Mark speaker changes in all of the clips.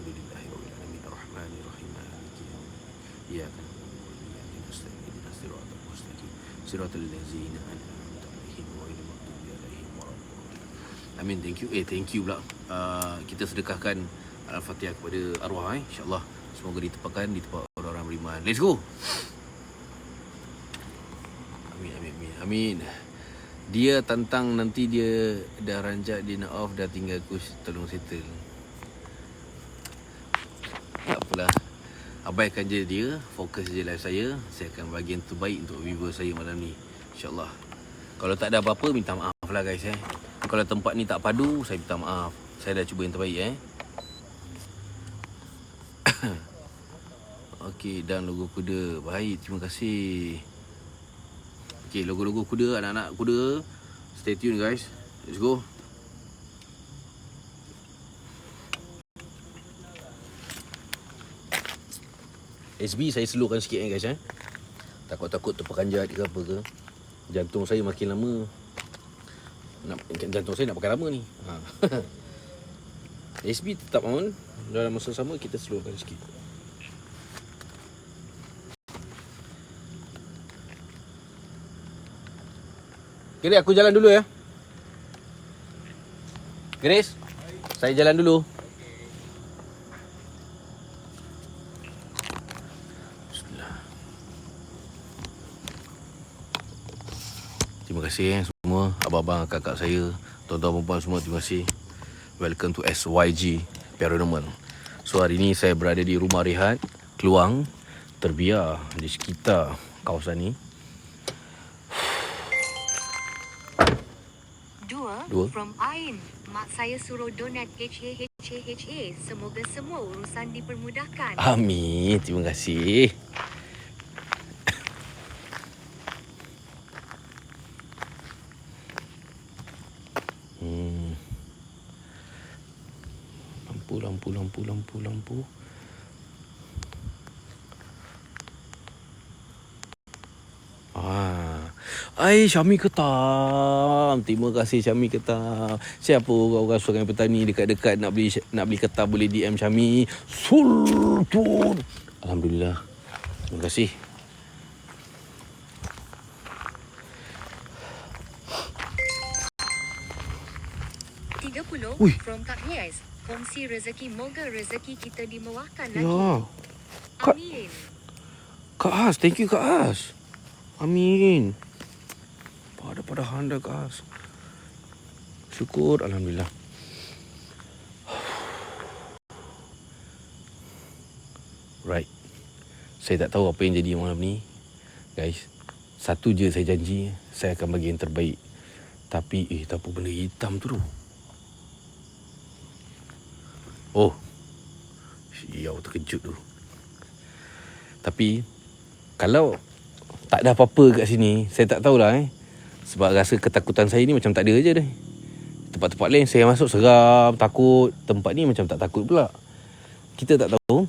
Speaker 1: Alhamdulillahirabbil alamin arrahmanir rahim maliki yaumiddin iyyaka na'budu wa iyyaka nasta'in ihdinas siratal mustaqim siratal ladzina an'amta 'alaihim ghairil maghdubi 'alaihim waladdallin. Amin. Thank you pula. Kita sedekahkan Al-Fatihah kepada arwah insya-Allah. Semoga ditempatkan di tempat orang-orang beriman. Let's go. Amin. Dia tantang nanti dia dah ranjak, dia nak off, dah tinggal aku tolong settle. Tak apalah. Abaikan je dia, fokus je live saya. Saya akan bagi yang terbaik untuk viewer saya malam ni, insya-Allah. Kalau tak ada apa-apa, minta maaf lah guys. Kalau tempat ni tak padu, saya minta maaf. Saya dah cuba yang terbaik Okey, dan logo kuda. Baik, terima kasih. Okey, logo-logo kuda, anak-anak kuda. Stay tune guys. Let's go. SB saya slowkan sikit guys. Takut-takut terperanjat ke apa ke. Jantung saya makin lama. Jantung saya nak pakai lama ni. SB tetap on. Dalam masa sama kita slowkan sikit. Grace, aku jalan dulu ya. Grace, saya jalan dulu. Bismillah. Terima kasih semua, abang-abang, kakak saya, tuan-tuan perempuan semua, terima kasih. Welcome to SYG Paranormal. So hari ni saya berada di rumah rehat Keluang, terbiar di sekitar kawasan ni.
Speaker 2: Dua. From Ain. Mak saya suruh donat HA. Semoga semua urusan dipermudahkan.
Speaker 1: Amin. Terima kasih. Lampu. Syami Ketam. Terima kasih Syami Ketam. Siapa orang-orang Sungai Petani dekat-dekat nak beli ketam, boleh DM Syami Sultan. Alhamdulillah. Terima kasih.
Speaker 2: Ui. From Kak Yes. Kongsi rezeki, moga rezeki kita dimewahkan lagi.
Speaker 1: Ya.
Speaker 2: Amin.
Speaker 1: Kak As, thank you Kak As. Amin. Pada handa Kak As. Syukur, alhamdulillah. Right. Saya tak tahu apa yang jadi malam ni, guys. Satu je saya janji, saya akan bagi yang terbaik. Tapi tak apa benda hitam tu. Oh. Siau, terkejut tu. Tapi kalau tak ada apa-apa kat sini, saya tak tahulah sebab rasa ketakutan saya ni macam tak ada je dah. Tempat-tempat lain saya masuk seram, takut. Tempat ni macam tak takut pula. Kita tak tahu.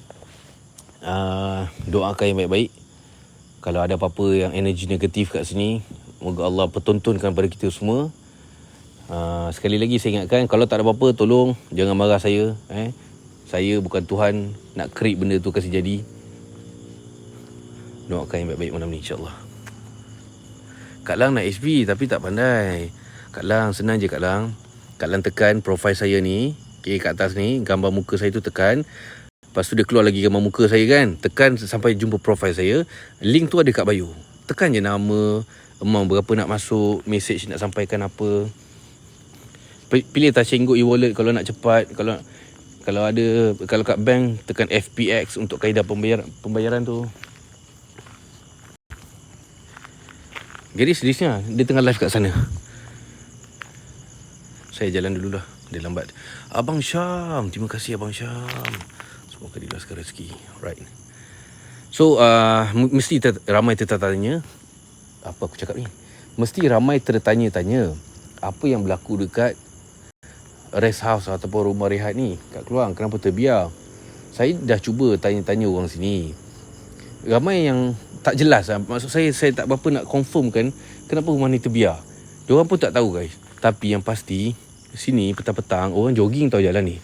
Speaker 1: Doakan yang baik-baik. Kalau ada apa-apa yang energi negatif kat sini, moga Allah pertontonkan pada kita semua. Sekali lagi saya ingatkan, kalau tak ada apa-apa, tolong jangan marah saya. Saya bukan Tuhan nak create benda tu kasi jadi. Doakan yang baik-baik malam ni, insyaAllah. Kak Lang nak SB tapi tak pandai. Kak Lang, senang je Kak Lang. Kak Lang tekan profil saya ni, kat atas ni, gambar muka saya tu tekan. Lepas tu dia keluar lagi gambar muka saya kan. Tekan sampai jumpa profil saya. Link tu ada kat bio. Tekan je nama, amount berapa nak masuk, message nak sampaikan apa. Pilih touch and go e-wallet kalau nak cepat. Kalau kat bank, tekan FPX untuk kaedah pembayaran tu. Gary sedihnya, dia tengah live kat sana. Saya jalan dululah, dia lambat. Abang Syam, terima kasih Abang Syam. Semoga diluaskan rezeki. Right. So, mesti ramai tertanya. Apa aku cakap ni? Mesti ramai tertanya-tanya apa yang berlaku dekat rest house ataupun rumah rehat ni kat Keluang. Kenapa terbiar? Saya dah cuba tanya-tanya orang sini. Ramai yang tak jelas lah. Maksud saya tak berapa nak confirmkan kenapa rumah ni terbiar. Diorang pun tak tahu guys. Tapi yang pasti sini petang-petang orang jogging tau jalan ni.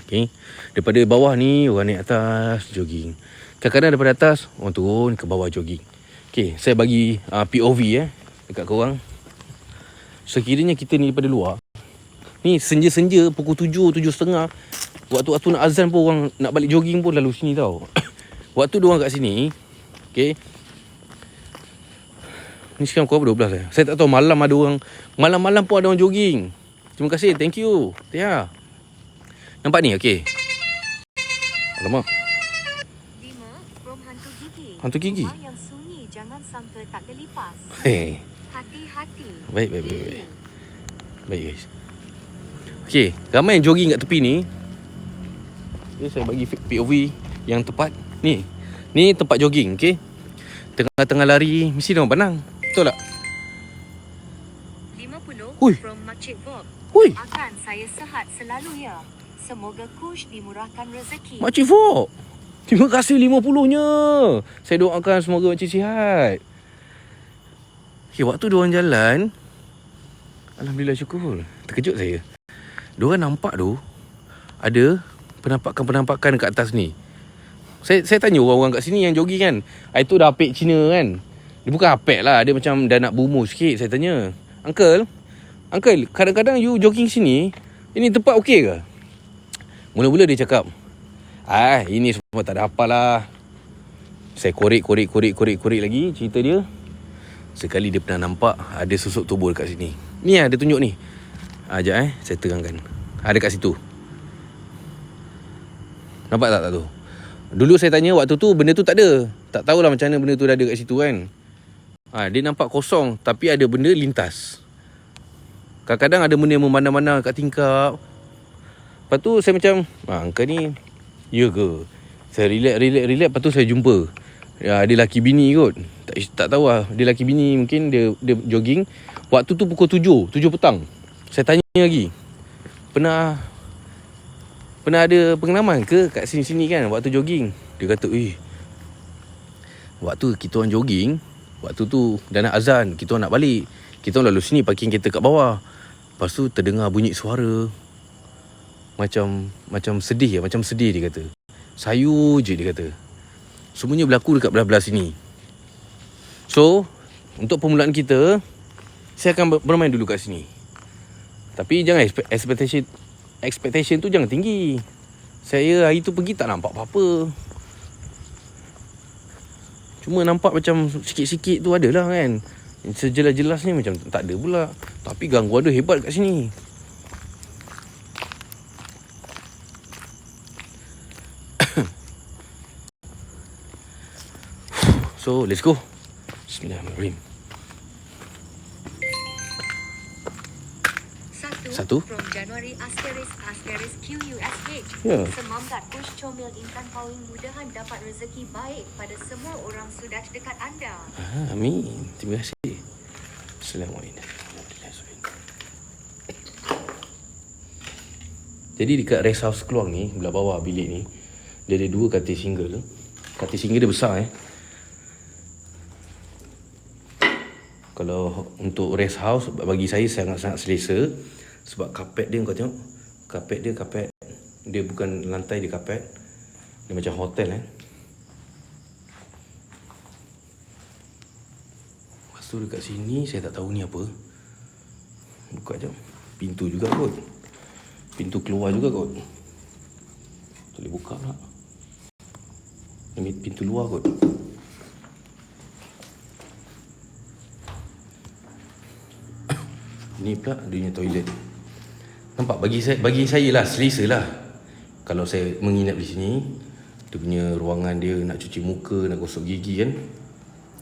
Speaker 1: Okay. Daripada bawah ni orang naik atas jogging. Kadang-kadang daripada atas orang turun ke bawah jogging. Okay, saya bagi POV dekat korang. Sekiranya kita ni daripada luar, ni senja-senja pukul 7, 7.30, waktu-waktu nak azan pun orang nak balik jogging pun lalu sini tau. Waktu diorang kat sini, okay, ni sekarang pukul 12 Saya tak tahu malam ada orang, malam-malam pun ada orang jogging. Terima kasih, thank you. Ya. Nampak ni, okay. Alamak.
Speaker 2: 5. From hantu gigi.
Speaker 1: Hantu gigi?
Speaker 2: Rumah yang sunyi jangan sangka tak gelipas.
Speaker 1: Hei.
Speaker 2: Hati-hati.
Speaker 1: Baik. Baik guys. Okay, ramai yang jogging kat tepi ni. Okay, saya bagi POV yang tepat. Ni tempat jogging, okay. Tengah-tengah lari, mesti dia orang pandang. Betul tak?
Speaker 2: 50.
Speaker 1: Hui.
Speaker 2: From Makcik Bob.
Speaker 1: Hui,
Speaker 2: Akan saya sihat selalu ya. Semoga Kush dimurahkan rezeki.
Speaker 1: Makcik Fok. Terima kasih 50-nya. Saya doakan semoga makcik sihat. Okay, waktu diorang jalan, alhamdulillah syukur. Terkejut saya. Diorang nampak tu ada penampakan-penampakan kat atas ni. Saya tanya orang-orang kat sini yang jogging kan. Itu dah apek Cina kan. Dia bukan apek lah, dia macam dah nak bumuh sikit. Saya tanya, Uncle, kadang-kadang you jogging sini, ini tempat okey ke? Mula-mula dia cakap, ini semua tak ada apalah. Saya korek lagi cerita dia. Sekali dia pernah nampak ada susuk tubuh dekat sini. Ni dia tunjuk ni. Sekejap saya terangkan. Dekat situ. Nampak tak tu? Dulu saya tanya waktu tu benda tu tak ada. Tak tahulah macam mana benda tu dah ada kat situ kan. Dia nampak kosong tapi ada benda lintas. Kadang-kadang ada benda yang memandang-mandang kat tingkap. Lepas tu saya macam, angka ni ya ke? Saya relax. Lepas tu saya jumpa dia laki bini kot. Tak tahu lah, dia laki bini, mungkin dia jogging. Waktu tu pukul 7 petang. Saya tanya lagi, Pernah ada pengalaman ke kat sini-sini kan waktu jogging? Dia kata, waktu kita orang jogging, waktu tu dah nak azan, kita orang nak balik. Kita orang lalu sini parking kereta kat bawah. Lepas tu terdengar bunyi suara macam sedih dia kata. Sayu je dia kata. Semuanya berlaku dekat belah-belah sini. So, untuk permulaan kita, saya akan bermain dulu kat sini. Tapi jangan expectation tu jangan tinggi. Saya hari tu pergi tak nampak apa-apa. Cuma nampak macam sikit-sikit tu adalah kan. Sejelas-jelas ni macam tak ada pula. Tapi gangguan dia hebat kat sini. So, let's go. Bismillahirrahmanirrahim. 1.
Speaker 2: From Januari **QUSH.
Speaker 1: Ya.
Speaker 2: Semangat Kush Comel Intan Pawing, mudahan dapat rezeki baik pada semua orang sudah dekat anda.
Speaker 1: Amin. Terima kasih. Assalamualaikum. Jadi dekat rest house Keluang ni, belah bawah bilik ni, dia ada 2 katil single. Katil single dia besar Kalau untuk rest house, bagi saya sangat-sangat selesa. Sebab kapet dia, kau tengok, kapet dia bukan lantai, dia kapet. Dia macam hotel Lepas tu dekat sini saya tak tahu ni apa. Buka jap. Pintu juga kot. Pintu keluar juga kot. Boleh buka tak? Ini pintu luar kot. Ni pula dia punya toilet. Nampak, bagi saya lah selesa lah. Kalau saya menginap di sini, dia punya ruangan dia nak cuci muka, nak gosok gigi kan.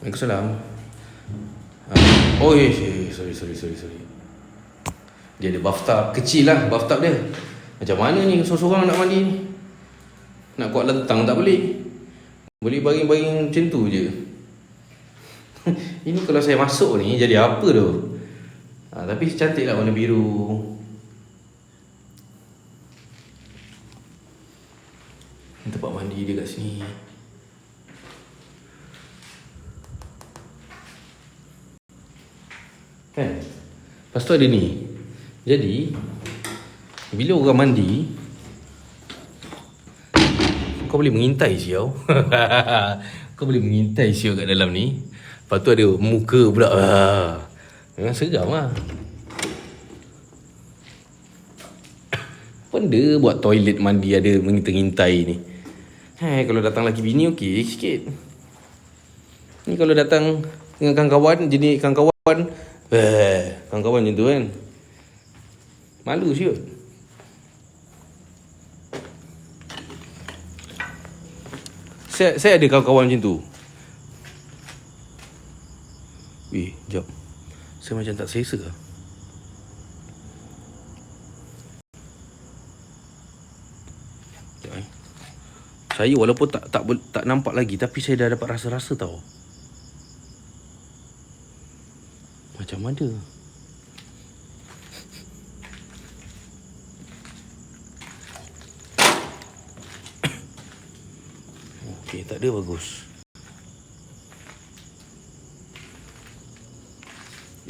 Speaker 1: Waalaikumsalam. Sorry. Dia ada bathtub kecil lah, bathtub dia. Macam mana ni seorang-seorang nak mandi ni? Nak kuat lentang tak boleh. Boleh baring-baring macam tu je. Ini kalau saya masuk ni jadi apa tu? Tapi cantik lah warna biru. Tempat mandi dia kat sini. Kan? Lepas tu ada ni. Jadi bila orang mandi, kau boleh mengintai siau. Kau boleh mengintai siau kat dalam ni. Lepas tu ada muka pula. Memang seram lah. Benda buat toilet mandi ada mengintai ni. Kalau datang lagi bini okey sikit. Ni kalau datang dengan kawan-kawan, jenis kawan-kawan, kawan-kawan macam tu kan. Malu siut. Saya ada kawan-kawan macam tu. Jap. Saya macam tak selesa lah. Saya walaupun tak nampak lagi, tapi saya dah dapat rasa-rasa tau. Macam mana? Okey, tak ada bagus.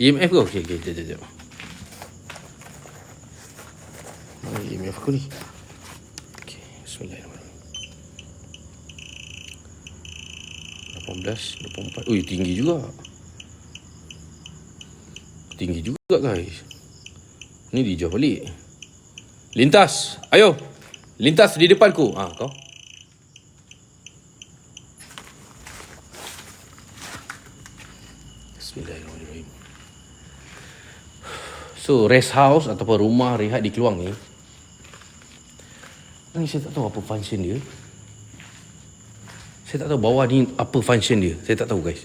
Speaker 1: EMF ke? Okey, jap. Mana EMF aku ni? Okey, bismillahirrahmanirrahim. 18, 24. Ui, tinggi juga. Tinggi juga guys. Ni dijauh balik. Lintas. Ayo. Lintas di depanku. Kau. Bismillahirrahmanirrahim. So, rest house ataupun rumah rehat di Keluang ni. Ni saya tak tahu apa function dia. Saya tak tahu bawah ni apa function dia. Saya tak tahu guys.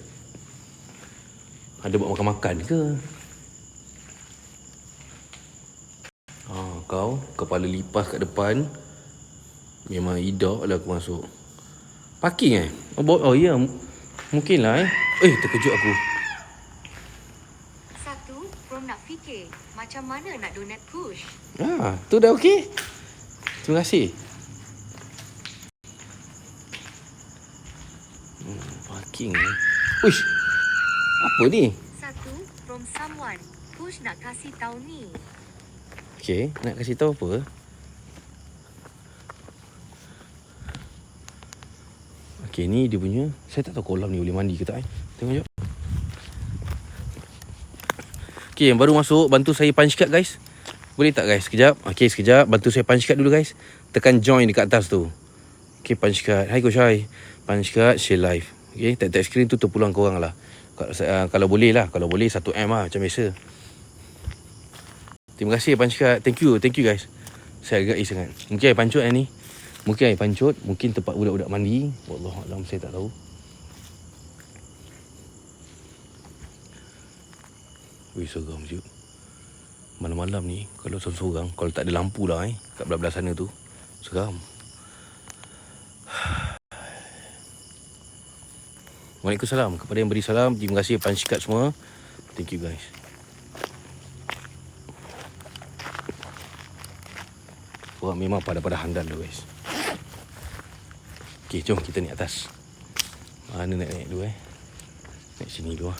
Speaker 1: Ada buat makan-makan ke? Kau kepala lipas kat depan. Memang idak lah aku masuk. Parking Oh ya. Mungkin lah terkejut aku.
Speaker 2: Satu, Rom nak fikir macam mana nak donate push.
Speaker 1: Tu dah okey. Terima kasih. Parking ni. Uish. Apa ni?
Speaker 2: Satu, from someone. Push nak kasih tahu ni.
Speaker 1: Okey, nak kasih tahu apa? Okey, ni dia punya. Saya tak tahu kolam ni boleh mandi ke tak. Tengok jap. Okey, yang baru masuk, bantu saya punch card guys. Boleh tak guys? Sekejap. Okey, sekejap. Bantu saya punch card dulu guys. Tekan join dekat atas tu. Okey, punch card. Hai Coach Hai. Punch card, share live. Okey, tap screen tu terpulang korang lah. Kalau boleh lah. Kalau boleh 1M lah macam biasa. Terima kasih punch card. Thank you guys. Saya agak sangat. Mungkin air pancut ni. Mungkin air pancut. Mungkin tempat budak-budak mandi. Wallahualam, saya tak tahu. Seram siut. Malam-malam ni kalau seorang-seorang, kalau tak ada lampu lah kat belah-belah sana tu, seram. Waalaikumsalam kepada yang beri salam. Terima kasih punch card semua. Thank you guys. Orang memang pada handal tu guys. Okey, jom kita naik atas. Mana nak naik dulu Naik sini dulu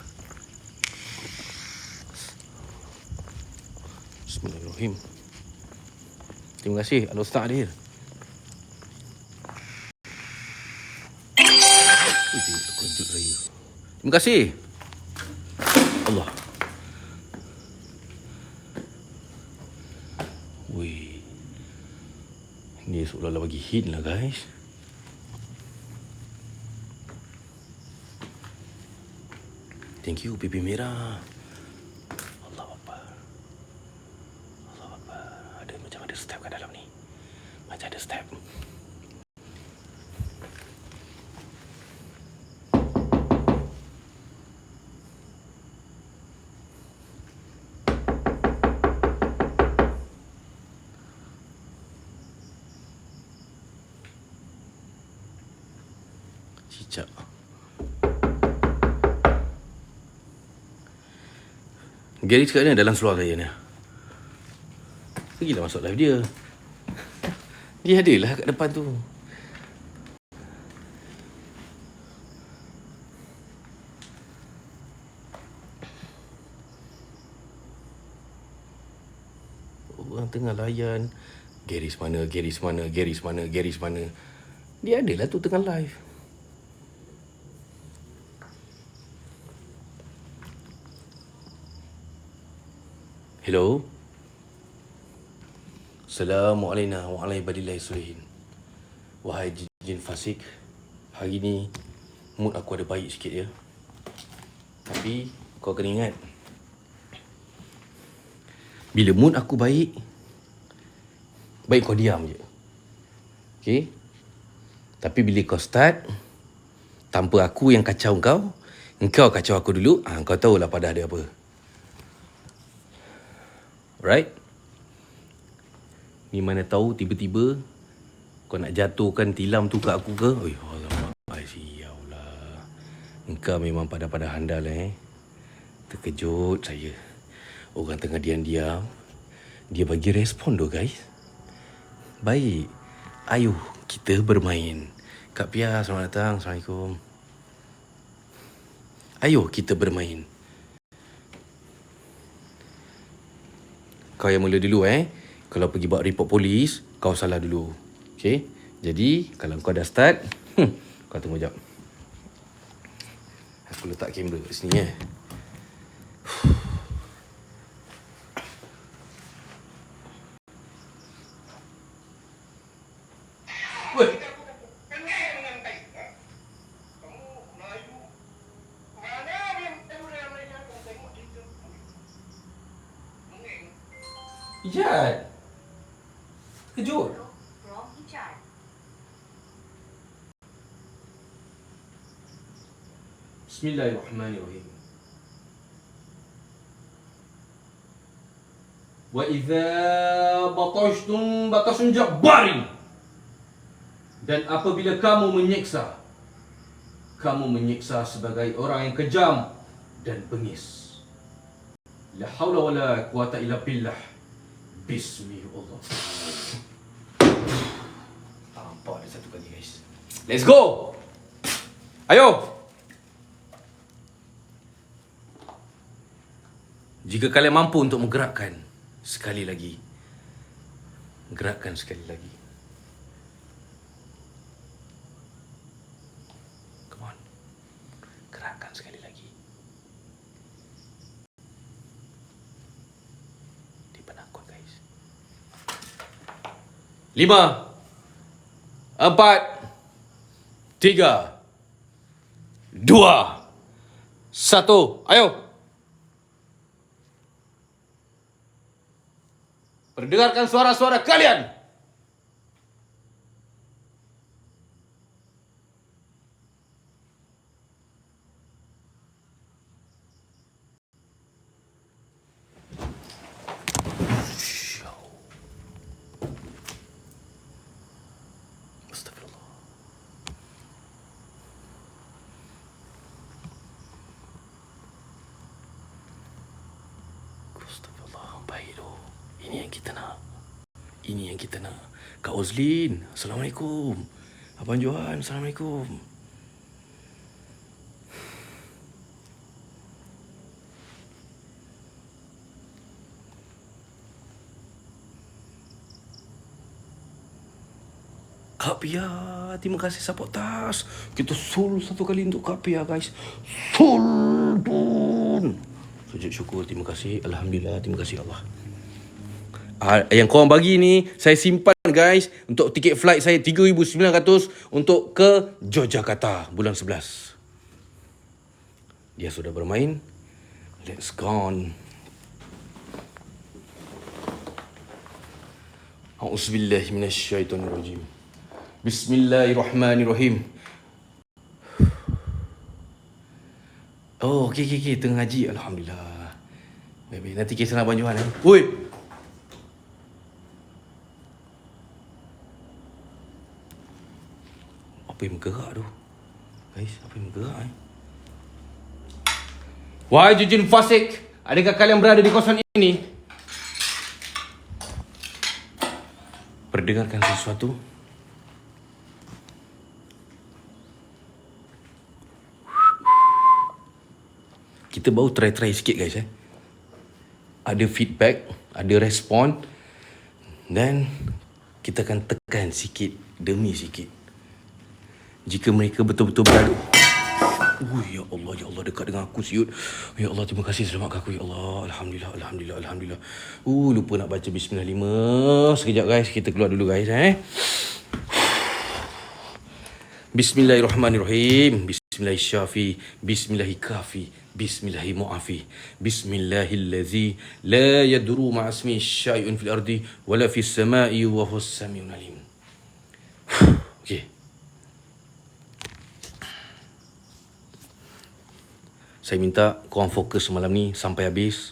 Speaker 1: Bismillahirrahmanirrahim. Terima kasih Al-Ustaz Adil. Terkejut saya. Terima kasih. Allah. Wih. Ni seolah-olah bagi hint lah guys. Thank you pipi merah. Allah Akbar. Allah Akbar. Macam ada step kat dalam ni. Macam ada step. Cicak. Gary cakap ni dalam seluar saya ni. Pergilah masuk live dia. Dia adalah kat depan tu. Orang tengah layan. Garis mana. Dia adalah tu tengah live. Hello. Assalamualaikum warahmatullahi wabarakatuh. Wahai jin fasik, hari ni mood aku ada baik sikit ya. Tapi kau kena ingat, bila mood aku baik, baik kau diam je. Okay? Tapi bila kau start, tanpa aku yang kacau engkau kacau aku dulu, kau tahulah pada ada apa. Right? Ni mana tahu tiba-tiba kau nak jatuhkan tilam tu kat aku ke? Oi, alamak, siaulah. Engkau memang pada handal Terkejut saya. Orang tengah diam-diam, dia bagi respon tu guys. Baik. Ayuh kita bermain. Kak Pia, selamat datang. Assalamualaikum. Ayuh kita bermain. Kau yang mula dulu Kalau pergi buat report polis, kau salah dulu. Okay? Jadi kalau kau dah start, kau tunggu jap. Aku letak kamera kat sini Weh. Ijat. Kejut.
Speaker 2: From Ijat.
Speaker 1: Bismillahirrahmanirrahim. Wa idza batashtum jabbarin. Dan apabila kamu menyiksa sebagai orang yang kejam dan bengis. La haula wala quwata illa billah. Bismillah. Tampak ada satu kali guys. Let's go. Ayo. Jika kalian mampu untuk menggerakkan sekali lagi. Gerakkan sekali lagi. Come on. Gerakkan sekali lagi. Dia penakut guys. 5 4 3 2 1. Ayo. Perdengarkan suara-suara kalian. Astagfirullah. Astagfirullah. Baik tu. Ini yang kita nak. Ini yang kita nak. Kak Ozlin, Assalamualaikum. Abang Johan, Assalamualaikum. Kak Pia, terima kasih support tas. Kita sul satu kali untuk Kak Pia guys. Sul pun. Sujud syukur, terima kasih. Alhamdulillah, terima kasih Allah. Yang korang bagi ni saya simpan guys untuk tiket flight saya 3,900 untuk ke Yogyakarta bulan 11. Dia sudah bermain. Let's go on. A'udzubillahi minasyaitonirrajim. Bismillahirrahmanirrahim. Oh, okey. Tengah ngaji. Alhamdulillah. Baik. Nanti kisah Abang Johan Woi. Apa yang bergerak tu? Guys, apa yang bergerak Wahai jujin fasik, adakah kalian berada di kawasan ini? Perdengarkan sesuatu. Kita baru try sikit guys Ada feedback, ada respon, dan kita akan tekan sikit demi sikit. Jika mereka betul-betul beradu. Ya Allah, dekat dengan aku siut. Ya Allah, terima kasih selamatkan aku ya Allah. Alhamdulillah. Lupa nak baca bismillah 5. Sekejap guys, kita keluar dulu guys Bismillahirrahmanirrahim. Bismillahirrahmanirrahim. Bismillahirrahmanirrahim. Bismillahirrahmanirrahim. Bismillahirlazi la yaduru ma'asmi syai'un fil ardi wala fis sama'i wa huwas samiul alim. Okey. Saya minta korang fokus malam ni sampai habis.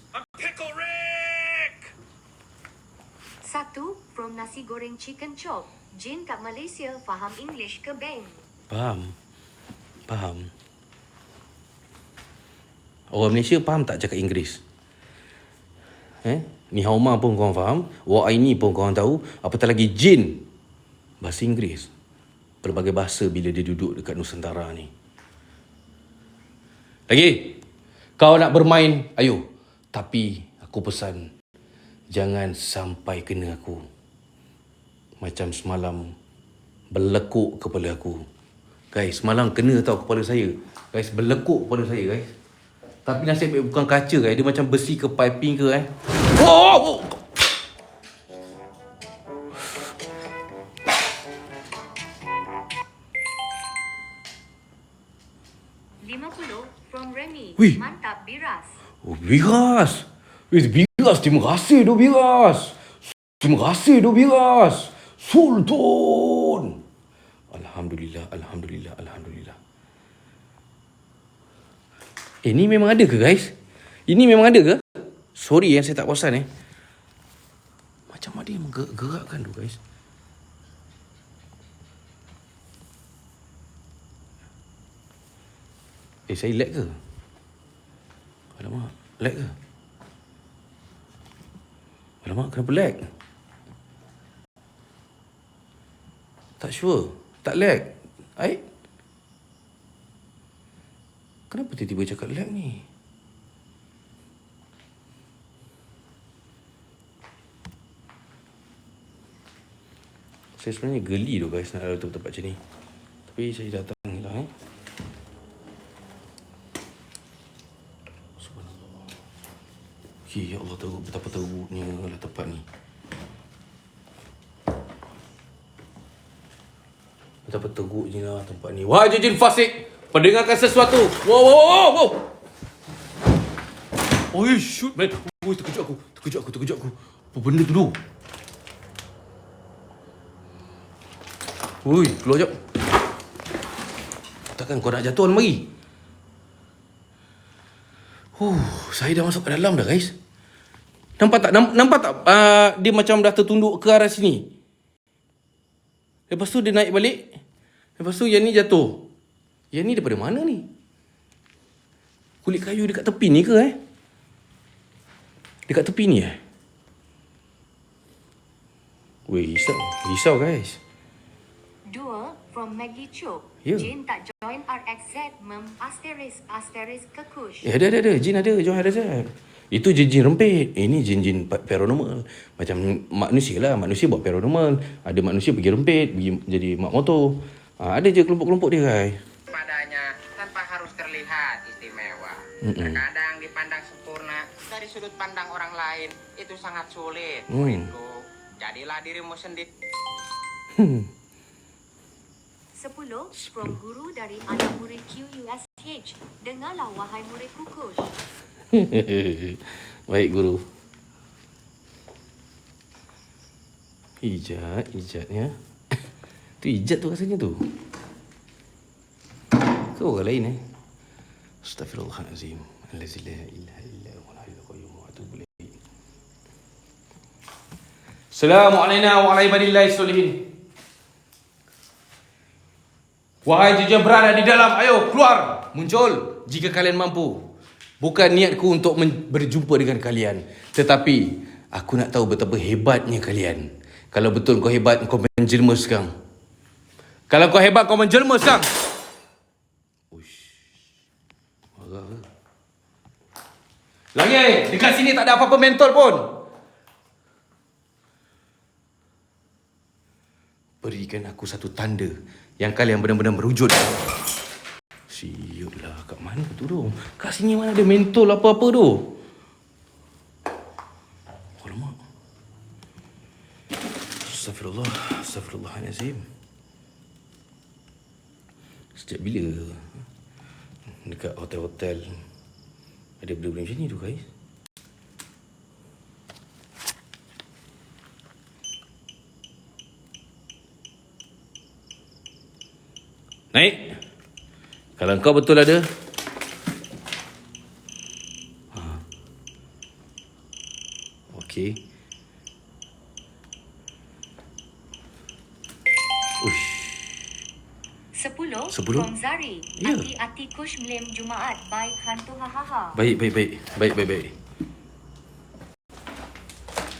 Speaker 2: Satu, from nasi goreng chicken chop. Jin kat Malaysia faham English ke bang?
Speaker 1: Faham. Orang Malaysia faham tak cakap Inggeris? Ni Hauma pun korang faham. Wa Aini pun korang tahu. Apatah lagi Jin. Bahasa Inggeris. Pelbagai bahasa bila dia duduk dekat Nusantara ni. Lagi, kau nak bermain, ayo. Tapi aku pesan, jangan sampai kena aku. Macam semalam, berlekuk kepala aku. Guys, semalam kena tau kepala saya. Guys, berlekuk kepala saya guys. Tapi nasib baik bukan kaca guys. Dia macam besi ke piping ke Oh!
Speaker 2: 50 from Remy.
Speaker 1: Wih.
Speaker 2: Mantap Biras.
Speaker 1: Oh, Biras. Biras, terima kasih doh Biras. Terima kasih doh Biras. Sultan. Alhamdulillah. Ni memang ada ke guys? Ini memang ada ke? Sorry yang saya tak perasan Macam ada yang gerakkan tu guys. Saya lag ke? Alamak, lag ke? Alamak, kenapa lag? Tak sure. Tak lag. Kenapa tiba-tiba cakap lag ni? Saya sebenarnya geli tu guys nak ada tempat macam ni. Tapi saya datang ni lah Subhanallah. Ya Allah, tahu betapa teruknya lah tempat ni. Betapa teruknya lah tempat ni. Wahai jin fasik, pendengarkan sesuatu. Wow. Oh, shoot man. Terkejut aku. Apa benda tu tu? Keluar jap. Takkan kau nak jatuh mari? Saya dah masuk ke dalam dah guys. Nampak tak? Dia macam dah tertunduk ke arah sini. Lepas tu dia naik balik. Lepas tu yang ni jatuh. Yang ni daripada mana ni? Kulit kayu dekat tepi ni ke Dekat tepi ni Risau guys.
Speaker 2: 2 from Maggie Chok.
Speaker 1: Ya.
Speaker 2: Jin tak join RXZ asterisk kekush.
Speaker 1: Ada. Jin ada join RZ. Itu jin rempit. Ini jin paranormal. Macam manusia lah. Manusia buat paranormal. Ada manusia pergi rempit, pergi jadi mak motor. Ada je kelompok-kelompok dia guys.
Speaker 3: Padanya tanpa harus terlihat istimewa. Terkadang dipandang sempurna dari sudut pandang orang lain itu sangat sulit. Muridku, jadilah dirimu sendiri.
Speaker 2: 10 from guru dari anak murid QUSH. Dengarlah wahai murid kukush.
Speaker 1: Baik guru. Ijatnya. Tu ijat tu rasanya tu. Ke orang lain Astaghfirullahalazim. Allazi la ilaha illa huwal hayyul qayyum wa atubu ilaih. Assalamualaikum warahmatullahi wabarakatuh. Wahai jin berada di dalam, ayo keluar, muncul jika kalian mampu. Bukan niatku untuk berjumpa dengan kalian, tetapi aku nak tahu betapa hebatnya kalian. Kalau betul kau hebat, kau menjelma sekarang. Kalau kau hebat, kau menjelma sekarang. Marah ke? Lagi, dekat sini tak ada apa-apa mentol pun. berikan aku satu tanda yang kalian benar-benar merujut. Siutlah, kat mana tu dong? Kat sini mana ada mentol apa-apa tu? Alamak. Astagfirullah, astagfirullahalazim. Sejak bila dekat hotel-hotel ada benda-benda macam ni tu, guys? Naik. Kalau kau betul ada. Okey. Ush.
Speaker 2: 10
Speaker 1: 10?
Speaker 2: from Zari.
Speaker 1: Ya.
Speaker 2: Ati Kush Mlem Jumaat baik hantu hahaha.
Speaker 1: Baik.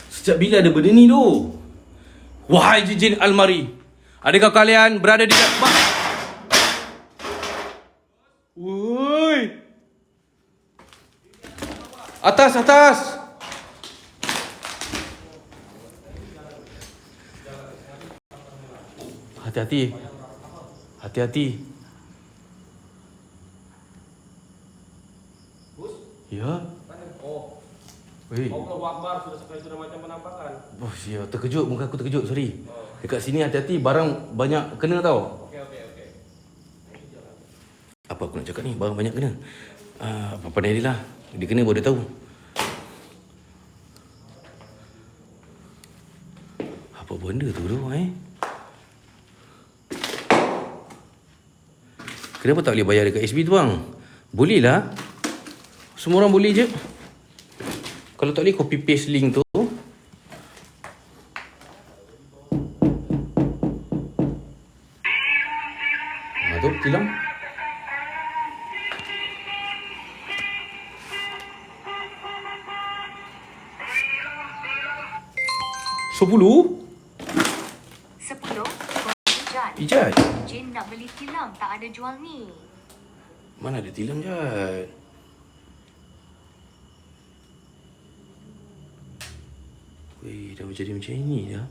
Speaker 1: Sejak bila ada benda ni tu? Wahai jin almari, adakah kalian berada di dekat... Woi! Atas! Hati-hati.
Speaker 4: Bos?
Speaker 1: Ya?
Speaker 4: Oh,
Speaker 1: Wei.
Speaker 4: Allahu Akbar, sudah macam penampakan.
Speaker 1: Oh, ya, terkejut. Muka aku terkejut, sorry. Dekat sini hati-hati, barang banyak kena tau.
Speaker 4: Okey.
Speaker 1: Apa aku nak cakap ni? Barang banyak kena. Pandai dia lah. Dia kena baru dia tahu. Apa benda tu Kenapa tak boleh bayar dekat SB tu bang? Boleh lah. Semua orang boleh je. Kalau tak boleh copy paste link tu. Tu tilam. Sepuluh?
Speaker 2: 10 from Ijat.
Speaker 1: Ijat?
Speaker 2: Jin nak beli tilam tak ada jual ni.
Speaker 1: Mana ada tilam, Jad? Weh, dah jadi macam ini dah.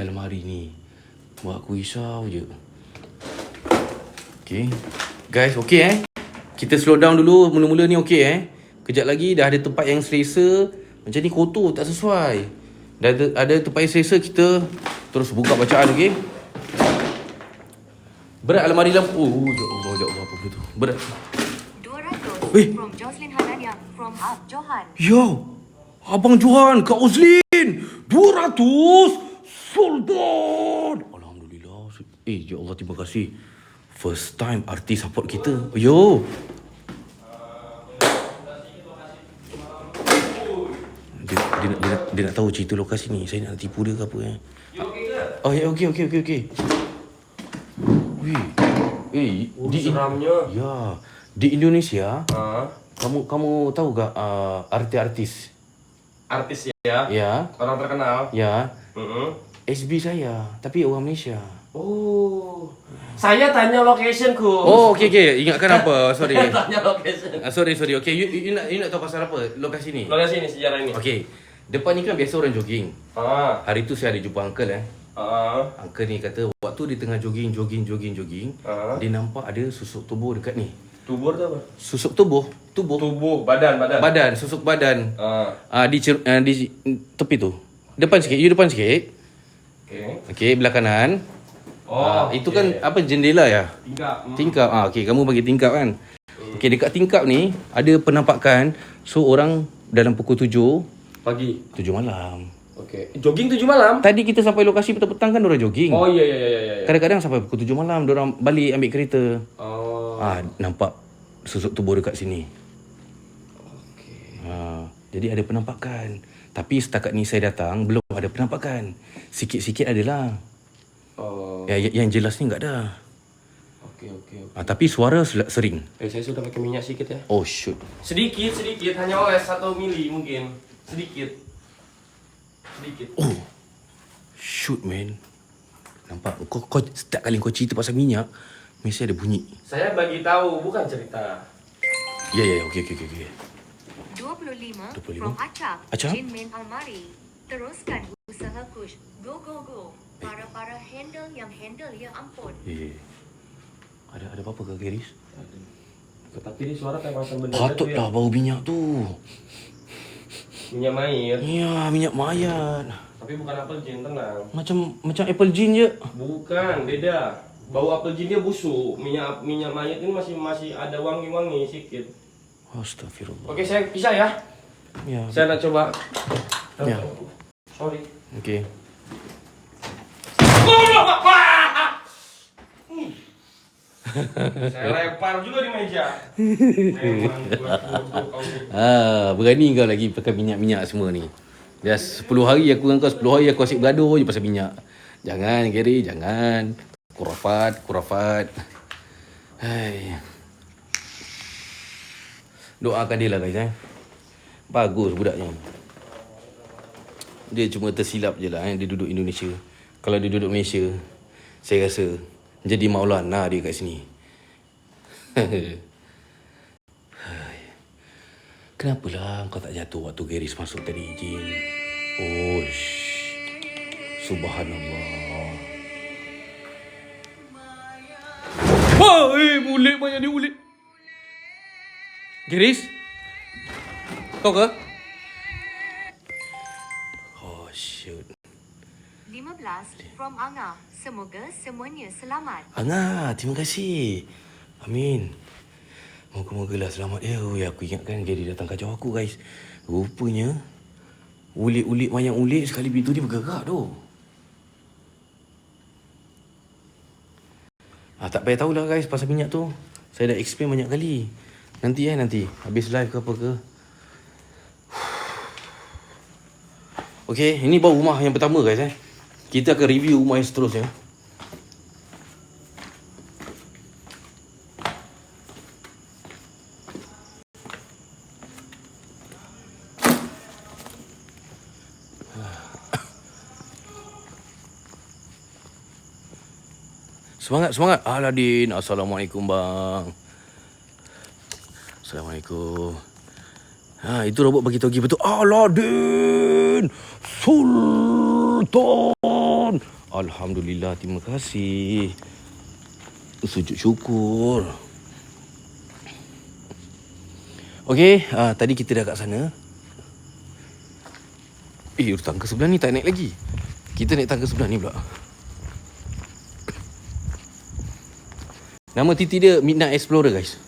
Speaker 1: Almari ni buat aku risau je. Okay. Guys, okay kita slow down dulu. Mula-mula ni okay Kejap lagi dah ada tempat yang selesa. Macam ni kotor, tak sesuai. Dah ada tempat yang selesa, kita terus buka bacaan, okay? Berat almari lampu. Ya Allah, apa benda tu? Berat.
Speaker 2: 200 from Jocelyn Hanania from Ab Johan.
Speaker 1: Yo, Abang Johan, Kak Ozlin, 200 Sultan. Alhamdulillah. Ya Allah, terima kasih. First time artis support kita. Yo. Dia nak tahu cerita lokasi ni. Saya nak tipu dia ke apa
Speaker 4: You okey ke?
Speaker 1: Oh ya, okey.
Speaker 4: Seramnya.
Speaker 1: Ya, di Indonesia,
Speaker 4: Ah,
Speaker 1: kamu tahu tak artis-artis?
Speaker 4: artis ya?
Speaker 1: Ya,
Speaker 4: Orang terkenal.
Speaker 1: ya.
Speaker 4: Mm-mm.
Speaker 1: SB saya, tapi orang Malaysia.
Speaker 4: Oh, saya tanya location ku.
Speaker 1: Oh, okey. Ingatkan apa? Sorry.
Speaker 4: Saya tanya location.
Speaker 1: Sorry. Okey, you nak tahu pasal apa? Lokasi ni.
Speaker 4: Lokasi ini, sejarah ini.
Speaker 1: Okey. Depan ni kan biasa orang jogging.
Speaker 4: Ah,
Speaker 1: Hari tu saya ada jumpa uncle
Speaker 4: ah,
Speaker 1: Uncle ni kata waktu dia tengah jogging,
Speaker 4: ah.
Speaker 1: dia nampak ada susuk tubuh dekat ni.
Speaker 4: Tubuh tu apa?
Speaker 1: Susuk tubuh.
Speaker 4: Tubuh, badan.
Speaker 1: Badan, susuk badan. Di tepi tu. Depan sikit, you depan sikit.
Speaker 4: Okey.
Speaker 1: Okey, belah kanan. Itu
Speaker 4: okey.
Speaker 1: kan apa, jendela ya?
Speaker 4: Tingkap.
Speaker 1: Tingkap. Okey, kamu bagi tingkap kan. Okey, dekat tingkap ni ada penampakan seorang dalam pukul 7
Speaker 4: Pagi.
Speaker 1: malam.
Speaker 4: Okey. Jogging 7 malam?
Speaker 1: Tadi kita sampai lokasi petang-petang kan diorang jogging.
Speaker 4: Oh, ya.
Speaker 1: Kadang-kadang sampai pukul 7 malam diorang balik ambil kereta.
Speaker 4: Oh.
Speaker 1: Nampak susuk tubuh dekat sini.
Speaker 4: Okey.
Speaker 1: Jadi ada penampakan. Tapi setakat ni saya datang belum ada penampakan. Sikit-sikit adalah.
Speaker 4: Oh.
Speaker 1: Yang jelas ni enggak ada.
Speaker 4: Okey.
Speaker 1: Tapi suara sering.
Speaker 4: Saya sudah pakai minyak sikit ya.
Speaker 1: Oh shoot.
Speaker 4: Sedikit, hanya oles 1 mili mungkin. Sedikit.
Speaker 1: Oh. Shoot man. Nampak kau setiap kali kau cerita pasal minyak mesti ada bunyi.
Speaker 4: Saya bagi tahu, bukan cerita.
Speaker 1: Ya, okey.
Speaker 2: 25 from Acap.
Speaker 1: Acap?
Speaker 2: Jin main almari. Teruskan usaha Kush. Go. Para-para handle yang handle ya ampun.
Speaker 1: Ada apa-apa ke Garis?
Speaker 4: Tapi ni suara kayak macam benda
Speaker 1: Patutlah bau minyak tu.
Speaker 4: Minyak mayat.
Speaker 1: Ya, minyak mayat.
Speaker 4: Tapi bukan apel gin, tenang.
Speaker 1: Macam apple gin je.
Speaker 4: Bukan, beda. Bau apel gin dia busuk. Minyak mayat ini masih ada wangi-wangi sedikit.
Speaker 1: Astagfirullah.
Speaker 4: Oke, saya pisah ya.
Speaker 1: Ya.
Speaker 4: Saya nak coba.
Speaker 1: Ya.
Speaker 4: Sorry.
Speaker 1: Okey.
Speaker 4: Saya lempar juga di meja. Memang kau.
Speaker 1: Berani kau lagi pakai minyak-minyak semua ni. Dah 10 hari aku dengan kau, 10 hari aku asyik bergaduh je pasal minyak. Jangan Gary, jangan. Kurafat. Hai. Doakan dia lah guys. Bagus budaknya. Dia cuma tersilap je lah dia duduk Indonesia. Kalau dia duduk Malaysia, saya rasa jadi Maulana dia kat sini. Kenapalah kau tak jatuh waktu Garis masuk tadi, Jin? Subhanallah. Ulit banyak ni ulit. Garis? Kau ke? Oh, shoot.
Speaker 2: 15 from Anga. Semoga semuanya selamat.
Speaker 1: Angah, terima kasih. Amin. Moga-moga lah selamat dia. Aku ingatkan Gary datang kacau aku guys. Rupanya ulit-ulit mayang ulit sekali pintu dia bergerak tu. Tak payah tahulah guys pasal minyak tu. Saya dah explain banyak kali. Nanti habis live ke apa ke. Okey, ini baru rumah yang pertama guys. Kita akan review rumah yang seterusnya. Semangat Aladin. Assalamualaikum bang. Assalamualaikum. Itu robot bagi togi betul. Aladin Sultan. Alhamdulillah, terima kasih. Sujud syukur. Okey, tadi kita dah kat sana. Tangga sebelah ni tak naik lagi. Kita naik tangga sebelah ni pula. Nama titi dia Midnight Explorer guys.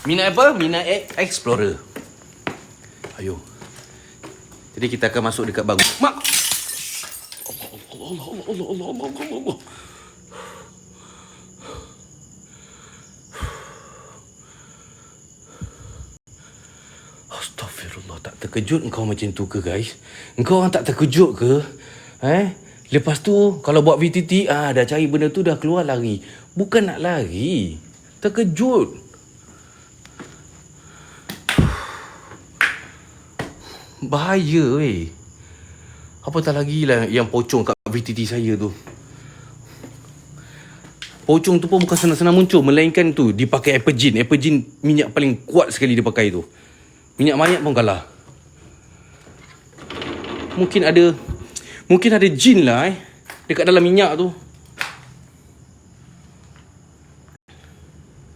Speaker 1: Midnight apa? Midnight Explorer. Ayo. Jadi kita akan masuk dekat bangun. Mak. Allah. Astagfirullah, tak terkejut engkau macam tu ke guys? Engkau orang tak terkejut ke? Lepas tu kalau buat VTT dah cari benda tu dah keluar lari. Bukan nak lari. Terkejut. Bahaya weh. Apatah lagi lah yang pocong kat VTT saya tu. Pocong tu pun bukan senang-senang muncul, melainkan tu dipakai Apple Gin. Apple Gin minyak paling kuat sekali dia pakai tu. Minyak mayat pun kalah. Mungkin ada jin lah dekat dalam minyak tu.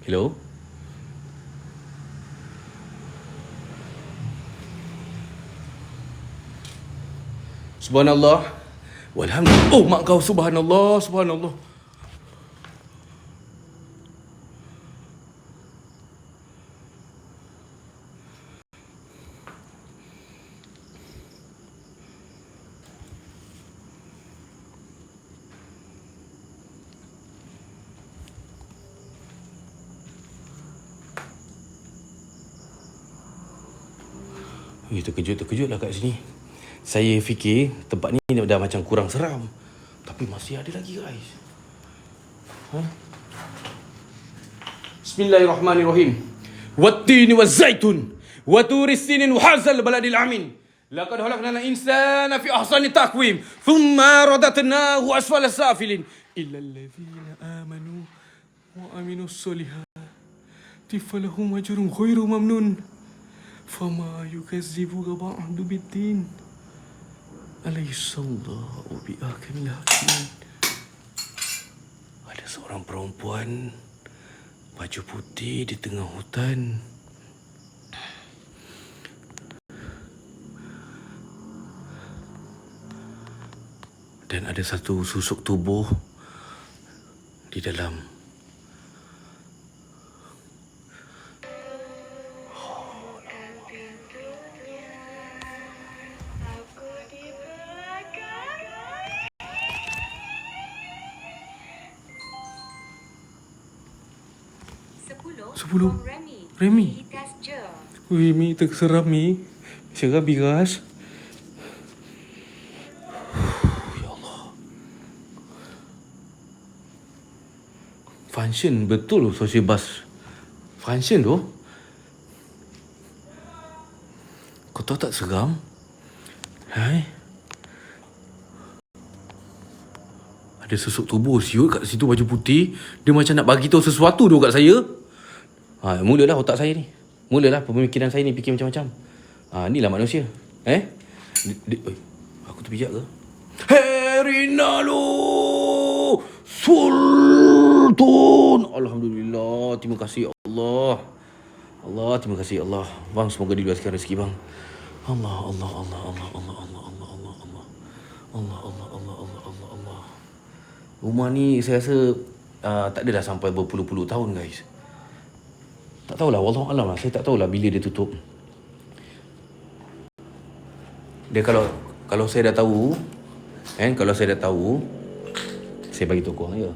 Speaker 1: Hello? Subhanallah. Walhamdulillah. Oh, mak kau subhanallah. Terkejut lah kat sini. Saya fikir tempat ni dah macam kurang seram. Tapi masih ada lagi guys. Bismillahirrahmanirrahim. Wattini wazzaitun wa turi sinin wa hazal baladil amin. Laqad khalaqnal insana fi ahsani taqwim thumma radatnahu asfala safilin illa alladhina amanu wa aminus solihati falahum ajrun ghairu mamnun. Fama yukazzibuka ba'du biddin. Alaihissalam bi'akamil hakimin. Ada seorang perempuan baju putih di tengah hutan. Dan ada satu susuk tubuh di dalam. Sepuluh. Remy.
Speaker 2: Tes je.
Speaker 1: Wih, Mi, terseram, Mi. Serap, Biras. Ya Allah. Function betul social bus. Function tu. Kau tahu tak seram? Hai. Ada sesuk tubuh siut kat situ baju putih. Dia macam nak bagi tahu sesuatu tu kat saya. Mulalah otak saya ni. Mulalah pemikiran saya ni fikir macam-macam. Inilah manusia. Aku terpijak ke? Herinalo Sultan. Alhamdulillah. Terima kasih Allah. Allah, terima kasih Allah. Bang, semoga diluaskan rezeki bang. Allah, Allah, Allah, Allah, Allah, Allah, Allah, Allah, Allah. Allah, Allah, Allah, Allah, Allah, Allah. Rumah ni saya rasa tak adalah sampai berpuluh-puluh tahun guys. Tak tahulah, wallahualam lah. Saya tak tahulah bila dia tutup. Dia kalau saya dah tahu, kalau saya dah tahu, saya bagi tahu korang je.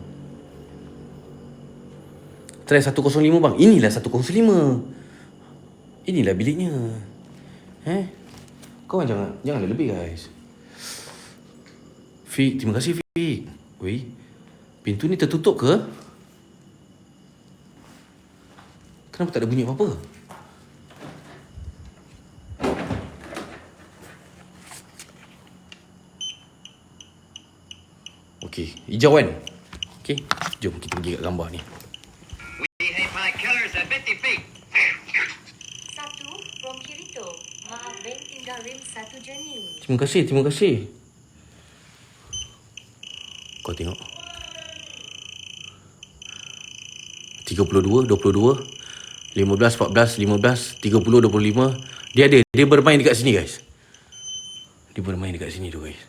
Speaker 1: Try 105 bang. Inilah 105. Inilah biliknya. Kau jangan lebih guys. Fik, terima kasih Fik. Wei, pintu ni tertutup ke? Kenapa tak ada bunyi apa-apa? Okey, hijau kan? Okey, jom kita pergi kat gambar ni.
Speaker 3: We hate my killers at 50 feet.
Speaker 2: Satu, from Kirito. Maaf Ben, tinggal rim satu je ni.
Speaker 1: Terima kasih, terima kasih. Kau tengok. 32, 22, 15, 14, 15, 30, 25. Dia bermain dekat sini guys. Dia bermain dekat sini tu guys.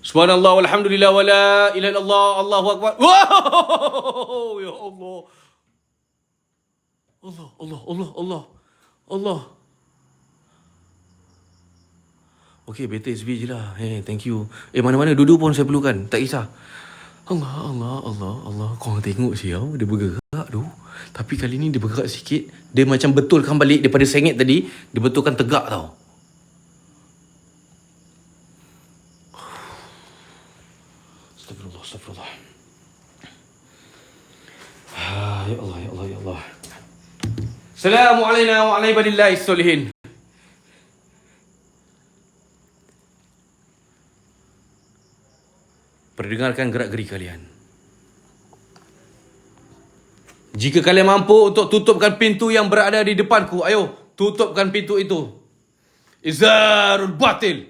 Speaker 1: Subhanallah walhamdulillah wala ilaha illallah Allahu akbar. Wow! Ya Allah. Allah, Allah, Allah, Allah. Allah. Okey, better SB je lah. Thank you. Mana-mana duduk pun saya perlukan. Tak kisah. Allah, Allah, Allah, Allah. Korang tengok siapa dia bergerak tu. Tapi kali ni dia bergerak sikit. Dia macam betulkan balik daripada sengit tadi. Dia betulkan tegak tau. Astagfirullah, astagfirullah. Ya Allah, ya Allah, ya Allah. Assalamualaikum warahmatullahi wabarakatuh. Perdengarkan gerak-geri kalian. Jika kalian mampu untuk tutupkan pintu yang berada di depanku, ayo tutupkan pintu itu. Izarul batil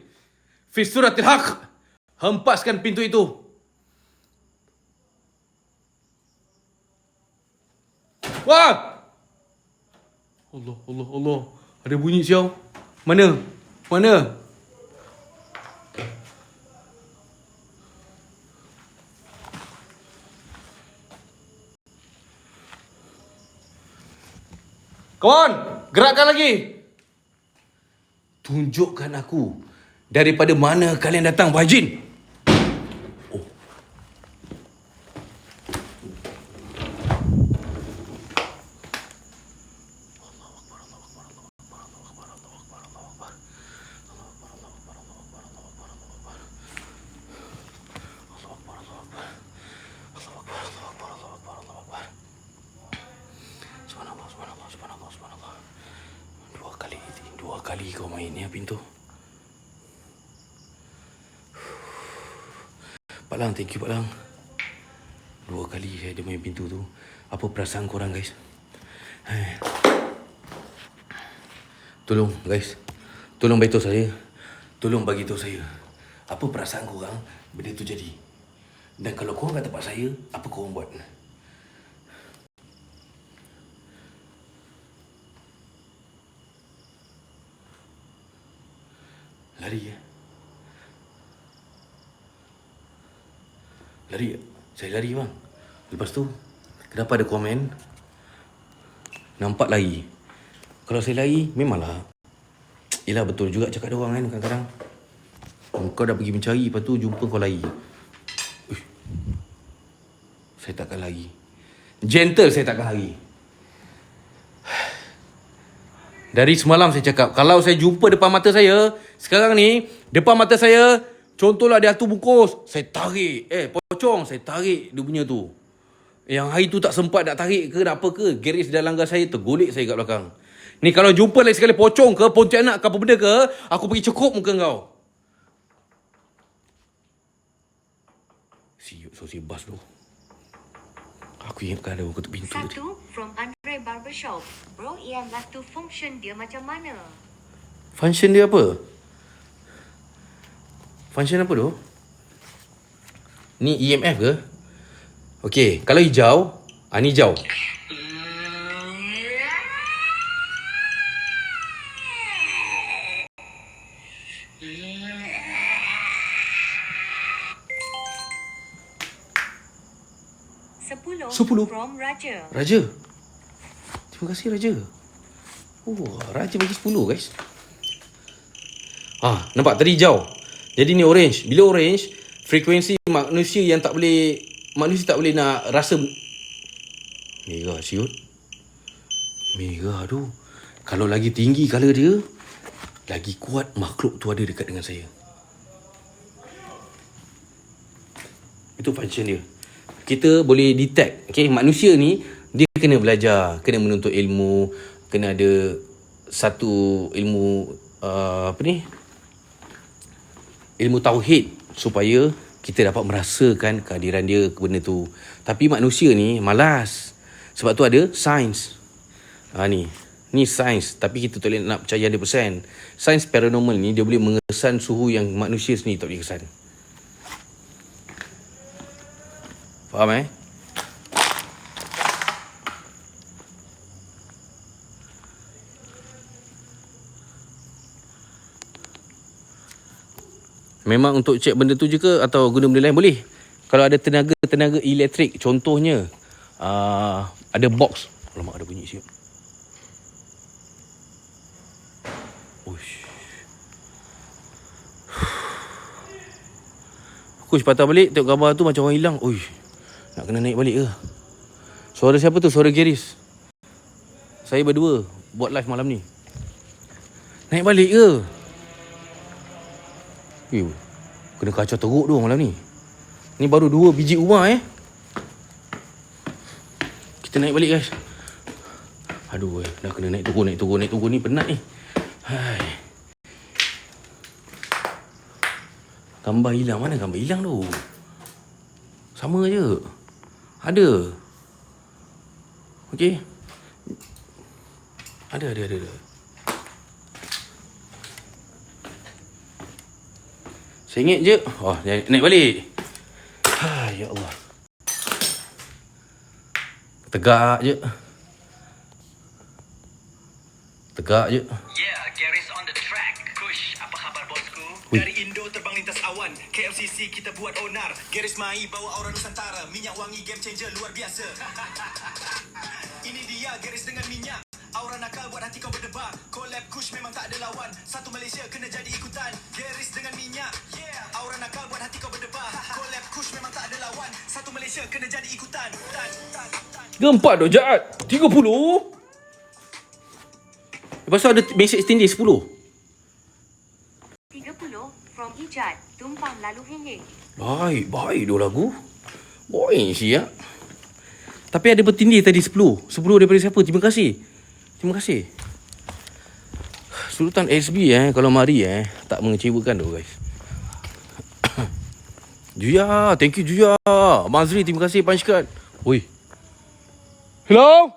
Speaker 1: fi suratil haq. Hempaskan pintu itu. Wah! Allah, Allah, Allah. Ada bunyi siau. Mana? Mana? Come on, gerakkan lagi. Tunjukkan aku daripada mana kalian datang, Pak Jin. Oh. Subhanallah. Dua kali kau main ni pintu. Pak Lang, thank you Pak Lang. 2 kali saya dia main pintu tu. Apa perasaan korang guys? Tolong guys, tolong beritahu saya, tolong bagi tahu saya apa perasaan korang benda tu jadi. Dan kalau korang kat tempat saya, apa korang buat? Lari ya? Lari ya? Saya lari bang. Lepas tu, kenapa ada komen? Nampak lari. Kalau saya lari, memanglah. Yelah betul juga cakap dia orang kan kadang-kadang. Kau dah pergi mencari, lepas tu jumpa kau lari. Saya takkan lari. Gentle saya takkan lari. Dari semalam saya cakap, kalau saya jumpa depan mata saya, sekarang ni, depan mata saya, contohlah dia hantu bungkus, saya tarik. Pocong, saya tarik dia punya tu. Yang hari tu tak sempat nak tarik ke, nak apa ke, garis dah langgar saya, tergolek saya kat belakang. Ni kalau jumpa lagi sekali pocong ke, pontianak ke apa benda ke, aku pergi cekup muka kau. Siut sosi bas tu. Aku ingatkan ada orang ketuk pintu tadi.
Speaker 2: 1 from Andre Barbershop. Bro, EMF tu function dia macam mana?
Speaker 1: Function dia apa? Function apa tu? Ni EMF ke? Okey, kalau hijau, ni hijau. Sepuluh.
Speaker 2: From Raja.
Speaker 1: Raja. Terima kasih Raja. Oh, Raja bagi 10 guys. Nampak tadi hijau. Jadi ni orange. Bila orange, frekuensi manusia yang tak boleh, manusia tak boleh nak rasa. Merah siut. Merah tu. Kalau lagi tinggi color dia, lagi kuat makhluk tu ada dekat dengan saya. Itu function dia. Kita boleh detect. Okay, manusia ni dia kena belajar, kena menuntut ilmu, kena ada satu ilmu ilmu tauhid supaya kita dapat merasakan kehadiran dia ke benda tu. Tapi manusia ni malas. Sebab tu ada sains. Ni sains, tapi kita tak boleh nak percaya 100%. Sains paranormal ni dia boleh mengesan suhu yang manusia sendiri tak boleh kesan. Faham Memang untuk cek benda tu je ke atau guna benda lain boleh. Kalau ada tenaga elektrik, contohnya ada box. Alamak, ada bunyi siap. Uish. Aku patah balik tengok gambar tu macam orang hilang. Uish. Nak kena naik balik ke? Suara siapa tu? Suara Geris. Saya berdua buat live malam ni. Naik balik ke? Kena kacau teruk tu malam ni. Ni baru 2 biji rumah Kita naik balik guys. Aduh dah kena naik turun ni penat ni. Hai. Gambar hilang, mana gambar hilang tu? Sama je. Ada. Okey. Ada. RM1 je. Naik balik. Ya Allah. Tegak je.
Speaker 5: Yeah, Gary's on the track. Kush, apa khabar bosku? Dari Indo terbang lintas awan. KLCC kita buat onar. Gary's mai bawa aura Nusantara. Minyak wangi game changer luar biasa. Ini dia Gary's dengan minyak. Aura nakal buat hati kau berdebar. Collab Kush memang tak ada lawan. Satu Malaysia kena jadi ikutan. Gary's dengan minyak. Yeah, aura nakal buat hati kau berdebar. Collab Kush memang tak ada lawan. Satu Malaysia kena jadi ikutan.
Speaker 1: Gempak tu jahat. 30. Lepas tu ada mesej extended 10.
Speaker 2: 30 from Ijat. Tumpang lalu hingga.
Speaker 1: Baik dua lagu. Baik siap. Tapi ada bertindih tadi 10. 10 daripada siapa? Terima kasih. Sultan SB kalau mari tak mengecewakan tu guys. Juya, thank you Juya. Mazri, terima kasih punch card. Oi. Hello?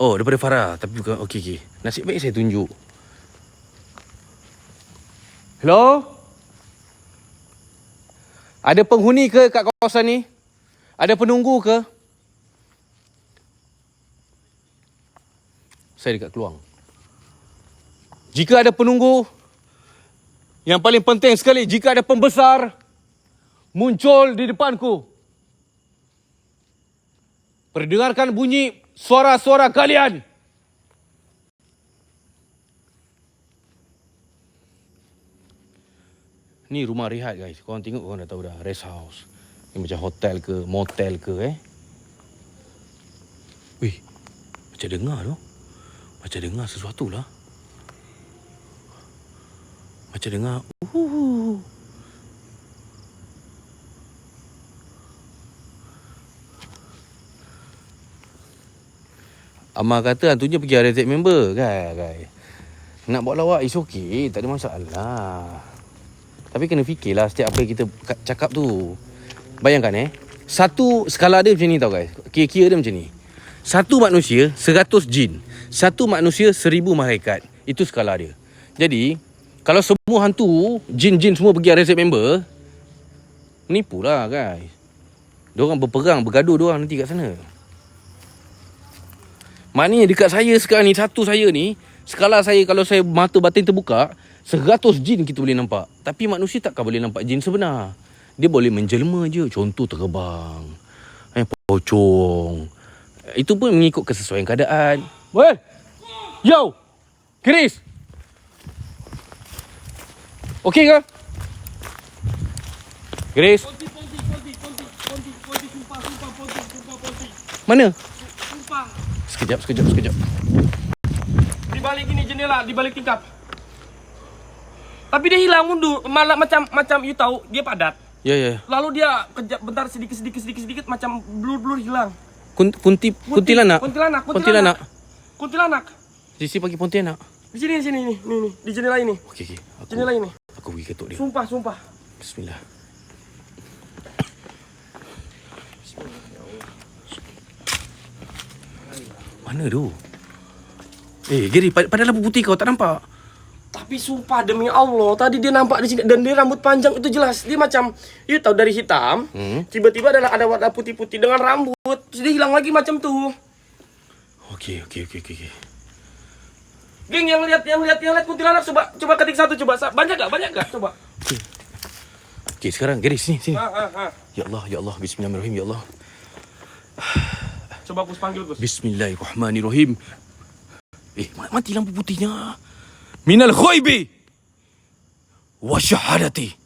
Speaker 1: Oh, daripada Farah. Tapi bukan, okey. Nasib baik saya tunjuk. Hello? Ada penghuni ke kat kawasan ni? Ada penunggu ke? Saya dekat Keluang. Jika ada penunggu, yang paling penting sekali, jika ada pembesar muncul di depanku, perdengarkan bunyi suara-suara kalian. Ni rumah rehat guys. Korang tengok, korang dah tahu dah. Rest house. Ni macam hotel ke, motel ke Wih, macam dengar tu. Macam dengar sesuatu lah. Macam dengar. Amal kata hantunya pergi RZ member kan, guys. Nak buat lawak is okay, tak ada masalah. Tapi kena fikirlah setiap apa yang kita cakap tu. Bayangkan satu skala dia macam ni tau guys. Kira-kira dia macam ni. Satu manusia 100 jin. Satu manusia 1000 malaikat. Itu skala dia. Jadi kalau semua hantu, jin-jin semua pergi RZ member, menipulah guys. Diorang berperang, bergaduh diorang nanti kat sana. Maknanya dekat saya sekarang ni, satu saya ni, skala saya kalau saya mata batin terbuka, 100 jin kita boleh nampak. Tapi manusia takkan boleh nampak jin sebenar. Dia boleh menjelma je. Contoh terbang, pocong. Itu pun mengikut kesesuaian keadaan. Weh! Yo! Chris! Okey ke? Chris? Mana? Sekejap.
Speaker 4: Di balik ini jendela, di balik tingkap. Tapi dia hilang mundur, malah macam you tahu, dia padat.
Speaker 1: Ya.
Speaker 4: Lalu dia kejap bentar sedikit macam blur hilang. Kuntilanak.
Speaker 1: Sisi pagi Pontianak.
Speaker 4: Di sini nih, di jendela ini.
Speaker 1: Okey.
Speaker 4: Jendela ini.
Speaker 1: Aku pergi ketuk dia.
Speaker 4: Sumpah.
Speaker 1: Bismillah. Mana tu? Gary, padahal lampu putih kau tak nampak.
Speaker 4: Tapi sumpah demi Allah, tadi dia nampak di sini dan dia rambut panjang itu jelas. Dia macam, you tahu dari hitam, tiba-tiba ada warna putih-putih dengan rambut, terus dia hilang lagi macam tuh.
Speaker 1: Okey.
Speaker 4: Geng, yang lihat kuntilanak coba ketik satu coba. Banyak gak? Coba.
Speaker 1: Okey, sekarang Gary sini.
Speaker 4: Ha.
Speaker 1: Ya Allah, bismillahirrahmanirrahim, ya Allah.
Speaker 4: Coba Gus panggil Gus.
Speaker 1: Bismillahirrahmanirrahim. Mati lampu putihnya. Minal ghaibi wa syahadati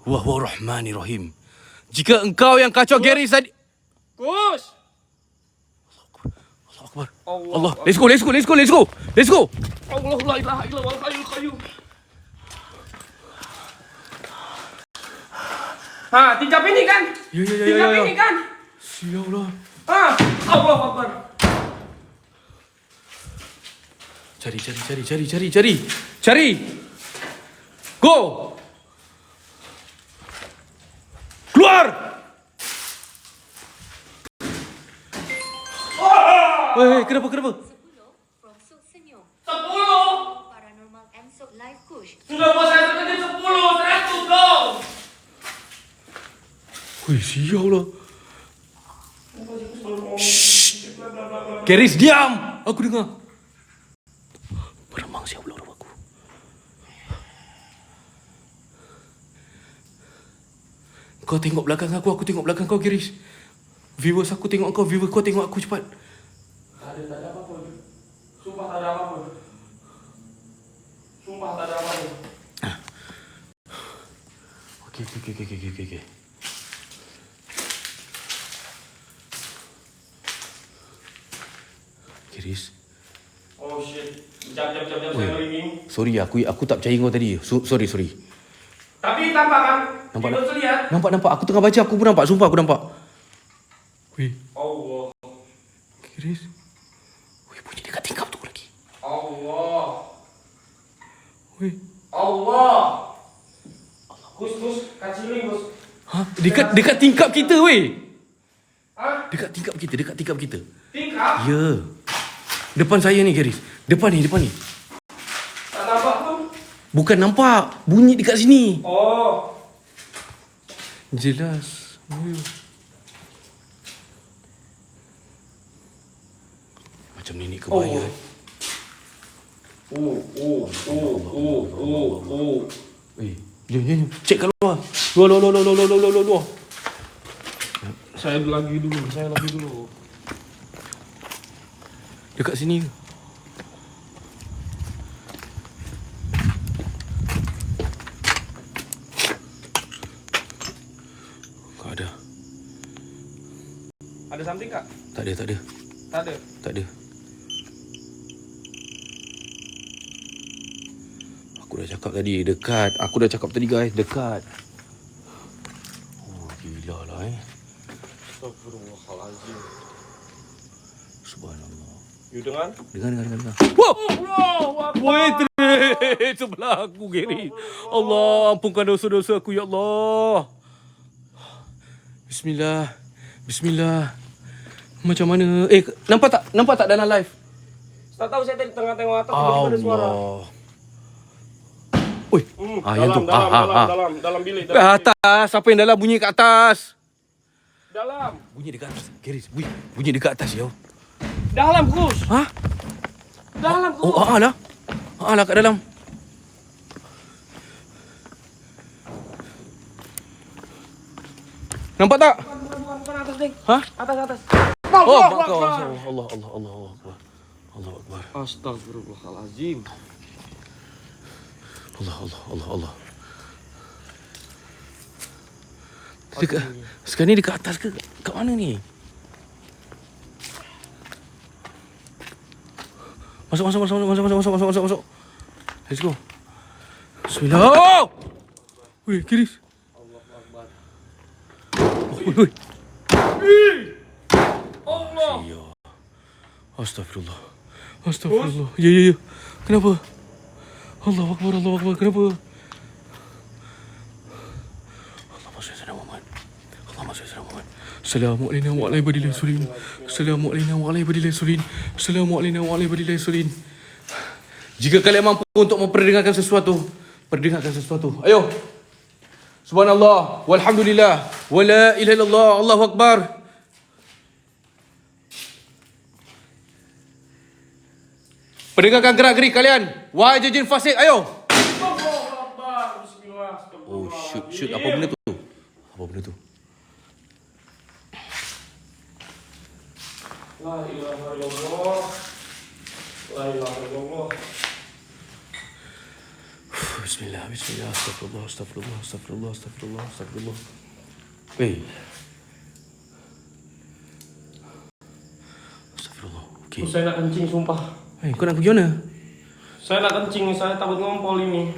Speaker 1: wa huwa rahmanir-rahim. Jika engkau yang kacau Gary tadi.
Speaker 4: Gus.
Speaker 1: Allahu Akbar.
Speaker 4: Allah.
Speaker 1: Let's go.
Speaker 4: Allah la ilaha illallah al-hayyul qayyum. Tingkap ini kan?
Speaker 1: Ya.
Speaker 4: Tingkap ini kan?
Speaker 1: Ya Allah.
Speaker 4: Allahu Akbar.
Speaker 1: Cari. Go. Keluar. Kenapa?
Speaker 2: 10 Prongsuk Senyum
Speaker 4: 10.
Speaker 2: Paranormal Emsok Live Kush.
Speaker 4: Sudah bos saya terkejut 10, 100 dong.
Speaker 1: Sial lah. Keris, diam. Aku dengar. Beremang siap luar aku. Kau tengok belakang aku tengok belakang kau, Keris. Viewers aku tengok kau, viewers kau tengok aku, cepat.
Speaker 4: Tak ada apa-apa. Sumpah tak ada apa-apa.
Speaker 1: Okey. Keris.
Speaker 4: Oh shit. Jap saya merinding.
Speaker 1: Sorry, aku tak percaya kau tadi. Sorry.
Speaker 4: Tapi tampak kan?
Speaker 1: Nampak.
Speaker 4: Kita lihat.
Speaker 1: Nampak. Aku tengah baca, aku pun nampak. Sumpah aku nampak. Weh,
Speaker 4: Allah.
Speaker 1: Keris. Weh, bunyi dekat tingkap tu lagi.
Speaker 4: Allah.
Speaker 1: Weh.
Speaker 4: Allah. Gus, kacil ni Gus.
Speaker 1: Dekat tingkap kita, weh.
Speaker 4: Hah?
Speaker 1: Dekat tingkap kita.
Speaker 4: Tingkap?
Speaker 1: Ya. Depan saya ni, Garis. Depan ni.
Speaker 4: Tak nampak pun.
Speaker 1: Bukan nampak. Bunyi dekat sini.
Speaker 4: Oh.
Speaker 1: Jelas. Macam nenek kebaya.
Speaker 4: Oh.
Speaker 1: Jom. Cek kat luar. Luar.
Speaker 4: Saya lagi dulu.
Speaker 1: Dekat sini ke? Tak ada.
Speaker 4: Ada something kak?
Speaker 1: Tak ada.
Speaker 4: Tak ada.
Speaker 1: Aku dah cakap tadi dekat. Aku dah cakap tadi guys, dekat. Oh, gila lah
Speaker 4: Astagfirullahaladzim.
Speaker 1: Subhanallah.
Speaker 4: You dengar?
Speaker 1: Dengar. Wah! Woi, sebelah aku, Gary. Allah, ampunkan dosa-dosa aku, ya Allah. Bismillah. Macam mana? Nampak tak dalam live?
Speaker 4: Tak tahu, saya tadi tengah tengok atas tiba-tiba ada suara.
Speaker 1: Allah. Oi, yang tu.
Speaker 4: Dalam bilik.
Speaker 1: Atas, siapa yang dalam bunyi kat atas?
Speaker 4: Dalam.
Speaker 1: Bunyi dekat atas. Garis, bunyi dekat atas, yo.
Speaker 4: Dalam, Kus.
Speaker 1: Ha?
Speaker 4: Dalam, Kus.
Speaker 1: Oh, lah kat dalam. Nampak tak?
Speaker 4: Bukan atas, Deng.
Speaker 1: Ha?
Speaker 4: Atas.
Speaker 1: Oh, Allah Akbar.
Speaker 4: Astagfirullahaladzim.
Speaker 1: Allah. Sekarang ni dekat atas ke? Kat mana ni? Masuk. Let's go. Bismillah. Oh! Wih, Kiris. Wih.
Speaker 4: Allah.
Speaker 1: Ya. Astagfirullah. Ya. Kenapa? Allah Akbar. Kenapa? Allahumma salli ala Muhammad. Assalamualaikum warahmatullahi wabarakatuh. Jika kalian mampu untuk memperdengarkan sesuatu, perdengarkan sesuatu. Ayo. Subhanallah, walhamdulillah, wala ilaha illallah, Allahu Akbar. Perdengarkan gerak-gerik kalian. Wahai jin fasik, ayo. Oh, shoot. Apa benda tu?
Speaker 4: La ilaha illallah.
Speaker 1: Bismillah. Astagfirullah. Astagfirullah. Okey.
Speaker 4: Saya nak kencing, sumpah.
Speaker 1: Kau nak pergi mana?
Speaker 4: Saya nak kencing, saya takut ngompol ini.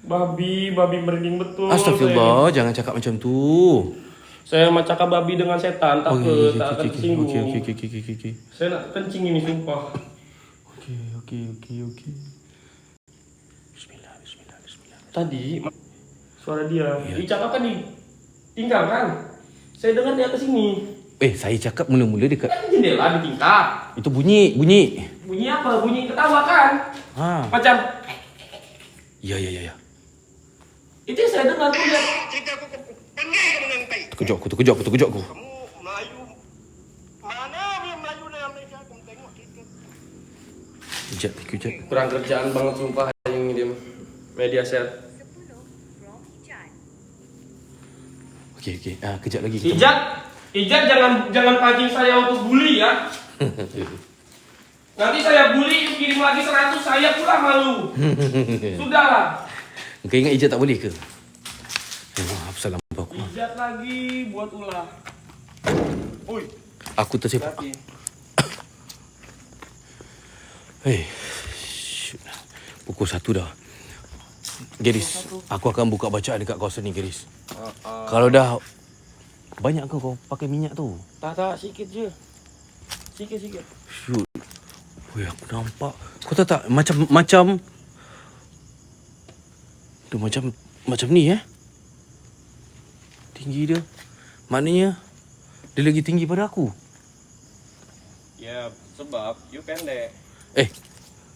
Speaker 4: Babi merinding betul.
Speaker 1: Astagfirullah, jangan cakap macam tu.
Speaker 4: Saya mau cakap babi dengan setan, tak akan tersinggung.
Speaker 1: Okey.
Speaker 4: Saya nak kencing ini, sumpah.
Speaker 1: Okey. Bismillah.
Speaker 4: Tadi suara dia.
Speaker 1: Ya.
Speaker 4: Dicakapkan ditinggalkan. Saya dengar di atas ini.
Speaker 1: Saya cakap mula-mula dekat
Speaker 4: Kan jendela ditingkap.
Speaker 1: itu bunyi.
Speaker 4: Bunyi apa? Bunyi ketawa kan?
Speaker 1: Ha.
Speaker 4: Macam
Speaker 1: Ya.
Speaker 4: itu yang saya dengar pun dia.
Speaker 3: Cerita aku pengai kamu nanti.
Speaker 1: Terkejut aku.
Speaker 3: Kamu Melayu. Mana dia Melayu dalam Malaysia? Aku tengok cerita.
Speaker 1: Kejap.
Speaker 4: Kurang kerjaan banget sumpah yang ini dia. Media set.
Speaker 2: 10 from Ijan.
Speaker 1: Okey. Kejap lagi.
Speaker 4: Ijat jangan pancing saya untuk bully ya. Nanti saya bully kirim lagi 100 saya pula malu. Sudahlah.
Speaker 1: Kau ingat Ijat tak boleh ke? Maaf, salah aku.
Speaker 4: Ijat lagi buat ulah. Oi,
Speaker 1: Aku tersepak.
Speaker 4: hati.
Speaker 1: Shoot. Pukul 1 dah. Garis, aku akan buka bacaan dekat kawasan ni, Garis. Kalau dah banyak ke kau pakai minyak tu?
Speaker 4: Tak, sikit je. Sikit.
Speaker 1: Shoot. Weh, aku nampak. Kau tahu tak macam tu macam ni tinggi dia. Maknanya dia lagi tinggi pada aku.
Speaker 4: Ya, sebab you pendek.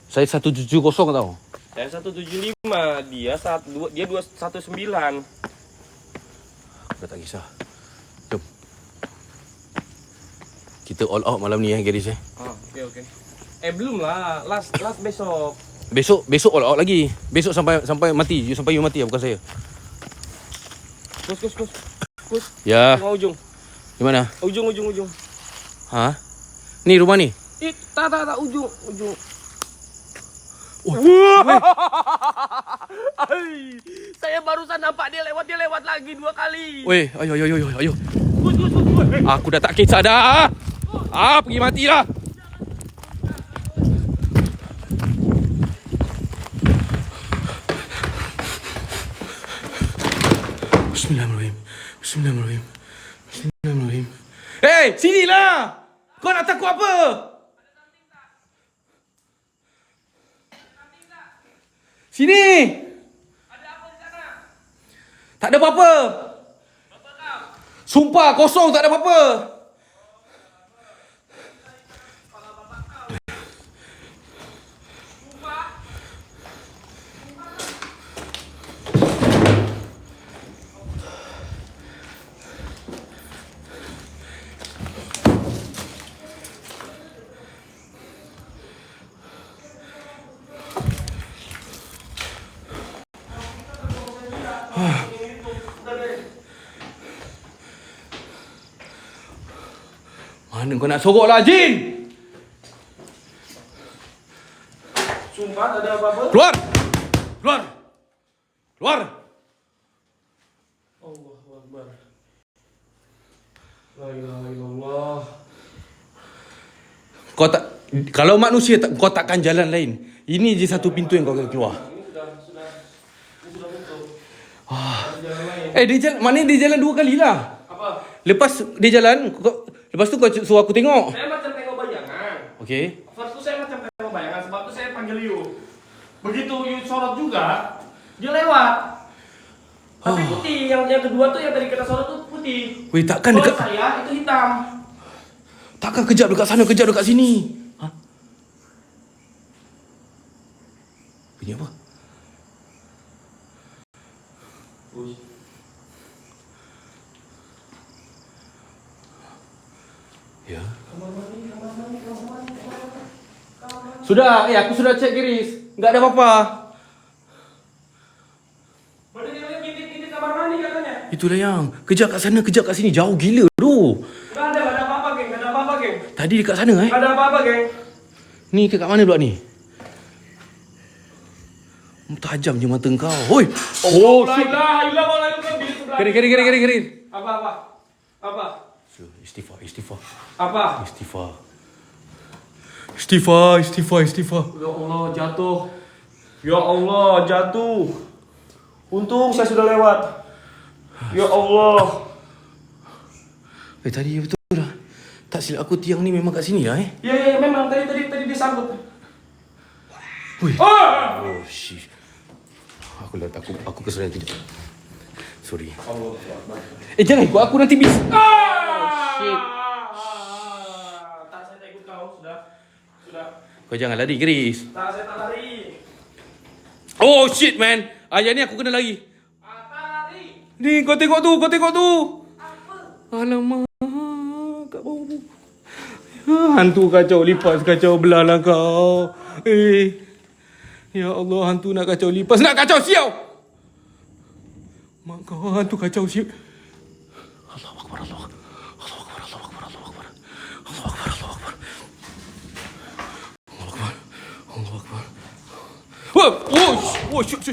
Speaker 1: Saya 170 tau.
Speaker 4: Saya 175, dia 219.
Speaker 1: Dah tak kisah. Jom. Kita all out malam ni Garis
Speaker 4: Okey. Belum lah. Last besok.
Speaker 1: Besok all out lagi. Besok sampai mati. Sampai you mati bukan saya.
Speaker 4: Kus.
Speaker 1: Ya.
Speaker 4: Tengok ujung.
Speaker 1: Di mana?
Speaker 4: Ujung.
Speaker 1: Ha? Ni rumah ni.
Speaker 4: Tak ujung. Saya barusan nampak dia lewat lagi 2 kali.
Speaker 1: Weh, ayo. Aku dah tak kisah dah. Pergi matilah. Bismillahirrahmanirrahim. Sinilah. Kau nak takut apa? Sini. Ada apa di sana? Tak ada apa-apa. Sumpah kosong, tak ada apa-apa. Mana kau nak sorok lah, Jin?
Speaker 4: Sumpah tak ada apa-apa.
Speaker 1: Keluar!
Speaker 4: Allahu Akbar. La ilaha illallah.
Speaker 1: Kau tak, kalau manusia kau takkan jalan lain. Ini je satu pintu yang kau akan keluar.
Speaker 4: Ini sudah tutup.
Speaker 1: Dia jalan, maknanya dia jalan 2 kali lah.
Speaker 4: Apa?
Speaker 1: Lepas dia jalan, lepas tu kau suruh aku tengok.
Speaker 4: Saya macam tengok bayangan.
Speaker 1: Okey.
Speaker 4: First tu saya macam tengok bayangan, sebab tu saya panggil you. Begitu you sorot juga, dia lewat. Tapi putih, yang kedua tu yang tadi kita sorot tu putih.
Speaker 1: Weh, takkan
Speaker 4: Kalau
Speaker 1: dekat,
Speaker 4: saya itu hitam.
Speaker 1: takkan kejap dekat sana, kejap dekat sini. Ha? Bunyi apa? Ya. Sudah, aku sudah cek Garis. Enggak ada apa-apa.
Speaker 4: Mana dia bilang ngintip kamar mandi katanya?
Speaker 1: Itulah yang. Kejap kat sana, kejap kat sini. Jauh gila tu.
Speaker 4: Enggak ada apa-apa, geng. Enggak ada apa-apa, geng.
Speaker 1: Tadi dekat sana
Speaker 4: Enggak ada apa-apa, geng.
Speaker 1: Ni kat mana pula ni? Tajam je mata kau. Hoi. Oh, shit.
Speaker 4: La ilaha illallah.
Speaker 1: Gerin.
Speaker 4: Apa?
Speaker 1: Istighfar.
Speaker 4: Apa?
Speaker 1: Istighfar.
Speaker 4: Ya Allah, jatuh. Untung saya sudah lewat. Ya Allah.
Speaker 1: Tadi betul dah. Tak silap aku tiang ni memang kat sini lah
Speaker 4: Ya, memang tadi disambut.
Speaker 1: Hui. Oh, shit. Aku keseran kejap. Sorry. Jangan ikut aku nanti bis. Shit.
Speaker 4: Tak, saya tak ikut kau. Sudah.
Speaker 1: Kau jangan lari, Garis.
Speaker 4: Tak, saya tak lari.
Speaker 1: Oh, shit, man. Yang ni aku kena lari.
Speaker 4: Tak lari.
Speaker 1: Ni, kau tengok tu.
Speaker 4: Apa?
Speaker 1: Alamak. Kat bawah tu. Hantu kacau lipas, kacau belah lah kau. Ya Allah, hantu nak kacau lipas. Nak kacau siau. Mak kau hantu kacau siau. Allahu Akbar. Oh, syuk.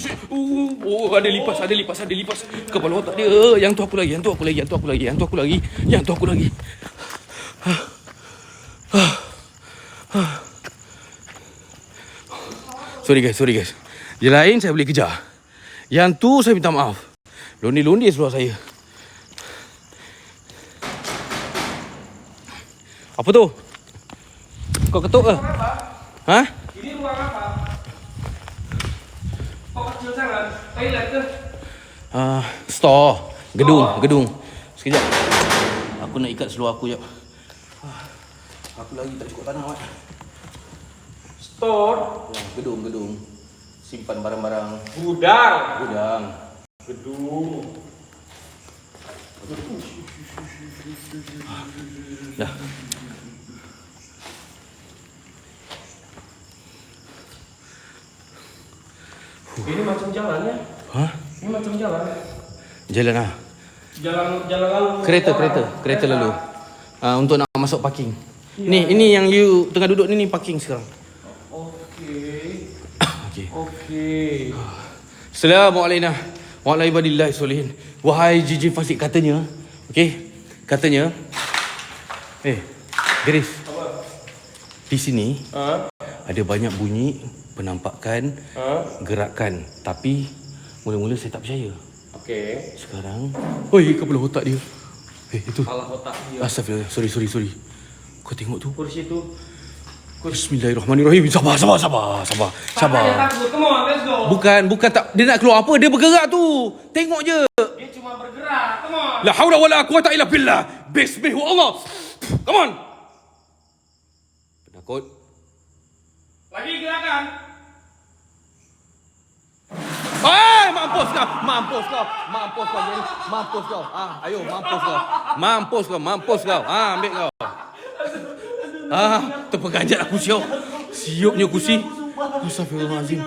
Speaker 1: Oh, ada lipas. Kepala otak dia. Yang tu aku lagi. Sorry guys. Yang lain saya boleh kejar. Yang tu saya minta maaf. Londi seluar saya. Apa tu? Kau ketuk ke? Ha?
Speaker 4: Ini ruang apa? Kok kecil sangat? Toilet ke?
Speaker 1: Store. Gedung. Sekejap. Aku nak ikat seluar aku jap. Aku lagi tak cukup tanah, Mat.
Speaker 4: Store.
Speaker 1: Gedung. Simpan barang-barang.
Speaker 4: Gudang.
Speaker 1: Gedung. Dah.
Speaker 4: Ini macam jalan ya?
Speaker 1: Hah?
Speaker 4: Ini macam jalan.
Speaker 1: Jalan lah.
Speaker 4: Jalan lalu.
Speaker 1: Kereta lalu. Untuk nak masuk parking. Ni yang you tengah duduk ni parking sekarang. Okey. Assalamualaikum warahmatullahi wabarakatuh. Wahai Jiji Fasik, katanya, katanya, Garis, di sini ada banyak bunyi penampakan gerakan, tapi mula-mula saya tak percaya.
Speaker 4: Okey.
Speaker 1: Sekarang, oi, kepala otak dia. Itu.
Speaker 4: Salah otak dia.
Speaker 1: Astagfirullah, sorry. Kau tengok tu.
Speaker 4: Kursi tu.
Speaker 1: Bismillahirrahmanirrahim. Sabar.
Speaker 4: Tak payah takut. Come on, let's go.
Speaker 1: Bukan tak, dia nak keluar apa? Dia bergerak tu. Tengok je.
Speaker 4: Dia cuma bergerak. Come on.
Speaker 1: La haula wala quwata illa billah. Bismillah. Come on. Penakut.
Speaker 4: Lagi gerakan.
Speaker 1: Mampus kau. Ayo, mampus kau. Ambil kau. Terpeganjat aku siupnya kursi. Astagfirullahalazim.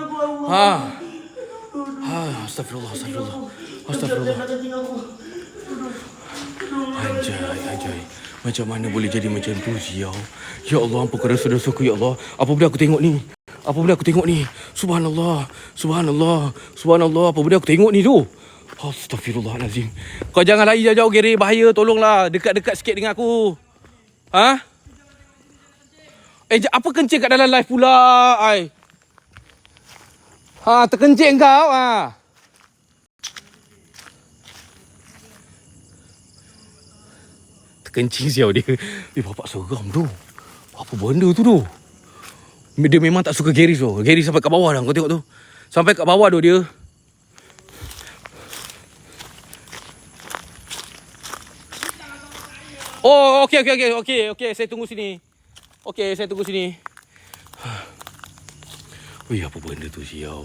Speaker 1: Astagfirullah. Anjay. Macam mana boleh jadi macam tu, siau? Ya Allah, ampunkan dosa-dosaku, ya Allah. Apa benda aku tengok ni? Subhanallah. Apa benda aku tengok ni tu? Astagfirullahalazim. Kau jangan lari jauh-jauh, Gary. Bahaya, tolonglah. Dekat-dekat sikit dengan aku. Apa kencing kat dalam live pula, ai? Terkencing kau, Terkencing siau dia. Bapak seram tu. Apa benda tu tu? Dia memang tak suka Gary tu. Gary sampai kat bawah dah, kau tengok tu. Sampai kat bawah tu dia. Oh, okey. Saya tunggu sini. Wih, apa benda tu, siau?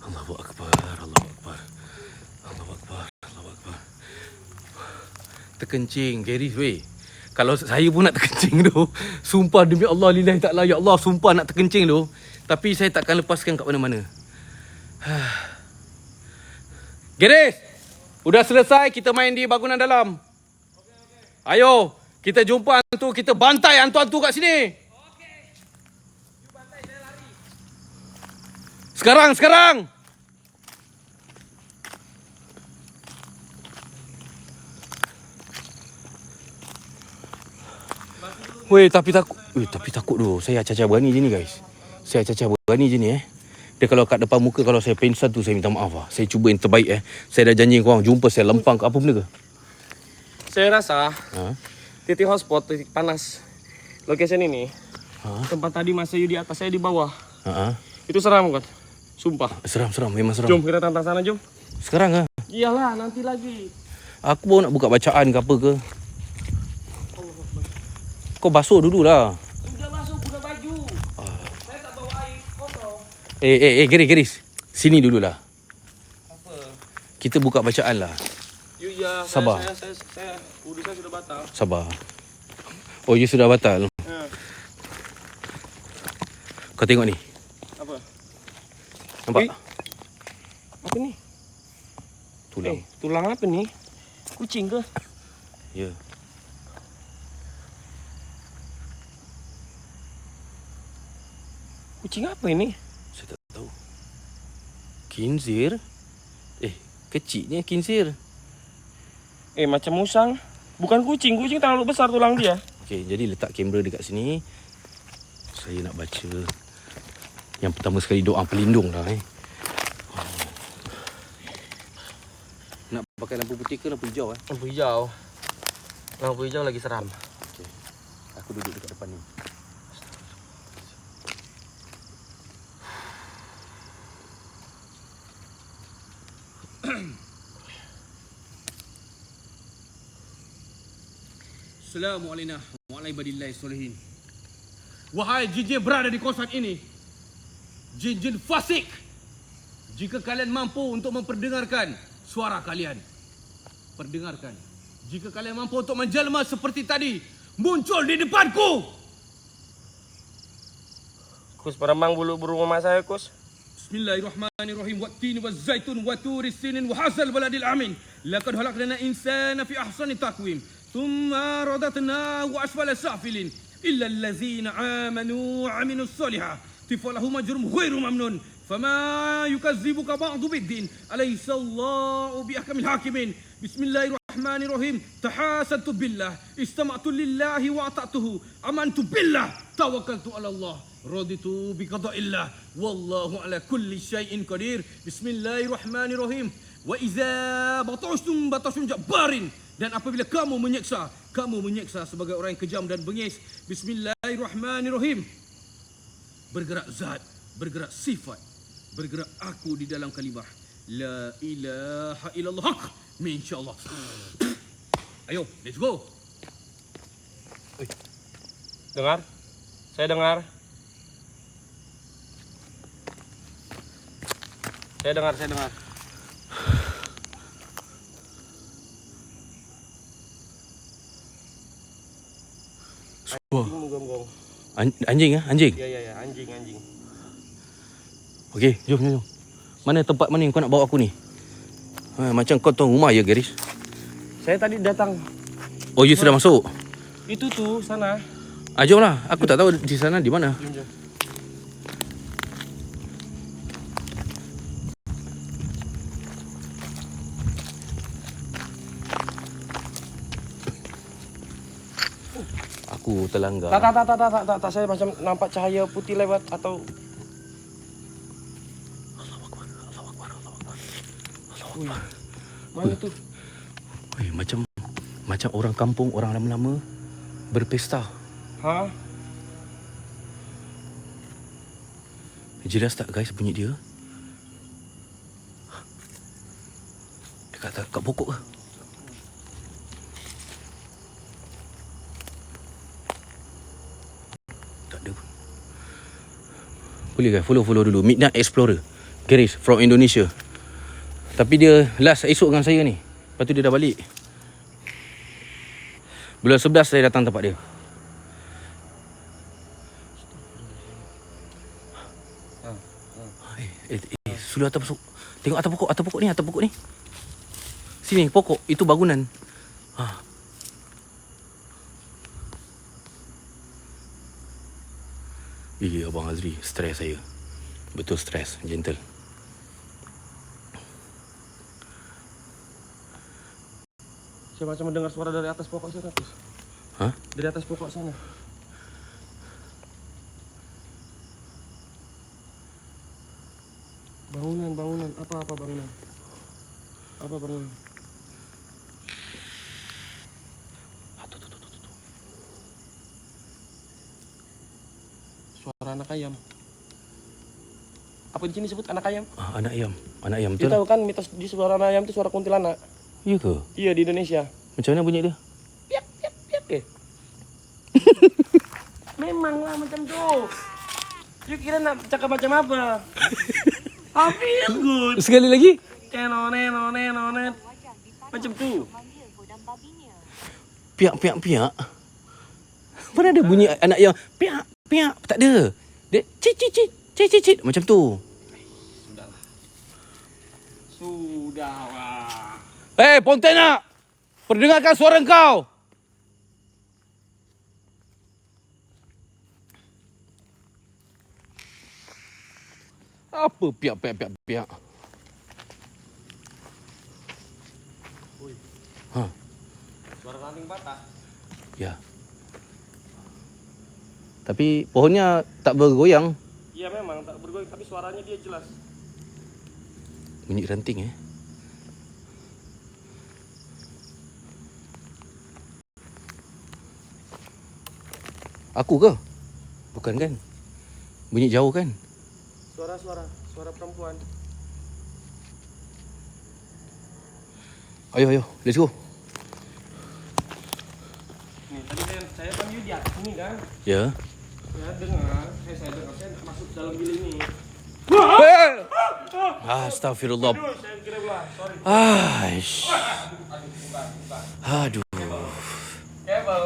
Speaker 1: Allahu Akbar. Terkencing, Gary, weh. Kalau saya pun nak terkencing tu, sumpah demi Allah, lillahi ta'ala, ya Allah, sumpah nak terkencing tu, tapi saya takkan lepaskan kat mana-mana. Gary, udah selesai, kita main di bangunan dalam. Ayo, kita jumpa hantu, kita bantai hantu-hantu kat sini. You bantai, saya lari. Sekarang. Tapi takut tu. Saya acah-acah berani je ni, guys. Dia kalau kat depan muka, kalau saya pingsan tu, saya minta maaf lah. Saya cuba yang terbaik. Saya dah janji korang, jumpa saya lempang ke apa benda ke?
Speaker 4: Saya rasa titik hotspot, titik panas location ini, tempat tadi masa you di atas, saya di bawah. Itu seram kan? Sumpah.
Speaker 1: Seram, memang seram.
Speaker 4: Jom kita tantang sana, jom.
Speaker 1: Sekarang ke?
Speaker 4: Iyalah, nanti lagi.
Speaker 1: Aku baru nak buka bacaan ke apa ke. Kau basuh dulu lah.
Speaker 4: Udah basuh, guna baju. Saya tak bawa air kotor.
Speaker 1: Garis. Sini dululah.
Speaker 4: Apa?
Speaker 1: Kita buka bacaan lah.
Speaker 4: Ya,
Speaker 1: sabar.
Speaker 4: Saya udah sudah batal.
Speaker 1: Sabar. Oh, you sudah batal. Kau tengok ni.
Speaker 4: Apa?
Speaker 1: Nampak?
Speaker 4: Apa ni?
Speaker 1: Tulang.
Speaker 4: Tulang apa ni? Kucing ke?
Speaker 1: Ya.
Speaker 4: Kucing apa ini?
Speaker 1: Saya tak tahu. Khinzir? Kecilnya khinzir.
Speaker 4: Macam musang. Bukan kucing terlalu besar tulang dia.
Speaker 1: Okey, jadi letak kamera dekat sini. Saya nak baca. Yang pertama sekali doa pelindung lah. Nak pakai lampu putih ke lampu hijau?
Speaker 4: Lampu hijau. Lampu hijau lagi seram.
Speaker 1: Okey. Aku duduk dekat depan ni. Assalamualaikum warahmatullahi wabarakatuh.
Speaker 6: Wahai jin-jin berada di kawasan ini, jin-jin fasik, jika kalian mampu untuk memperdengarkan suara kalian, perdengarkan. Jika kalian mampu untuk menjelma seperti tadi, muncul di depanku.
Speaker 4: Kus, perembang bulu burung emak saya, Kus.
Speaker 6: Bismillahirrahmanirrahim. Wat-tini waz-zaitun wa turi sinin wa hadzal baladil amin. Laqad khalaqnal insana fi ahsani taqwim. Thumma radatnahu asfala safilin. Illa allazina amanu wa aminus solihat. Tifalahum ajrum ghairu mamnun. Fama yukazzibuka ba'du biddin. Alaysa Allahu biahkamil hakimin. Bismillahirrahmanirrahim. Tahasantu billah. Istama'tu lillahi wa ata'tuhu. Amantu billah. Tawakkaltu ala Allah. Raditu biqada'illah. Wallahu ala kulli syai'in qadir. Bismillahirrahmanirrahim. Wa iza batashtum batashum jabbarin. Dan apabila kamu menyeksa sebagai orang yang kejam dan bengis. Bismillahirrahmanirrahim. Bergerak zat, bergerak sifat, bergerak aku di dalam kalimah la ilaha illallah haq min insyaallah. Ayo, let's go.
Speaker 4: Dengar? Saya dengar. Saya dengar. Anjing gonggong.
Speaker 1: Anjing ah, anjing.
Speaker 4: Ya, anjing.
Speaker 1: Okey, jom. Mana tempat mana yang kau nak bawa aku ni? Macam kau tahu rumah ya, Garis.
Speaker 4: Saya tadi datang.
Speaker 1: Oh, you sudah masuk?
Speaker 4: Itu tuh sana.
Speaker 1: Jomlah. Aku tak tahu di sana di mana.
Speaker 4: Jom.
Speaker 1: Aku terlanggar.
Speaker 4: Tak. Saya macam nampak cahaya putih lewat atau... Ui, mana tu?
Speaker 1: Ui, macam orang kampung, orang lama-lama berpesta.
Speaker 4: Ha?
Speaker 1: Jelas tak guys bunyi dia? Dekat pokok ke? Tak ada pun. Boleh guys follow dulu Midnight Explorer Garis from Indonesia. Tapi dia last esok dengan saya ni. Lepas tu dia dah balik. Bulan 11 saya datang tempat dia. Sudah atas pokok. Tengok atas pokok ni. Sini pokok, itu bangunan. Abang Azri, stres saya. Betul stres, gentle.
Speaker 4: Saya macam mendengar suara dari atas pokok sana, Kus.
Speaker 1: Hah?
Speaker 4: Dari atas pokok sana. Bangunan. Apa bangunan? Suara anak ayam. Apa di sini sebut anak ayam?
Speaker 1: Anak ayam betul.
Speaker 4: Dia tahu kan mitos di suara anak ayam itu suara kuntilanak.
Speaker 1: Ya ke?
Speaker 4: Iya, di Indonesia.
Speaker 1: Macam mana bunyi dia?
Speaker 4: Piak. Memanglah macam tu. You kira nak cakap macam apa? Feel good.
Speaker 1: Sekali lagi.
Speaker 4: Nenonet. Macam tu.
Speaker 2: Memanggil godam babinya.
Speaker 1: Piak. Mana ada bunyi anak yang piak. Tak ada. Dia cicit. Macam tu.
Speaker 4: Sudahlah.
Speaker 1: Pontena. Perdengarkan suara kau. Apa piak.
Speaker 4: Suara ranting patah.
Speaker 1: Ya. Tapi pohonnya tak bergoyang.
Speaker 4: Iya memang tak bergoyang, tapi suaranya dia jelas.
Speaker 1: Bunyi ranting Aku ke? Bukan kan? Bunyi jauh kan?
Speaker 4: Suara perempuan.
Speaker 1: Ayo, let's go.
Speaker 4: Nih, tadi saya panggil dia, ini kan.
Speaker 1: Ya.
Speaker 4: Ya dengar, saya dengar, saya nak masuk dalam bilik ini.
Speaker 1: Astagfirullah.
Speaker 4: Saya kira belah, sorry.
Speaker 1: Aish. Aduh.
Speaker 4: Kabel.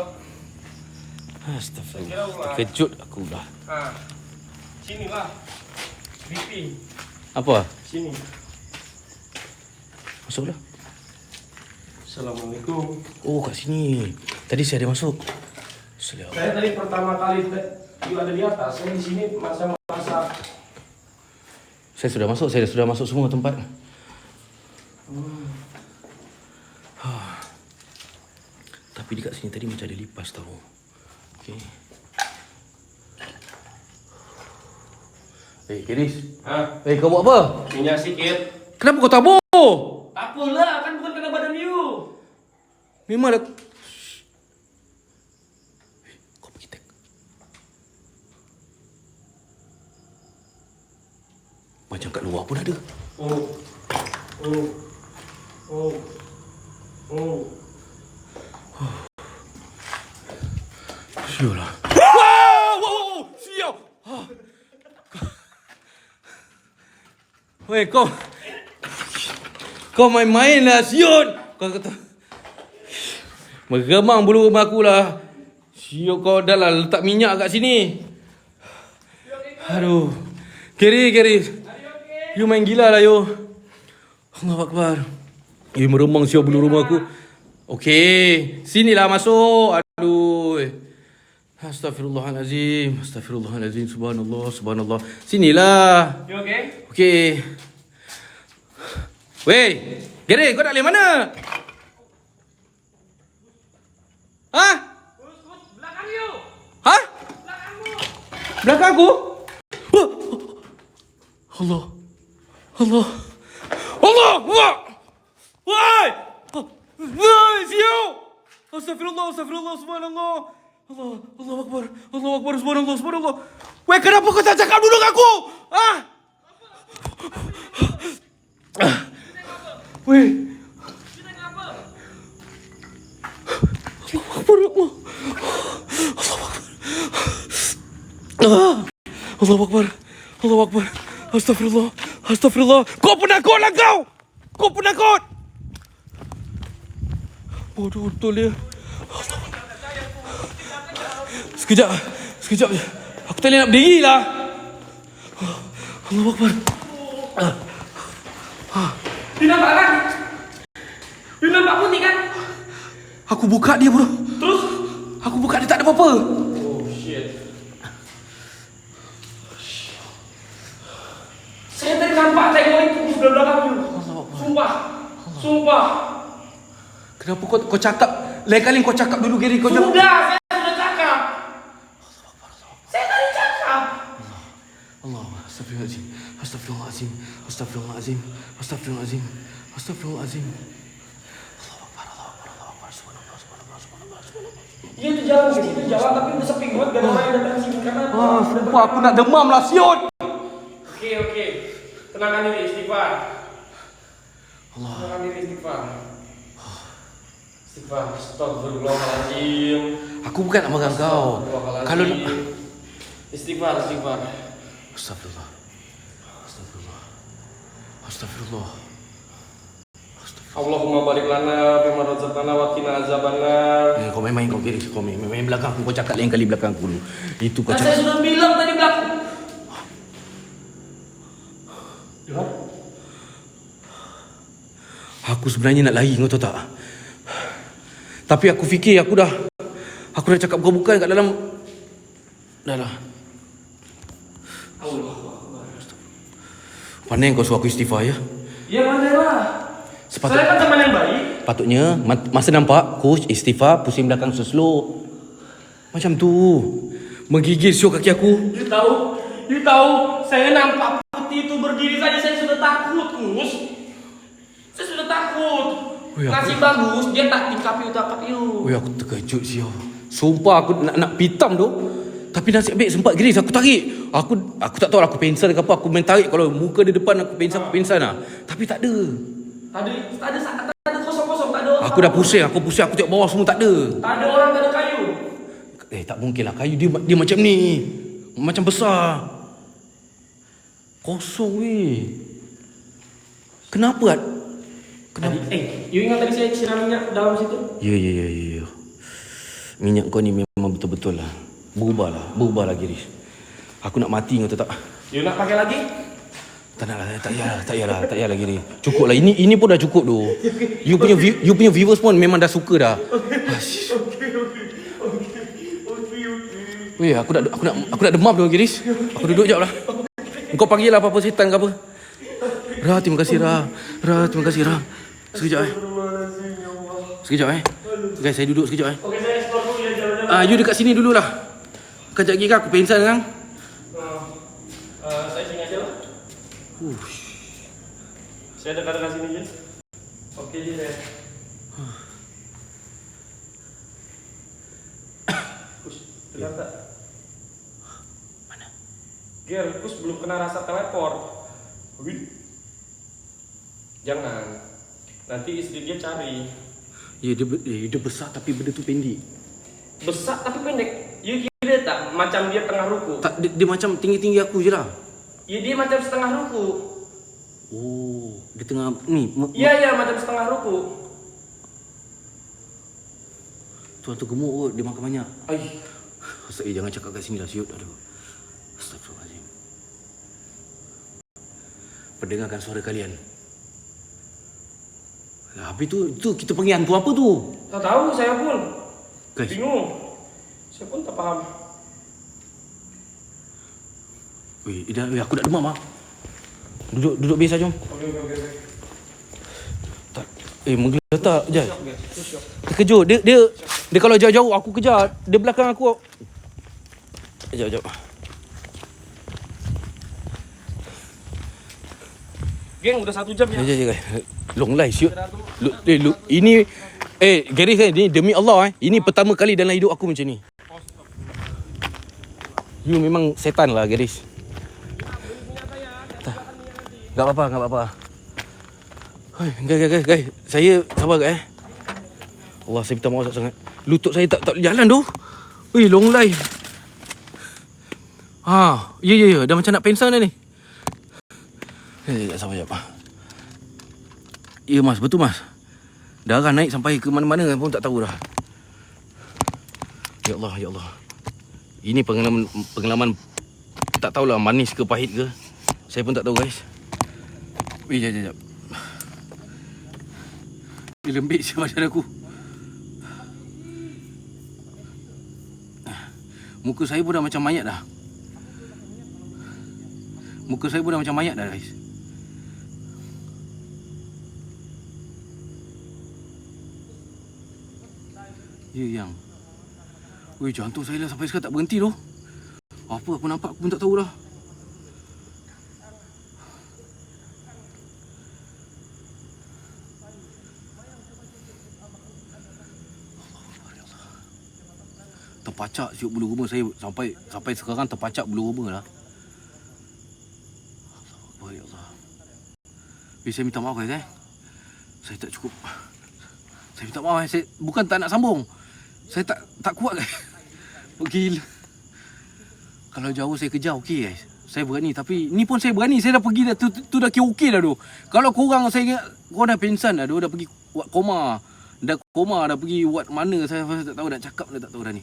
Speaker 1: Astagfirullah. Terkejut aku dah.
Speaker 4: Sinilah. BP.
Speaker 1: Apa?
Speaker 4: Sini.
Speaker 1: Masuklah.
Speaker 4: Assalamualaikum.
Speaker 1: Oh, kat sini. Tadi saya ada masuk. Assalamualaikum.
Speaker 4: Saya tadi pertama kali ada di atas. Saya di sini masa
Speaker 1: Saya sudah masuk semua tempat. Tapi dekat sini tadi macam ada lipas tau. Okey. Kiris. Kau buat apa?
Speaker 4: minyak sikit.
Speaker 1: Kenapa kau tabur?
Speaker 4: Tak apalah, kan bukan kena badan you.
Speaker 1: Memang dah. Kau pergi tag. Macam kat luar pun ada. Sialah. Wow, sial. Weh, kau main-main lah, siut. Kau kata meremang bulu rumah aku lah. Siut, kau dah lah letak minyak kat sini. Aduh. Kiri. You main gila lah, you. Allahu Akbar. You meremang siut bulu rumah aku. Okey, sinilah masuk. Aduh. Astaghfirullahalazim. Subhanallah. Sinilah.
Speaker 4: You okay?
Speaker 1: Okey. Weh, Gary, kau nak lari mana? Ha?
Speaker 4: Belakang you.
Speaker 1: Ha?
Speaker 4: Belakangmu.
Speaker 1: Belakang aku? Allah. Woi! Woi, siu! Astagfirullah, subhanallah. Allah Akbar, subhanallah. Weh, kenapa kau tak cakap dulu dengan aku? Ha? Weh. Allahu Akbar. Astagfirullah. Kau penakut lah kau. Bodoh betul dia. Sekejap je. Aku tak boleh nak berdiri lah. Allahu Akbar.
Speaker 4: You nampak kan? You nampak putih kan?
Speaker 1: Aku buka dia, bro.
Speaker 4: Terus?
Speaker 1: Aku buka dia tak ada apa-apa.
Speaker 4: Oh shit. Saya tadi nampak tengok itu sebelah belakang you. Sumpah.
Speaker 1: Kenapa kau cakap? Lain kali kau cakap dulu, Gary. Kau
Speaker 4: Sudah, saya sudah cakap. Saya tadi cakap.
Speaker 1: Allah, astagfirullahalazim.
Speaker 4: Iya itu jalan ke situ jalan tapi udah sepi banget gak ada orang yang datang sini karena
Speaker 1: Sumpah aku nak demam lah, siot.
Speaker 4: Oke. Tenangkan diri, istighfar. Tenangkan diri, istighfar. Astagfirullahaladzim.
Speaker 1: Aku bukan nak marah kau. Kalau
Speaker 4: Istighfar.
Speaker 1: Astagfirullah.
Speaker 4: Allahumma barik lana bima razaqtana wa qina azabannar.
Speaker 1: Kau main-main kau, Gary. Kau main belakang aku. Kau cakap lain kali belakang aku dulu. Itu kau
Speaker 4: Saya
Speaker 1: cakap.
Speaker 4: sudah bilang tadi belakang. Dengar?
Speaker 1: Aku sebenarnya nak lari, kau tahu tak? Tapi aku fikir aku dah cakap bukan kat dalam. Dah lah. Pandai kau suruh aku istighfar ya.
Speaker 4: Ya mana lah. Saya kan teman yang baik.
Speaker 1: Patutnya masa nampak coach istighfar, pusing belakang slow. Macam tu. Menggigil siok kaki aku.
Speaker 4: You tahu, saya nampak putih itu berdiri saja saya sudah takut, Gus. Saya sudah takut. Nasi bagus, dia tak tingkap you.
Speaker 1: Weh, aku terkejut siok. Sumpah aku nak pitam tu. Tapi nasib baik sempat Grace aku tarik. Aku tak tahu lah aku pensan ke apa. Aku main tarik kalau muka dia depan aku pensan lah. Tapi tak ada.
Speaker 4: Tak ada kosong, tak ada.
Speaker 1: Aku dah pusing, aku tengok bawah semua tak ada.
Speaker 4: Tak ada orang, tak ada kayu.
Speaker 1: Tak mungkin lah kayu dia macam ni. Macam besar. Kosong weh. Kenapa? Kenapa?
Speaker 4: You ingat tadi saya siram minyak dalam situ?
Speaker 1: Ya. Minyak kau ni memang betul-betul lah. Berubah lah Giris. Aku nak mati kau tahu tak?
Speaker 4: You nak pakai lagi?
Speaker 1: Tak payahlah Giris. Cukup lah. Ini pun dah cukup tu. You punya viewers pun memang dah suka dah. Weh, aku nak demam tu Giris. Aku duduk jap lah. Kau panggil lah apa-apa setan ke apa. Ra, terima kasih Ra. Terima kasih Ra. Sekejap Guys, saya duduk sekejap
Speaker 4: Okey, saya explore dulu ya jalan-jalan.
Speaker 1: You dekat sini dululah. Kejap lagi aku pengsan kan.
Speaker 4: Saya sini aja lah. Saya dekat sini je. Okey je saya. Dengar tak?
Speaker 1: Mana?
Speaker 4: Ger, Kus belum kena rasa teleport. Jangan. Nanti istri dia cari.
Speaker 1: Ya, dia besar tapi benda tu pendek.
Speaker 4: Besar tapi pendek. You kira tak macam dia tengah ruku?
Speaker 1: Tak, dia macam tinggi-tinggi aku je lah.
Speaker 4: Ya dia macam setengah ruku.
Speaker 1: Oh, dia tengah ni.
Speaker 4: Ya macam setengah ruku.
Speaker 1: Tuan tu gemuk kot, dia makan banyak.
Speaker 4: Ai,
Speaker 1: Jangan cakap kat sini lah, siut. Aduh. Astagfirullahaladzim. Pendengarkan suara kalian. Habis tu kita panggil hantu apa tu?
Speaker 4: tak tahu saya pun.
Speaker 1: Guys,
Speaker 4: Bingung. Saya pun tak faham.
Speaker 1: aku dah demam ah. Duduk biasa jom.
Speaker 4: Okey.
Speaker 1: Tak. Menggeletak je. Terkejut. Dia kalau jauh-jauh aku kejar. Dia belakang aku. Jap.
Speaker 4: Geng udah 1 jam ya.
Speaker 1: Ya. Long live siut. Ini Gary ni demi Allah ini pertama kali dalam hidup aku macam ni. You memang setan lah Gary. Tak apa. Guys. Saya sabar guys. Allah, saya minta maaf sangat. Lutut saya tak boleh jalan tu. Long live. Ya. Dah macam nak pengsan dah ni. Sabar jap. Ya mas, betul mas. Darah naik sampai ke mana-mana pun tak tahu dah. Ya Allah. Ini pengalaman tak tahulah manis ke pahit ke. Saya pun tak tahu guys. Jap. Dia lembik siapa badan aku. Muka saya pun dah macam mayat dah. Guys. Ya yang. Jantung saya lah sampai sekarang tak berhenti tu. Apa aku nampak aku pun tak tahu dah. Terpacak siup bulu roma saya sampai sekarang terpacak bulu roma lah. Allah. Saya minta maaf guys Saya tak cukup. Saya minta maaf saya bukan tak nak sambung. Saya tak kuat guys. Gila. Kalau jauh saya kejar okey guys. Saya berani tapi ni pun saya berani. Saya dah pergi dah tu dah kira okey dah tu. Kalau korang saya ingat korang dah pingsan dah dah pergi buat koma. Dah pergi buat mana saya tak tahu nak cakap dah tak tahu dah ni.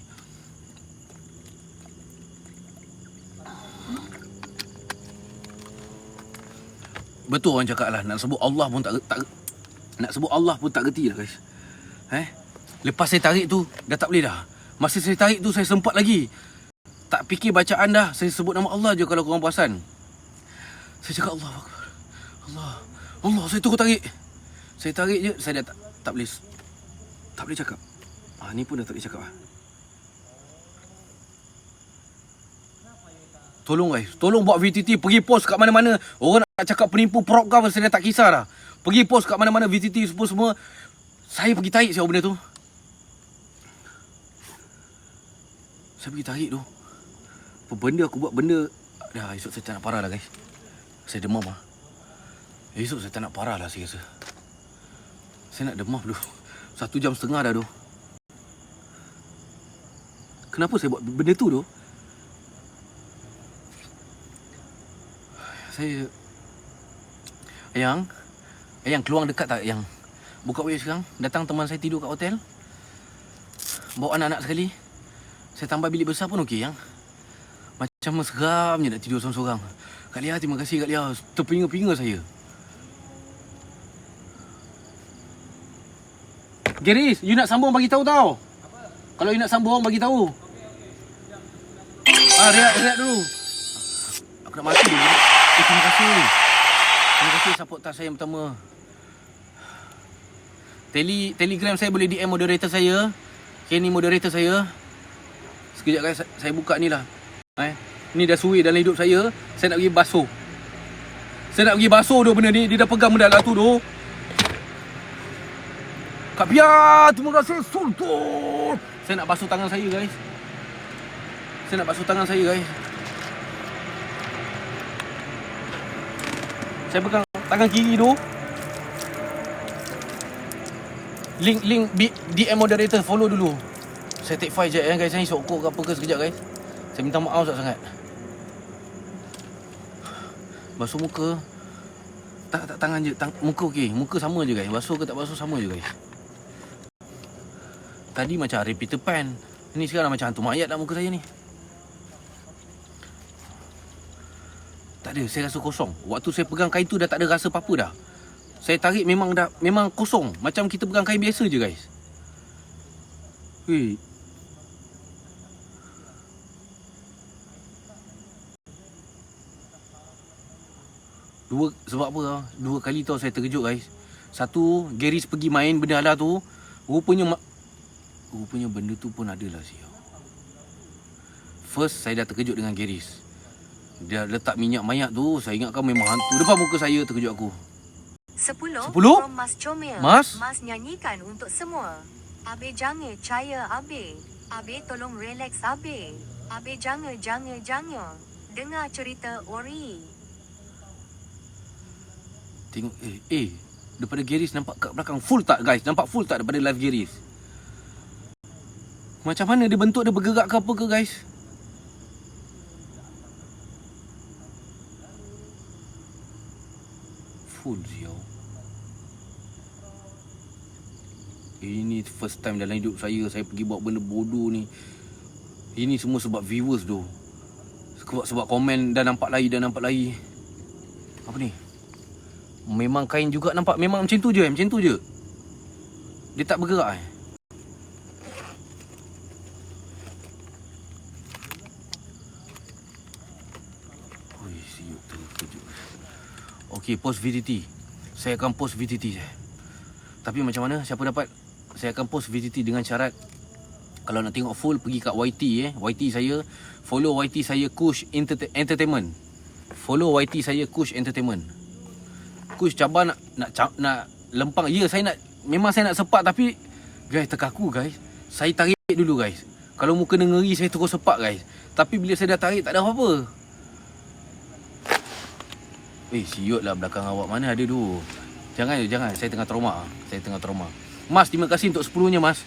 Speaker 1: Betul orang cakap lah. Nak sebut Allah pun tak reti dah guys. Lepas saya tarik tu dah tak boleh dah. Masa saya tarik tu saya sempat lagi. Tak fikir bacaan dah. Saya sebut nama Allah je kalau korang perasan. Saya cakap Allah Akbar. Allah saya terus tarik. Saya tarik je saya dah tak boleh cakap. Ni pun dah tak boleh cakap lah. Tolong guys, tolong buat VTT pergi post kat mana-mana. Orang nak cakap penipu prop ke apa, saya dah tak kisah dah. Pergi post kat mana-mana VTT semua. Saya pergi tarik siapa benda tu. Saya pergi tarik tu. Apa benda aku buat benda. Dah esok saya tak nak parah lah guys. Saya demam lah. Esok saya tak nak parah lah saya rasa. Saya nak demam dulu. 1.5 jam dah tu. Kenapa saya buat benda tu tu? Saya... Ayang keluar dekat tak Ayang? Buka web sekarang. Datang teman saya tidur kat hotel. Bawa anak-anak sekali. Saya tambah bilik besar pun okey Ayang. Macam seram je nak tidur seorang-seorang. Kak Lia, terima kasih Kak Lia. Terpinga-pinga saya. Geris, you nak sambung bagi tahu tau. Kalau you nak sambung bagi tahu. Rehat dulu. Aku nak mati dulu. Terima kasih. Terima kasih support tas saya yang pertama. Telegram saya boleh DM moderator saya. Okay, ni moderator saya. Sekejap guys, saya buka ni lah. Ni dah suwi dalam hidup saya. Saya nak pergi basuh. Saya nak pergi basuh tu benda ni. Dia dah pegang benda lah tu tu. Kak Pia, terima kasih Sultan. Saya nak basuh tangan saya guys. Saya pegang tangan kiri tu. Link DM moderator, follow dulu. Saya take 5 je guys. Saya isok kok ke apa ke sekejap guys. Saya minta maaf sangat. Basuh muka. Tak tangan je, muka okey. Muka sama je guys. Basuh ke tak basuh sama je guys. Tadi macam hari Peter Pan. Ini sekarang macam hantu mayat lah muka saya ni. Tak ada, saya rasa kosong. Waktu saya pegang kain tu dah tak ada rasa apa-apa dah. Saya tarik memang kosong. Macam kita pegang kain biasa je guys. Weh. Sebab apa? Dua kali tau saya terkejut guys. Satu, Geris pergi main benda ala tu. Rupanya benda tu pun ada lah siap. First, saya dah terkejut dengan Geris. Dia letak minyak mayat tu, saya ingatkan memang hantu. Depan muka saya terkejut aku.
Speaker 2: 10
Speaker 1: 10?
Speaker 2: from Mas Comel.
Speaker 1: Mas
Speaker 2: nyanyikan untuk semua. Abe jangan caya Abe. Abe tolong relax Abe. Abe jangan. Dengar cerita Ori.
Speaker 1: Tengok daripada Geris nampak kat belakang full tak guys? Nampak full tak daripada live Geris? Macam mana dia bentuk dia bergerak ke apa ke guys? Full siau. Ini first time dalam hidup saya pergi buat benda bodoh ni. Ini semua sebab viewers tu. Sebab komen dah nampak lagi. Apa ni? Memang kain juga nampak. Memang macam tu je. Dia tak bergerak Okey, post VTT. Saya akan post VTT saya. Tapi macam mana? Siapa dapat? Saya akan post VTT dengan syarat kalau nak tengok full pergi kat YT YT saya. Follow YT saya Kush Entertainment. Follow YT saya Kush Entertainment. Kush cabar nak lempang. Ya, memang saya nak sepak tapi guys terkaku guys. Saya tarik dulu guys. Kalau muka dia ngeri saya terus sepak guys. Tapi bila saya dah tarik tak ada apa-apa. Siut lah belakang awak. Mana ada tu? Jangan. Saya tengah trauma. Mas, terima kasih untuk 10-nya Mas.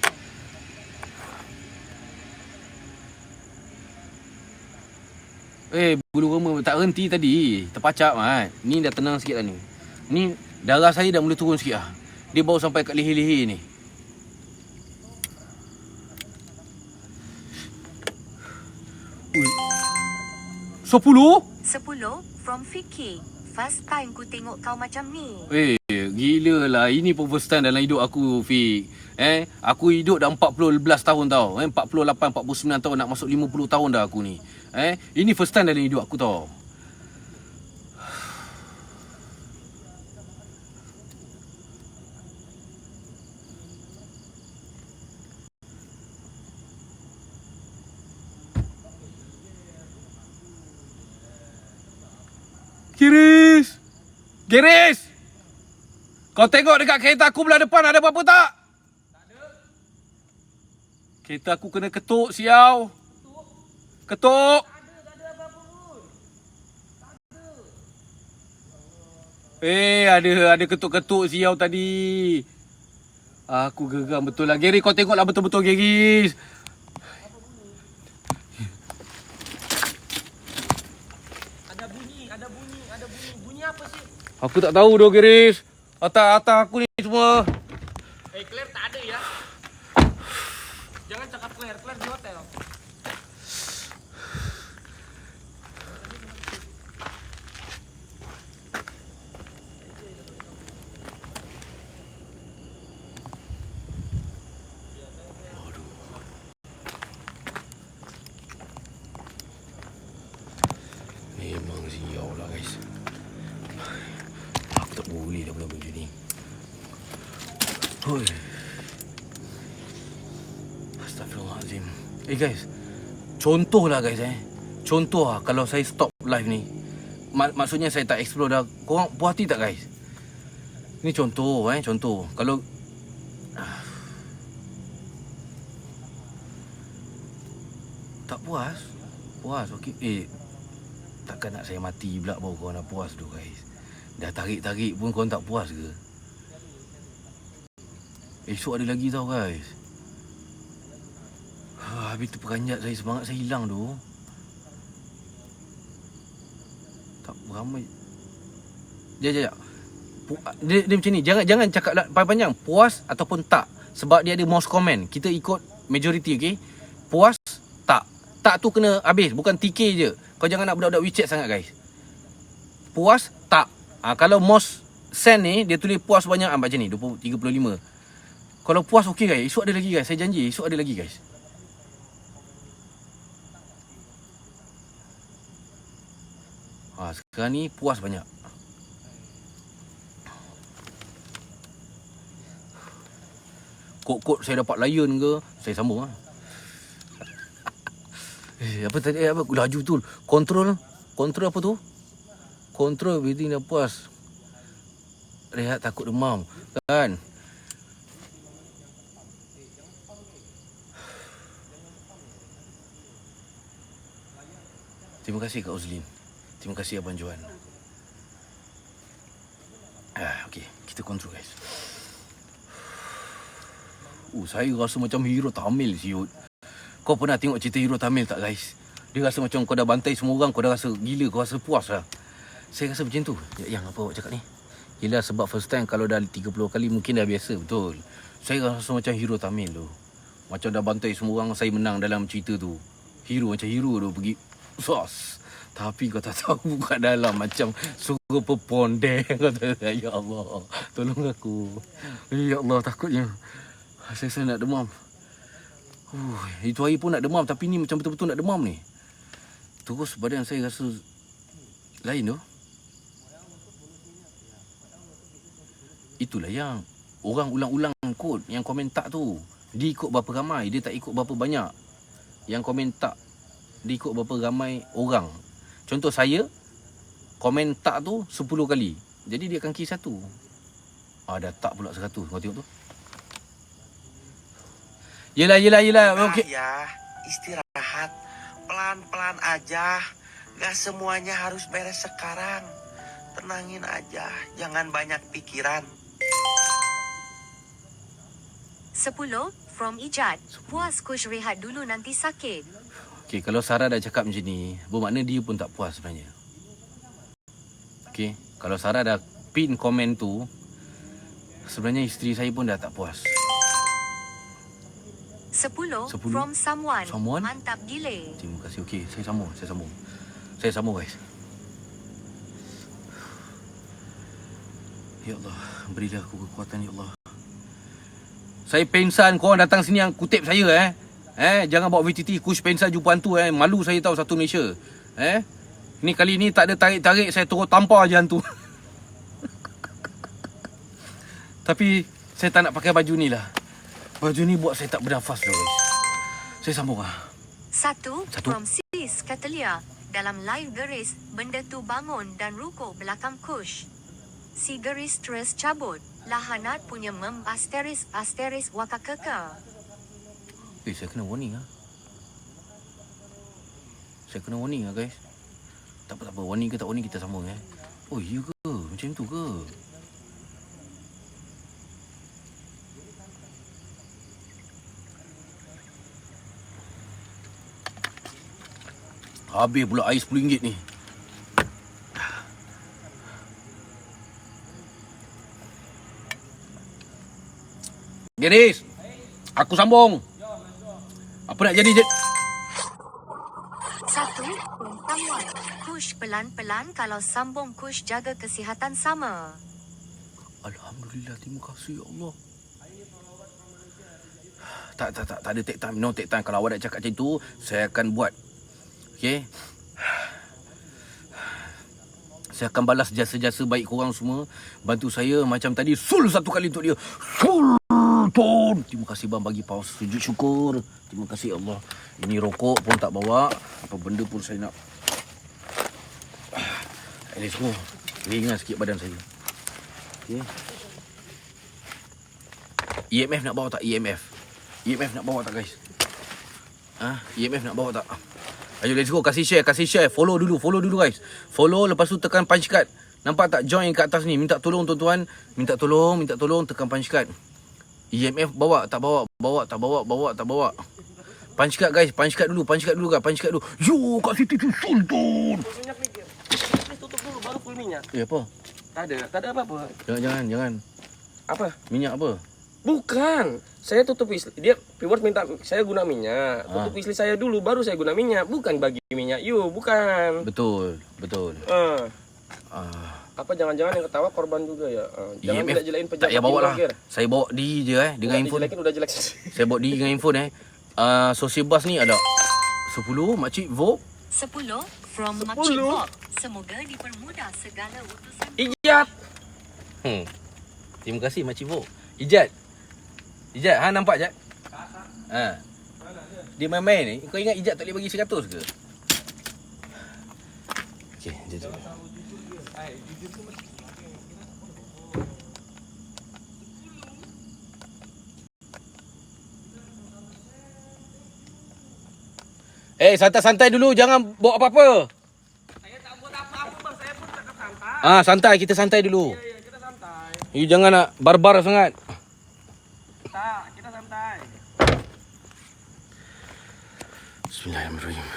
Speaker 1: Bulu roma tak henti tadi. Terpacak Mas. Ni dah tenang sikit dah ni. Ni darah saya dah mula turun sikit lah. Dia baru sampai kat leher-leher ni. So 10
Speaker 2: from Fiki. First time ku tengok kau macam ni.
Speaker 1: Gila lah. Ini pun first time dalam hidup aku, Fik. Aku hidup dah 11 tahun tau. 48, 49 tahun nak masuk 50 tahun dah aku ni. Ini first time dalam hidup aku tau. Geris! Kau tengok dekat kereta aku belah depan ada apa-apa tak? Tak ada. Kereta aku kena ketuk siau. Ketuk. Tak ada apa-apa pun. Tak ada. Ada ketuk-ketuk siau tadi. Aku geram betul lah. Geris, kau tengoklah betul-betul Geris.
Speaker 4: Ada bunyi. Bunyi apa sih?
Speaker 1: Aku tak tahu doh, Giris. Atas aku ni semua.
Speaker 4: Claire tak ada ya. Jangan cakap Claire di hotel.
Speaker 1: Memang sial lah guys. Aku tak boleh dah benda macam ni. Hoi. Astagfirullahaladzim. Guys, contoh lah guys Contoh lah kalau saya stop live ni. Maksudnya saya tak explore dah. Korang puas hati tak guys? Ni contoh contoh. Kalau tak puas okey. Takkan nak saya mati pula baru korang nak puas tu guys. Dah tarik-tarik pun korang tak puas ke? Esok ada lagi tau guys. Habis terperanjat saya, semangat saya hilang tu. Tak ramai. Sekejap. Dia macam ni. Jangan cakap panjang-panjang. Puas ataupun tak. Sebab dia ada most comment. Kita ikut majority, okey? Puas, tak. Tak tu kena habis. Bukan TK je. Kau jangan nak budak-budak WeChat sangat guys. Puas, tak. Kalau most send ni, dia tulis puas banyak macam ni. 35. Kalau puas okey guys. Esok ada lagi guys. Saya janji esok ada lagi guys. Sekarang ni puas banyak. Kod-kod saya dapat lion ke, saya sambung lah. Apa tadi? Apa? Laju tu. Kontrol apa tu? Kontrol breathing dah puas. Rehat takut demam. Kan? Terima kasih Kak Uzlin. Terima kasih Abang Johan. Okey, kita kontrol guys. Saya rasa macam hero Tamil siut. Kau pernah tengok cerita hero Tamil tak guys? Dia rasa macam kau dah bantai semua orang, kau dah rasa gila, kau rasa puas lah. Saya rasa macam tu. Yang apa awak cakap ni? Yelah sebab first time kalau dah 30 kali mungkin dah biasa, betul. Saya rasa macam hero Tamil tu. Macam dah bantai semua orang, saya menang dalam cerita tu. Hero macam hero tu pergi sos. Tapi kau tak tahu kat dalam macam suruh pepondeng. Kata, ya Allah, tolong aku. Ya Allah, takutnya. Saya nak demam. Itu hari pun nak demam. Tapi ni macam betul-betul nak demam ni. Terus badan saya rasa lain tu. Itulah yang orang ulang-ulang kod. Yang komen tak tu, dia ikut berapa ramai, dia tak ikut berapa banyak. Yang komen tak, dia ikut berapa ramai orang. Contoh saya, komen tak tu 10 kali. Jadi dia akan key 1. Dah tak pula 100. Kau tengok tu. Yelah. Okey.
Speaker 7: Ya, istirahat. Pelan-pelan aja. Gak semuanya harus beres sekarang. Tenangin aja. Jangan banyak pikiran.
Speaker 2: 10 from Ijat. Puas Kush, rehat dulu nanti sakit.
Speaker 1: Okey, kalau Sarah dah cakap macam ni, bermakna dia pun tak puas sebenarnya. Okey, kalau Sarah dah pin komen tu, sebenarnya isteri saya pun dah tak puas.
Speaker 2: 10 from someone. Mantap gila.
Speaker 1: Terima kasih. Okey, saya sambung guys. Ya Allah, berilah aku kekuatan ya Allah. Saya pensan korang datang sini yang kutip saya jangan bawa VTT Kush pensan jumpa hantu malu saya tahu satu Malaysia. Ni kali ni tak ada tarik-tarik, saya terus tampar je hantu. Tapi saya tak nak pakai baju ni lah. Baju ni buat saya tak bernafas dah guys. Saya sambung lah.
Speaker 2: 1 from Sis Katalia. Dalam live Geris, benda tu bangun dan ruko belakang Kush. Si Geris terus cabut. Lahanat punya asteris wakakeka.
Speaker 1: Saya kena warning lah. Guys. Tak apa. Warning ke tak warning kita sambung Oh iya ke? Macam tu ke? Habis pula air RM10 ni. Geris, aku sambung. Apa nak jadi?
Speaker 2: 1. Pengetahuan. Kush pelan-pelan, kalau sambung kush jaga kesihatan sama.
Speaker 1: Alhamdulillah, terima kasih ya Allah. Tak ada take time. No take time. Kalau awak nak cakap macam tu, saya akan buat. Okey. Saya akan balas jasa-jasa baik korang semua. Bantu saya macam tadi. Sul satu kali untuk dia. Sultan. Terima kasih bang bagi paus. Sujud syukur. Terima kasih Allah. Ini rokok pun tak bawa. Apa benda pun saya nak. Let's go. Ringan sikit badan saya. Okay. EMF nak bawa tak? EMF nak bawa tak guys? EMF nak bawa tak? Ayo let's go. Kasih share. Follow dulu guys. Follow, lepas tu tekan punch card. Nampak tak join kat atas ni? Minta tolong tuan-tuan. Minta tolong tekan punch card. EMF bawa tak bawa? Bawa tak bawa? Punch card guys. Punch card dulu guys. Punch card dulu. Yo, kat situ tu Sultan.
Speaker 4: Minyak ni dia. Tutup dulu baru full minyak.
Speaker 1: Apa?
Speaker 4: Tak ada apa-apa.
Speaker 1: Jangan.
Speaker 4: Apa?
Speaker 1: Minyak apa?
Speaker 4: Bukan. Saya tutup istri. Dia Piwars minta saya guna minyak. Tutup istri saya dulu baru saya guna minyak. Bukan bagi minyak you, bukan.
Speaker 1: Betul.
Speaker 4: Apa jangan-jangan yang ketawa korban juga ya? Jangan
Speaker 1: EMF
Speaker 4: tidak jelain pejabat.
Speaker 1: tak payah bawa lah.
Speaker 4: blogger.
Speaker 1: Saya bawa di je dengan handphone.
Speaker 4: Udah jelek.
Speaker 1: Saya bawa di dengan handphone Social bus ni ada 10 makcik Vogue.
Speaker 2: 10. From Makcik Bob. Semoga dipermudah segala utusan.
Speaker 4: Ijat.
Speaker 1: Terima kasih makcik Vogue. Ijat, nampak Ijat? Dia main-main ni. Kau ingat Ijat tak boleh bagi 100 ke? Okey, jom. Santai-santai dulu, jangan bawa apa-apa.
Speaker 4: Saya tak buat apa-apa bang, saya pun cakap santai.
Speaker 1: Santai, kita santai dulu.
Speaker 4: Ya, kita santai.
Speaker 1: You jangan nak barbar sangat.
Speaker 4: Tak, kita santai.
Speaker 1: Bismillahirrahmanirrahim.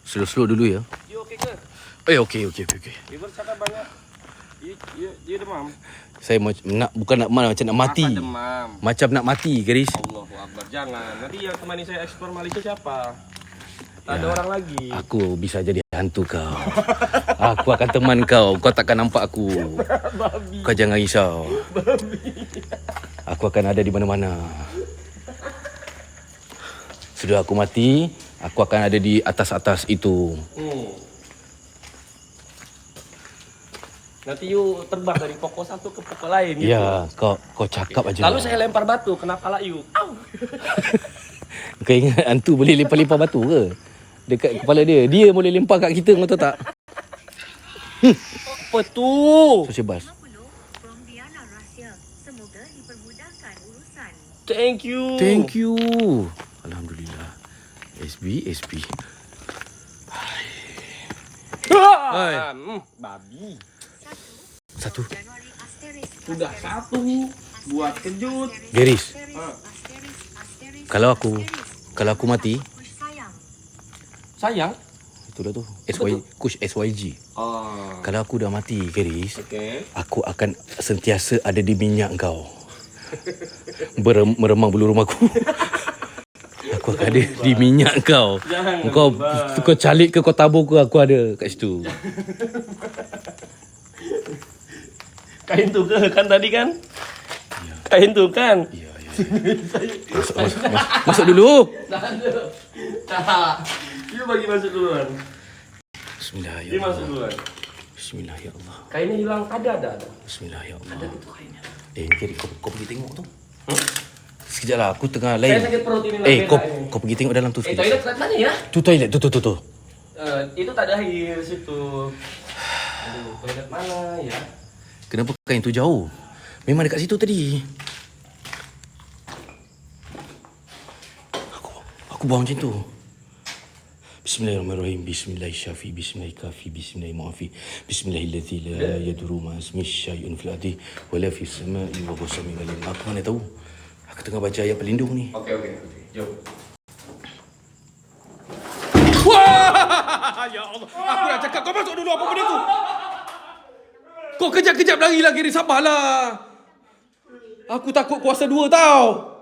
Speaker 1: Slow dulu ya.
Speaker 4: You okey ke?
Speaker 1: Okey.
Speaker 4: Piwars cakap banyak. You demam.
Speaker 1: Saya bukan nak macam nak mati.
Speaker 4: Apa demam?
Speaker 1: Macam nak mati, Geris.
Speaker 4: Allahu Akbar, jangan. Nanti yang temani saya eksplor Malaysia siapa? Tak ada orang lagi.
Speaker 1: Aku bisa jadi hantu kau. Aku akan teman kau. Kau takkan nampak aku.
Speaker 4: Babi.
Speaker 1: Kau jangan risau. Aku akan ada di mana-mana. Sudah aku mati, aku akan ada di atas-atas itu.
Speaker 4: Nanti you terbang dari pokok satu ke pokok lain gitu.
Speaker 1: Ya, kau cakap aja.
Speaker 4: Lalu saya lempar batu, kena kepala you. Au.
Speaker 1: Kau ingat hantu boleh lempar-lempar batu ke? Dekat kepala dia. Dia boleh lempar kat kita, kau tahu tak?
Speaker 4: Apa tu?
Speaker 1: Social bus.
Speaker 2: 50. From Diana Rahsia. Semoga dipermudahkan urusan.
Speaker 4: Thank you.
Speaker 1: Alhamdulillah. SB.
Speaker 4: Babi.
Speaker 2: 1.
Speaker 1: 1.
Speaker 2: Januari Asteris.
Speaker 4: Sudah 1 buat kejut.
Speaker 1: Geris,
Speaker 2: Asteris.
Speaker 1: kalau aku mati,
Speaker 2: Kush sayang.
Speaker 4: Sayang.
Speaker 1: itulah tu. Kush SYG. Kalau aku dah mati, Geris,
Speaker 4: Okey.
Speaker 1: aku akan sentiasa ada di minyak kau. Meremang bulu rumahku. Aku akan ada di minyak kau.
Speaker 4: Jangan,
Speaker 1: Kau calik ke, kau tabur ke, aku ada kat situ.
Speaker 4: Kain tu ke kan tadi kan? Kain tu kan?
Speaker 1: Ya. Masuk dulu.
Speaker 4: Tak. You bagi masuk duluan. Dia masuk duluan.
Speaker 1: Bismillah ya Allah.
Speaker 4: Kainnya hilang. Ada.
Speaker 1: Bismillah ya Allah.
Speaker 4: Ada itu kainnya.
Speaker 1: Jadi kau pergi tengok tu. Sekejap lah, aku tengah lain.
Speaker 4: Saya sakit perut ini lah. Beda ini.
Speaker 1: Kau pergi tengok dalam tu sekejap.
Speaker 4: Toilet kat mana ya?
Speaker 1: Tu toilet, tu.
Speaker 4: Itu tak ada air situ. Aduh, toilet mana ya?
Speaker 1: Kenapa kain tu jauh? Memang dekat situ tadi. Aku buang macam tu. Bismillahirrahmanirrahim. Bismillahirrahmanirrahim. Bismillahirrahmanirrahim. Bismillahirrahmanirrahim. Bismillahirrahmanirrahim. La yadurru ma'asmi syai'un fil ardi wala fis sama'i wa huwa samiul alim. Aku mana tahu. Aku tengah baca ayat pelindung ni.
Speaker 4: Okey. Jom.
Speaker 1: Wah! Ya Allah. Aku dah cakap kau masuk dulu, apa benda tu?
Speaker 6: Kau kejap-kejap lari lah, Gary. Sabarlah. Aku takut kuasa 2 tau.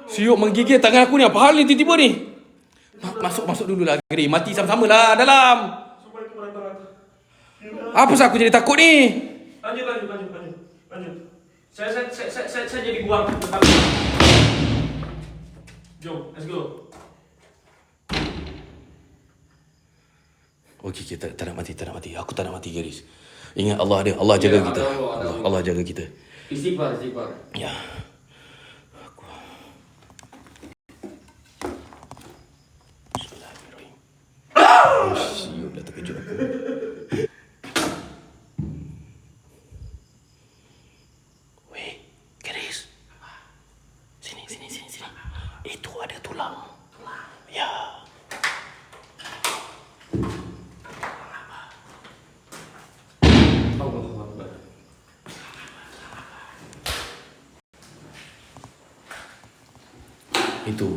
Speaker 6: Siuk menggigil tangan aku ni. Apa hal ni tiba-tiba ni? Masuk dulu lah, Gary. Mati sama-sama lah dalam. Apa sah aku jadi takut ni?
Speaker 4: Lanjut. Saya jadi buang. Jom, let's go.
Speaker 1: Okey, tak nak mati. Aku tak nak mati, Garis. Ingat Allah ada. Allah jaga kita. Allah jaga kita.
Speaker 4: Istighfar.
Speaker 1: Ya. Bismillahirrahmanirrahim. Siap dah terkejut aku. Weh, Garis. Sini. Itu ada tulang. Ya. Itu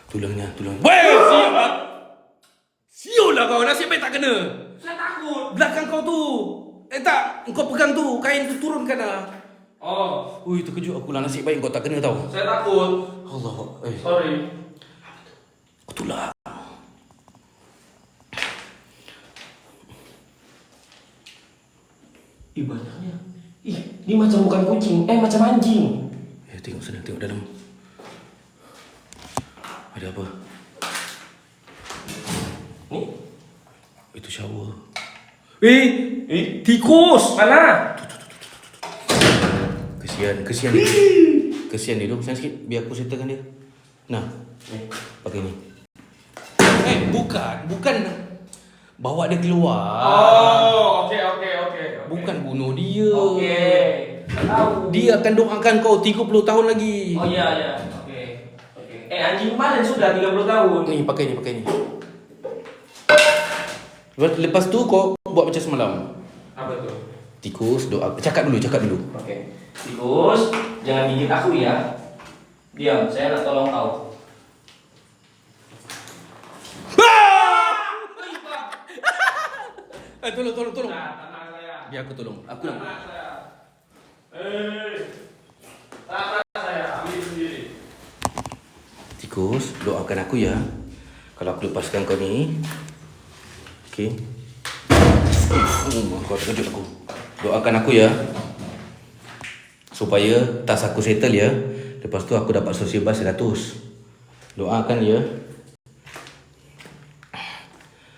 Speaker 1: tulangnya.
Speaker 6: Weh, siap lah kau. Nasib baik tak kena.
Speaker 4: Saya takut.
Speaker 6: Belakang kau tu. Tak, kau pegang tu. Kain tu turunkan lah.
Speaker 4: Oh,
Speaker 1: Ui, terkejut aku lah. Nasib baik kau tak kena tau.
Speaker 4: saya takut.
Speaker 1: Allah.
Speaker 4: Sorry.
Speaker 1: Tulang.
Speaker 4: Banyaknya. Ini macam bukan kucing. Macam anjing.
Speaker 1: Tengok sana, tengok dalam. Ada apa?
Speaker 4: Ni?
Speaker 1: Itu shower.
Speaker 4: Tikus. Mana?
Speaker 1: Kesian dia. Kesian dia. Sana sikit. Biar aku settlekan dia. Nah. Pakai ni. Bukan. Bawa dia keluar.
Speaker 4: Oh, okey.
Speaker 1: Bukan bunuh dia.
Speaker 4: Okey. Tahu.
Speaker 1: Dia akan doakan kau 30 tahun lagi.
Speaker 4: Oh, ya. Okey. Anjing mana sudah 30 tahun?
Speaker 1: Ni, pakai ni. Lepas tu kau buat macam semalam.
Speaker 4: Apa tu?
Speaker 1: Tikus, doa. Cakap dulu.
Speaker 4: Okey. Tikus, jangan gigit aku ya. Diam, saya nak tolong kau.
Speaker 1: Tolong.
Speaker 4: Tangan saya.
Speaker 1: Biar aku tolong. Aku nak.
Speaker 4: Tangan saya. Tangan saya, ambil sendiri.
Speaker 1: Tikus, doakan aku ya. Kalau aku lepaskan kau ni. Okey. Kau terkejut aku. Doakan aku ya. Supaya tas aku settle ya. Lepas tu aku dapat sosial bas 100. Doakan ya.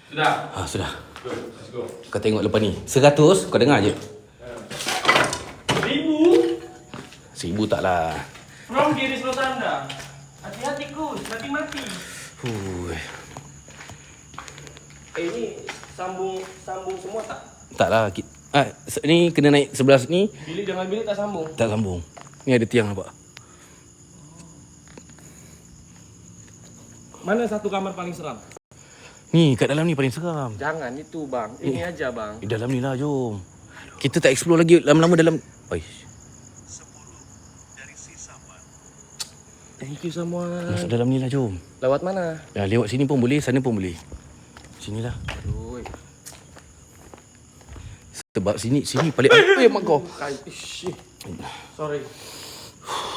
Speaker 4: Sudah.
Speaker 1: Sudah.
Speaker 4: Let's go.
Speaker 1: Kau tengok lepas ni. 100, kau dengar je.
Speaker 4: 1000.
Speaker 1: 1000 taklah.
Speaker 4: From Giris Rosanda. Hati-hati kus, mati. Ini sambung semua tak?
Speaker 1: Taklah. Ni kena naik sebelah ni.
Speaker 4: Bilik dengan bilik tak sambung.
Speaker 1: Tak sambung. Ni ada tiang nampak.
Speaker 4: Mana satu kamar paling seram?
Speaker 1: Ni kat dalam ni paling seram.
Speaker 4: Jangan itu bang, ini aja bang.
Speaker 1: Di dalam ni lah, jom. Kita tak explore lagi lama-lama dalam.
Speaker 4: Thank you semua.
Speaker 1: Masuk dalam ni lah, jom.
Speaker 4: Lewat mana?
Speaker 1: Lewat sini pun boleh, sana pun boleh. Sinilah.
Speaker 4: Aduh.
Speaker 1: Sebab sini paling mak kau.
Speaker 4: Sorry.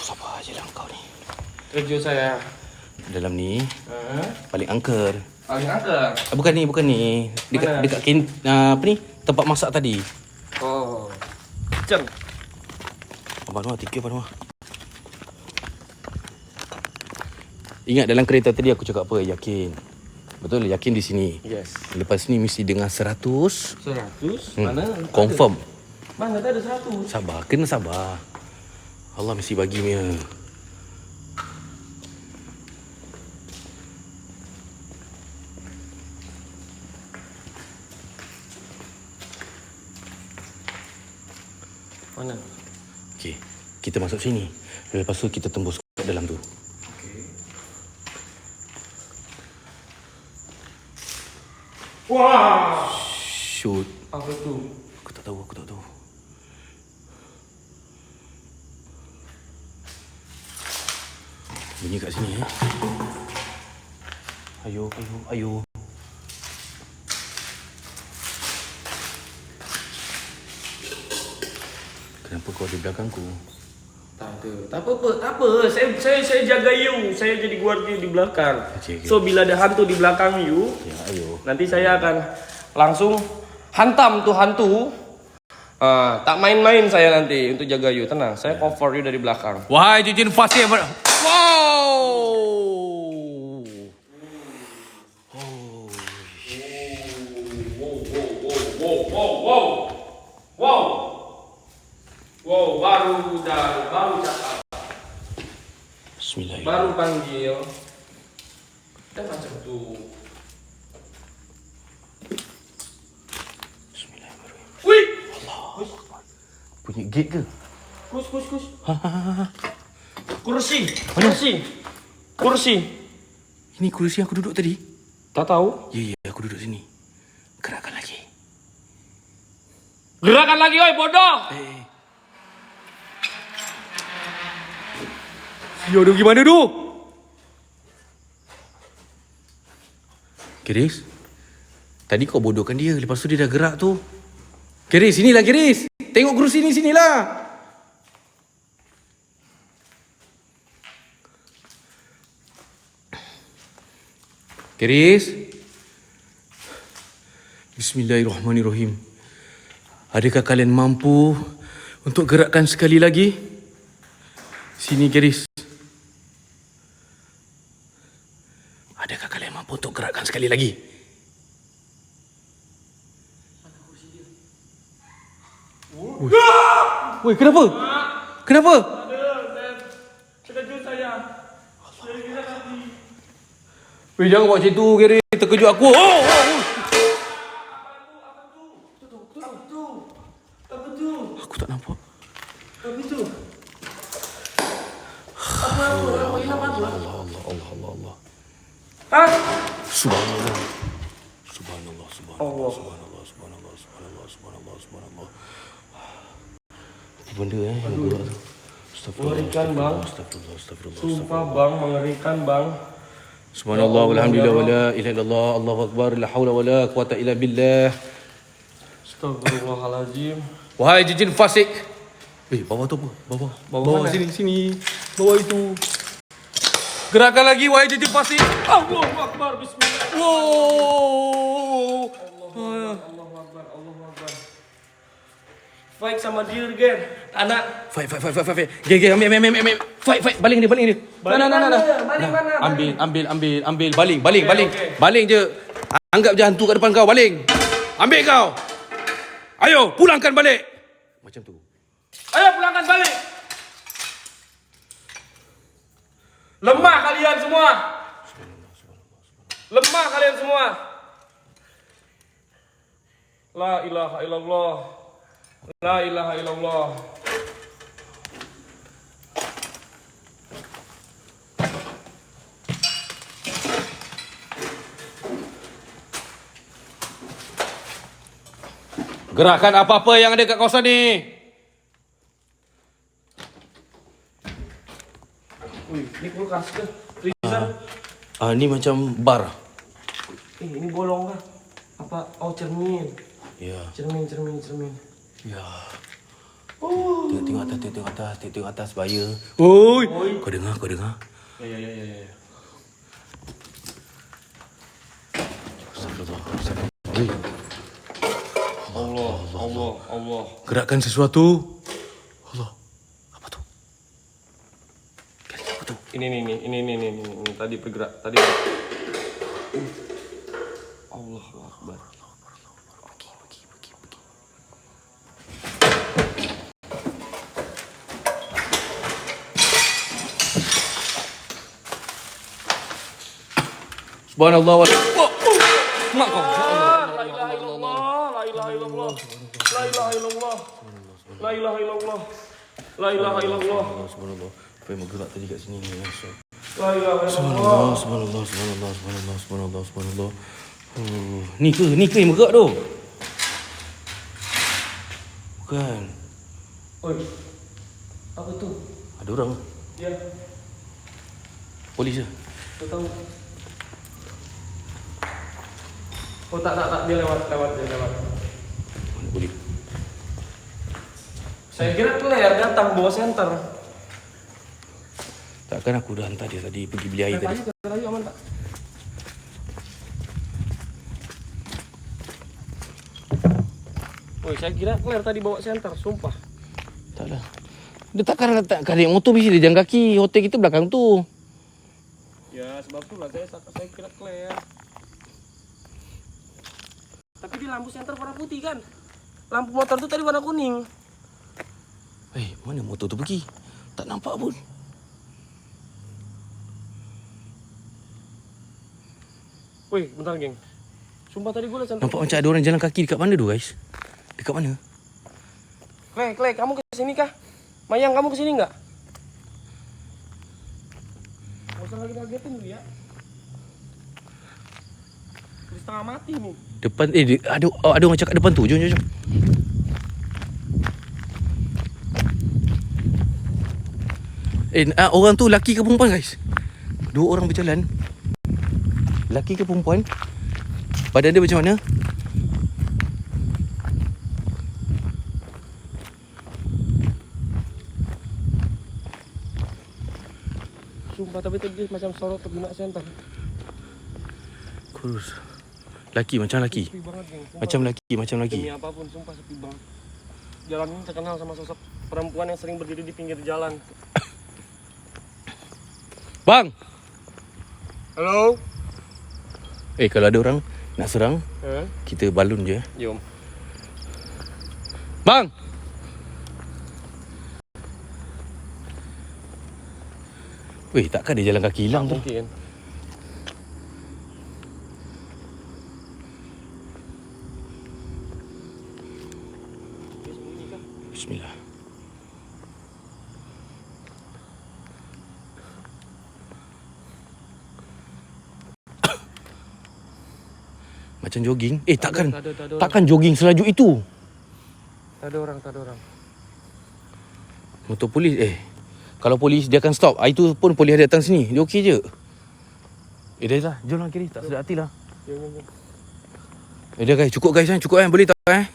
Speaker 1: Sabar je lah kau ni.
Speaker 4: Kerja saya.
Speaker 1: Dalam ni paling angker.
Speaker 4: Paling angker?
Speaker 1: Bukan ni. Dekat apa ni? Tempat masak tadi.
Speaker 4: Oh. Kitchen.
Speaker 1: Abang Noah, tiket Abang Noah. Ingat dalam kereta tadi aku cakap apa? Yakin. Betul, yakin di sini.
Speaker 4: Yes.
Speaker 1: Lepas ni mesti dengar 100.
Speaker 4: 100? Mana?
Speaker 1: Confirm.
Speaker 4: Mana tak ada 100?
Speaker 1: Sabar, kena sabar. Allah mesti bagi punya.
Speaker 4: Mana?
Speaker 1: Okey, kita masuk sini. Lepas tu kita tembus kat dalam tu.
Speaker 4: Wah!
Speaker 1: Shoot.
Speaker 4: Apa tu?
Speaker 1: Aku tak tahu. Bunyi kat sini Ayo. kau di belakangku.
Speaker 4: Tak ada. Tak apa. Saya jaga you. Saya jadi guardia di belakang.
Speaker 1: Okey.
Speaker 4: So bila ada hantu di belakang you,
Speaker 1: Ya, ayo.
Speaker 4: nanti saya akan langsung hantam tuh hantu. Tak main-main saya nanti untuk jaga you. Tenang, saya cover you dari belakang.
Speaker 1: Wahai jin fasik. Wow.
Speaker 4: Wow, baru cakap.
Speaker 1: Bismillahirrahmanirrahim.
Speaker 4: Baru panggil. Dan macam tu.
Speaker 1: Bismillahirrahmanirrahim.
Speaker 4: Wih!
Speaker 1: Bunyi gate ke?
Speaker 4: Kus. Kursi.
Speaker 1: Ini kursi yang aku duduk tadi?
Speaker 4: Tak tahu.
Speaker 1: Ya, aku duduk sini. Gerakkan lagi.
Speaker 4: Gerakan lagi, oi bodoh.
Speaker 1: Ya, aduh gimana tu? Keris? Tadi kau bodohkan dia, lepas tu dia dah gerak tu. Keris, sinilah Keris. Tengok kerusi ni, sinilah. Keris. Bismillahirrahmanirrahim. Adakah kalian mampu untuk gerakkan sekali lagi? Sini Keris. Adakah kalian mampu untuk gerakkan sekali lagi? Woi, kenapa? Kenapa?
Speaker 4: Terkejut saya.
Speaker 1: Weh, jangan buat macam tu, Keris. Terkejut aku.
Speaker 4: Apa tu?
Speaker 1: Aku tak nampak.
Speaker 4: Apa tu? Apa hilang apa?
Speaker 1: Allah.
Speaker 4: Hah?
Speaker 1: Subhanallah.
Speaker 4: Allah.
Speaker 1: Apa benda yang gerak tu?
Speaker 4: Mengerikan, bang.
Speaker 1: Astagfirullah.
Speaker 4: Sumpah bang, mengerikan bang.
Speaker 1: Subhanallah, walhamdulillah, wala ilaha illallah, Allahu akbar, la haula wala quwata illa billah.
Speaker 4: Astagfirullahaladzim.
Speaker 1: Wahai jin fasik. Bawah tu apa? Bawah
Speaker 4: mana?
Speaker 1: sini. Bawah itu. Gerakkan lagi, wahai jin fasik.
Speaker 4: Allahu Akbar, bismillah.
Speaker 1: Wow.
Speaker 4: Allahu Akbar. Fight sama dia, Ger. Anak.
Speaker 1: Fight. Geng, ambil. Fight. Baling dia.
Speaker 4: Baling mana?
Speaker 1: Ambil. Baling.
Speaker 4: Okay.
Speaker 1: Baling je. Anggap je hantu kat depan kau, baling. Ambil kau. Ayo, pulangkan balik. Macam tu.
Speaker 4: Ayo pulangkan balik. Lemah kalian semua. La ilaha illallah.
Speaker 1: Gerakkan apa-apa yang ada kat kawasan ni.
Speaker 4: Wih, ini kulkas ke? Freezer?
Speaker 1: Ni macam bar.
Speaker 4: Ini bolong kah? Apa? Oh, cermin.
Speaker 1: Ya.
Speaker 4: Cermin.
Speaker 1: Ya. Tengok atas bahaya. Oi. Kau dengar?
Speaker 4: Ya. Allah.
Speaker 1: Gerakkan sesuatu. Allah. Apa tu? Apa tu?
Speaker 4: Ini tadi bergerak. Allahu Akbar.
Speaker 1: Pergi. Subhanallah wa mak kau.
Speaker 4: La ilaha illallah.
Speaker 1: Subhanallah. Apa yang bergerak tadi kat sini ni?
Speaker 4: La ilaha illallah.
Speaker 1: Subhanallah. Ni ke yang bergerak tu? Bukan.
Speaker 4: Oi. Apa tu?
Speaker 1: Ada orang.
Speaker 4: Ya,
Speaker 1: Polis je.
Speaker 4: tak tahu. Oh tak, dia lewat.
Speaker 1: Mana polis?
Speaker 4: Saya kira Claire datang bawa senter.
Speaker 1: Takkan aku dah hantar dia tadi pergi beli air tadi.
Speaker 4: Kayu aman tak? Woi, saya kira Claire tadi bawa senter, sumpah.
Speaker 1: Taklah. Dia takkan letakkan naik motor mesti dia jalan kaki. Hotel kita belakang tu.
Speaker 4: Ya, sebab tu lah saya kira Claire. Tapi di lampu senter warna putih kan? Lampu motor tu tadi warna kuning.
Speaker 1: Mana motor tu pergi? Tak nampak pun.
Speaker 4: Woi, bentar geng. Sumpah tadi gue liat senter.
Speaker 1: Nampak macam ada orang jalan kaki dekat mana tu guys? Dekat mana?
Speaker 4: Claire, kamu kesini kah? Mayang, kamu kesini nggak? Gak usah lagi ngagetin dulu ya. Udah setengah mati nih.
Speaker 1: Depan ada orang cakap depan tu. Jom. Orang tu laki ke perempuan guys? Dua orang berjalan. Laki ke perempuan? Badan dia macam mana?
Speaker 4: Sumpah tapi tadi dia macam sorot terguna senter.
Speaker 1: Kurus. Laki macam laki.
Speaker 4: Sepi banget geng. Sumpah.
Speaker 1: Macam laki.
Speaker 4: Demi apapun sumpah sepi banget. Jalan ini terkenal sama sosok perempuan yang sering berdiri di pinggir jalan.
Speaker 1: Bang!
Speaker 4: Halo?
Speaker 1: Kalau ada orang nak serang, kita balun je.
Speaker 4: Jom.
Speaker 1: Bang! Takkan dia jalan kaki hilang tu?
Speaker 4: Mungkin.
Speaker 1: Bismillah. Macam jogging. Takkan
Speaker 4: Tak ada
Speaker 1: takkan jogging selaju itu.
Speaker 4: Tak ada orang.
Speaker 1: Motor polis. Kalau polis dia akan stop. Itu pun polis ada datang sini. Dia okey je. Dah lah. Jom lah kiri. Tak sedap hati lah.
Speaker 4: Jom.
Speaker 1: Dah guys. Cukup guys. Cukup boleh tak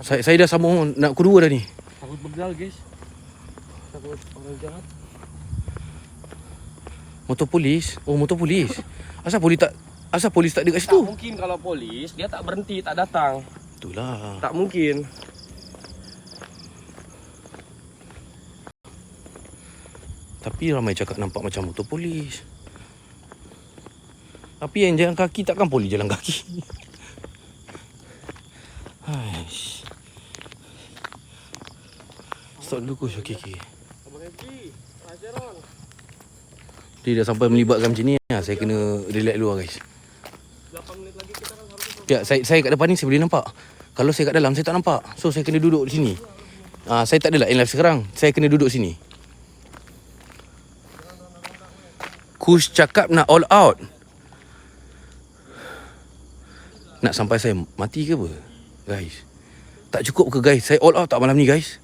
Speaker 1: Saya dah sambung nak kedua dah ni.
Speaker 4: Takut begal guys. Takut orang jahat.
Speaker 1: Motor polis. Motor polis. Asal polis tak ada kat
Speaker 4: Tak
Speaker 1: situ?
Speaker 4: mungkin kalau polis dia tak berhenti, tak datang.
Speaker 1: Itulah.
Speaker 4: Tak mungkin.
Speaker 1: Tapi ramai cakap nampak macam motor polis. Tapi yang jalan kaki takkan polis jalan kaki. Haish. Stop dulu Kush. Okey.
Speaker 4: Abang Haji, Ajaron.
Speaker 1: Dia dah sampai melibatkan macam ni. Saya kena relax dulu guys.
Speaker 4: 8 minit lagi kita kan harus.
Speaker 1: Ya, saya kat depan ni saya boleh nampak. Kalau saya kat dalam saya tak nampak. So saya kena duduk di sini. Saya tak adalah in live sekarang. Saya kena duduk sini. Kush cakap nak all out. Nak sampai saya mati ke apa? Guys. Tak cukup ke guys? Saya all out tak malam ni guys?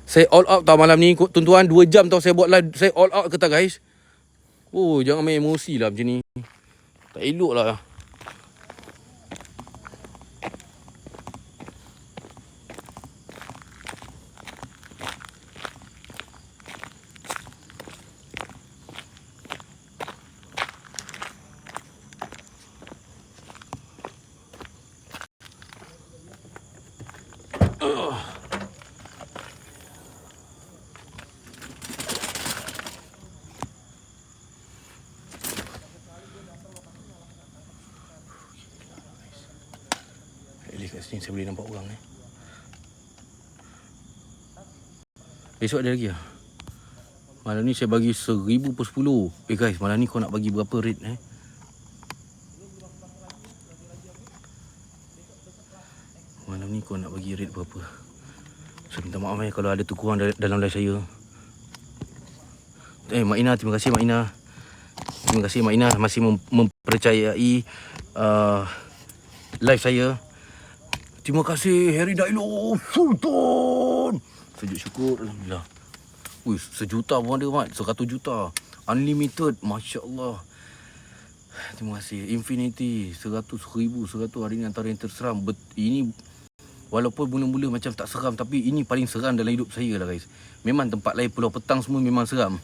Speaker 1: Saya all out tak malam ni? Tuan-tuan 2 jam tau saya buat live. Saya all out ke tak guys? Jangan main emosi lah macam ni. Tak elok lah. Kat sini saya boleh nampak orang Besok ada lagi lah. Malam ni saya bagi 1000 per 10. Guys, malam ni kau nak bagi berapa rate Malam ni kau nak bagi rate berapa? Saya minta maaf kalau ada terkurang dalam live saya. Mak Ina, terima kasih Mak Ina. Terima kasih Mak Ina masih mempercayai live saya. Terima kasih Harry Dailo Sultan. Sujud syukur alhamdulillah. Sejuta pun ada Mat. 100 juta unlimited. Masya Allah. Terima kasih Infinity 100,000. 100 hari ni antara yang terseram. Ini Walaupun mula-mula macam tak seram, tapi ini paling seram dalam hidup saya lah guys. Memang tempat lain Pulau Petang semua memang seram.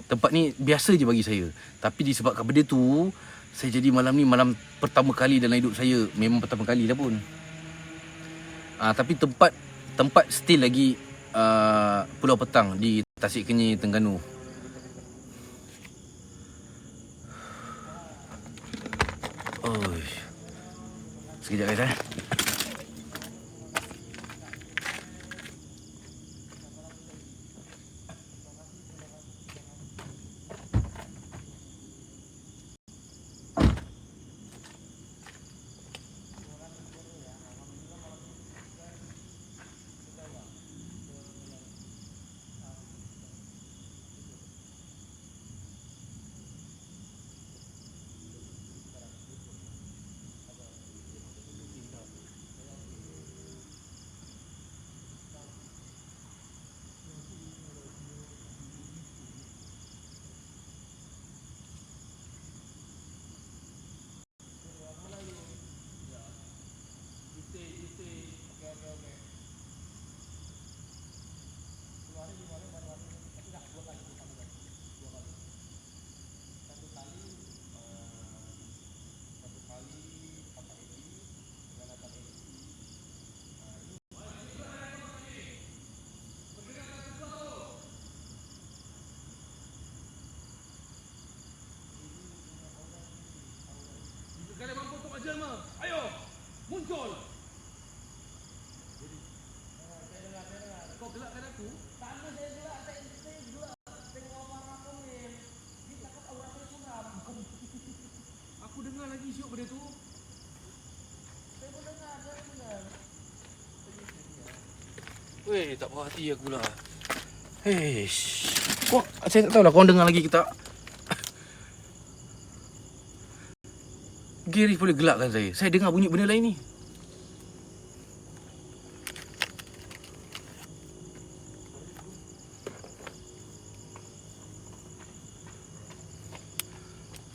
Speaker 1: Tempat ni biasa je bagi saya. Tapi disebabkan benda tu, saya jadi malam ni malam pertama kali dalam hidup saya. Memang pertama kali lah pun. Tapi tempat still lagi Pulau Petang di Tasik Kenyir, Terengganu. Sekejap guys
Speaker 6: Kalian mampu untuk menjelma. Ayo, muncul. Kau gelakkan aku? Tak ada saya gelak. Saya gelak. Tengok marah kau ni. Dia cakap aurat saya suram. Aku dengar lagi isu benda tu. Saya pun dengar.
Speaker 1: Weh, tak puas hati aku lah. Saya tak tahulah korang dengar lagi ke tak. Gary boleh gelakkan saya. Saya dengar bunyi benda lain ni.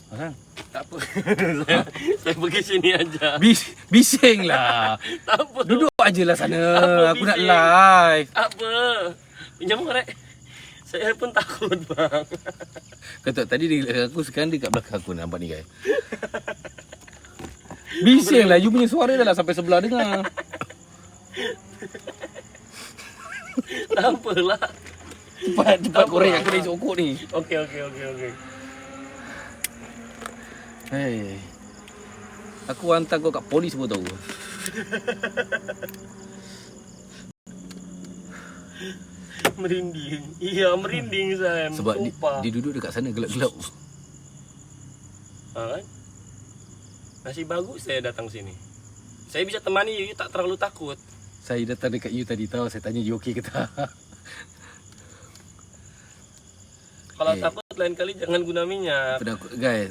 Speaker 1: Hasan,
Speaker 4: Tak apa. saya pergi sini aja.
Speaker 1: Bising lah.
Speaker 4: Tak apa.
Speaker 1: Duduk aje lah sana. Aku nak
Speaker 4: bising?
Speaker 1: live.
Speaker 4: Tak apa. Pinjam korek. Saya pun takut bang.
Speaker 1: Kata tadi dia aku, sekarang dia kat belakang aku. Nampak ni guys. Bising lah. You punya suara dah lah sampai sebelah dengar.
Speaker 4: Tak apalah.
Speaker 1: Cepat korek aku dah sokok ni.
Speaker 4: Okey.
Speaker 1: Hey. Aku hantar kau kat polis pun tahu.
Speaker 4: Merinding. Iya, merinding Sam.
Speaker 1: Sebab dia duduk dekat sana gelap-gelap.
Speaker 4: Nasib bagus saya datang sini. Saya bisa temani you tak terlalu takut.
Speaker 1: Saya datang dekat you tadi tahu. Saya tanya you okey ke tak.
Speaker 4: Kalau takut lain kali jangan guna minyak.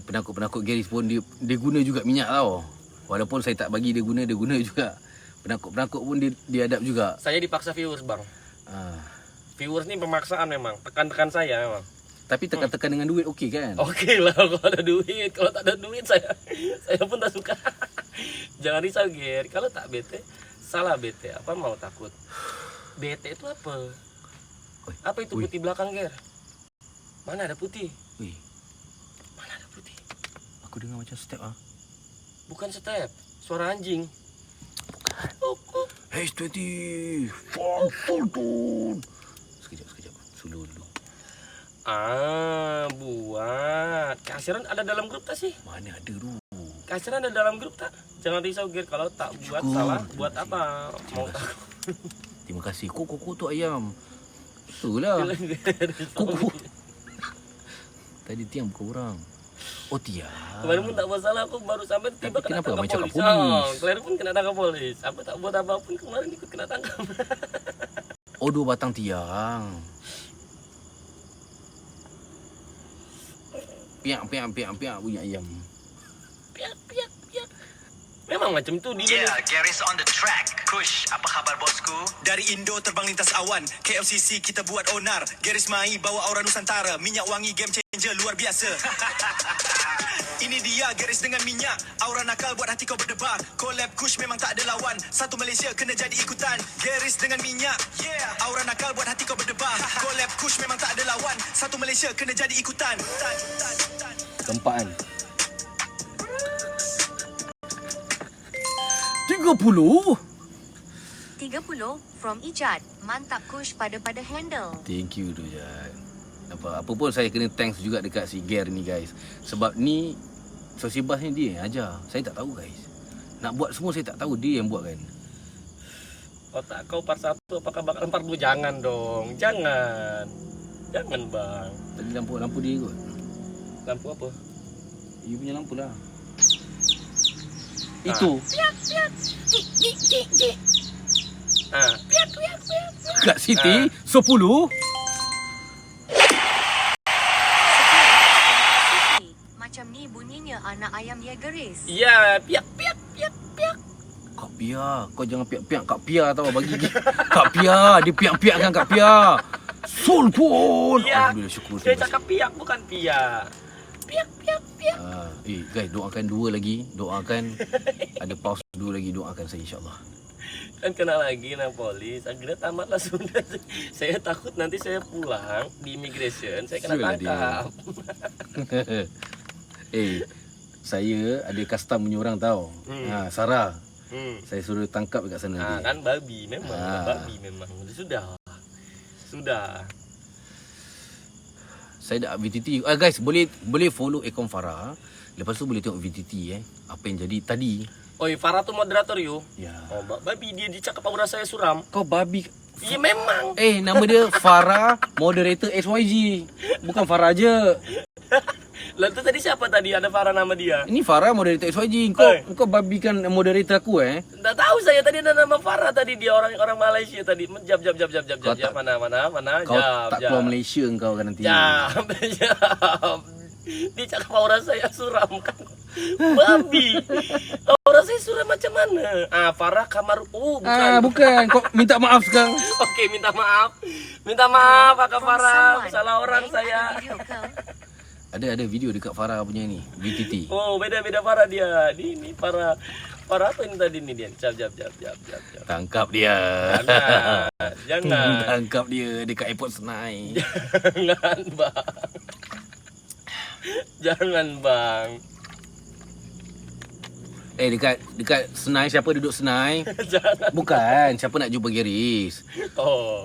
Speaker 1: Penakut Garis pun dia guna juga minyak tau. Walaupun saya tak bagi dia guna juga. Penakut pun dia adab juga.
Speaker 4: Saya dipaksa viewers bang. Viewers ni pemaksaan memang. Tekan saya memang.
Speaker 1: Tapi tekan-tekan dengan duit okey kan?
Speaker 4: Okey lah kalau ada duit. Kalau tak ada duit saya pun tak suka. Jangan risau Ger. Kalau tak bete, salah bete. Apa mau takut? Bete itu apa? Apa itu putih belakang Ger? Mana ada putih?
Speaker 1: Wih,
Speaker 4: Mana ada putih?
Speaker 1: aku dengar macam step ah.
Speaker 4: Bukan step, suara anjing.
Speaker 1: H20 Fulton. Sekejap. Sulu dulu.
Speaker 4: Buat. Kasiran ada dalam grup tak sih?
Speaker 1: Mana ada tu?
Speaker 4: Kasiran ada dalam grup tak? Jangan risau Ger, kalau tak buat salah, buat apa? Mau takut.
Speaker 1: Terima kasih. Kok tu ayam. Itulah. Kok. Tadi Tiang bukan orang. Oh Tiang.
Speaker 4: Kemarin pun tak buat salah, aku baru sampai tiba
Speaker 1: Tapi
Speaker 4: kena
Speaker 1: kenapa
Speaker 4: tangkap
Speaker 1: macam
Speaker 4: polis.
Speaker 1: kat polis?
Speaker 4: Kemarin pun kena tangkap polis. Apa tak buat apa-apa kemarin ikut kena tangkap.
Speaker 1: Oh 2 batang Tiang. Piak bunyi ayam.
Speaker 4: Piak. Memang macam tu dia.
Speaker 5: Yeah, Gary's on the track. Kush, apa khabar bosku? Dari Indo terbang lintas awan, KLCC kita buat onar. Garis Mai bawa aura Nusantara, minyak wangi game changer luar biasa. Ini dia garis dengan minyak, aura nakal buat hati kau berdebar. Collab Kush memang tak ada lawan, satu Malaysia kena jadi ikutan. Garis dengan minyak, yeah, aura nakal buat hati kau berdebar. Collab Kush memang tak ada lawan, satu Malaysia kena jadi ikutan.
Speaker 1: Keempat kan.
Speaker 2: 30 from Ijat. Mantap Kush pada handle.
Speaker 1: Thank you tu Jad. Apa pun saya kena thanks juga dekat si Ger ni guys. Sebab ni Sosibas ni dia yang ajar. Saya tak tahu guys. Nak buat semua saya tak tahu, dia yang buat kan.
Speaker 4: Otak kau part 1 apakah bakal part 2? Jangan dong. Jangan bang.
Speaker 1: Tadi lampu dia kot.
Speaker 4: Lampu apa?
Speaker 1: You punya lampu lah. Itu. Kak Siti 10.
Speaker 2: Macam ni bunyinya anak ayam Jägeris.
Speaker 4: Ya, piak.
Speaker 1: Kak Pia, kau jangan piak-piak Kak Pia tau bagi Kak Pia, dia piak-piak kan Kak Pia. Sul pun.
Speaker 4: Piak.
Speaker 1: Alhamdulillah syukur.
Speaker 4: Saya cakap piak bukan piak. Piak.
Speaker 1: Guys, doakan 2 lagi. Doakan ada pause 2 lagi, doakan saya insya-Allah.
Speaker 4: Kan kena lagi nak polis. Akhirnya tamatlah sudah. Saya takut nanti saya pulang di immigration saya kena
Speaker 1: Sialah
Speaker 4: tangkap.
Speaker 1: Saya ada custom punya orang tau. Sarah. Saya suruh tangkap dekat sana dia.
Speaker 4: Kan babi memang. Babi memang. Sudah.
Speaker 1: Saya dah VTT. Guys, boleh follow akaun Farah. Lepas tu boleh tengok VTT apa yang jadi tadi.
Speaker 4: Oi, Farah tu moderator you.
Speaker 1: Ya.
Speaker 4: Oh, babi dia cakap aura saya suram.
Speaker 1: Kau babi.
Speaker 4: Ya memang.
Speaker 1: Nama dia Farah moderator XYG. Bukan Farah je.
Speaker 4: Lalu tu tadi siapa tadi? Ada Farah nama dia.
Speaker 1: Ini Farah moderator XYG. Kau babikan moderator aku
Speaker 4: Tak tahu saya tadi ada nama Farah tadi, dia orang Malaysia tadi. Jap. Mana?
Speaker 1: Kau tak keluar Malaysia kau kan nanti.
Speaker 4: Jap. Dia cakap aura saya suram kan. Babi. Aura saya suram macam mana? Farah kamar. Bukan.
Speaker 1: Bukan. Kau minta maaf sekarang.
Speaker 4: Okey, minta maaf. Kak Farah. Salah orang saya.
Speaker 1: Ada video dekat Farah punya ni, VTT.
Speaker 4: Oh, beda Farah dia. Ini Farah apa ini tadi ni dia? Jap.
Speaker 1: Tangkap dia.
Speaker 4: Jangan.
Speaker 1: Tangkap dia dekat airport Senai.
Speaker 4: Jangan bang.
Speaker 1: Dekat Senai, siapa duduk Senai?
Speaker 4: Jangan.
Speaker 1: Bukan, siapa nak jumpa Garis.
Speaker 4: Oh.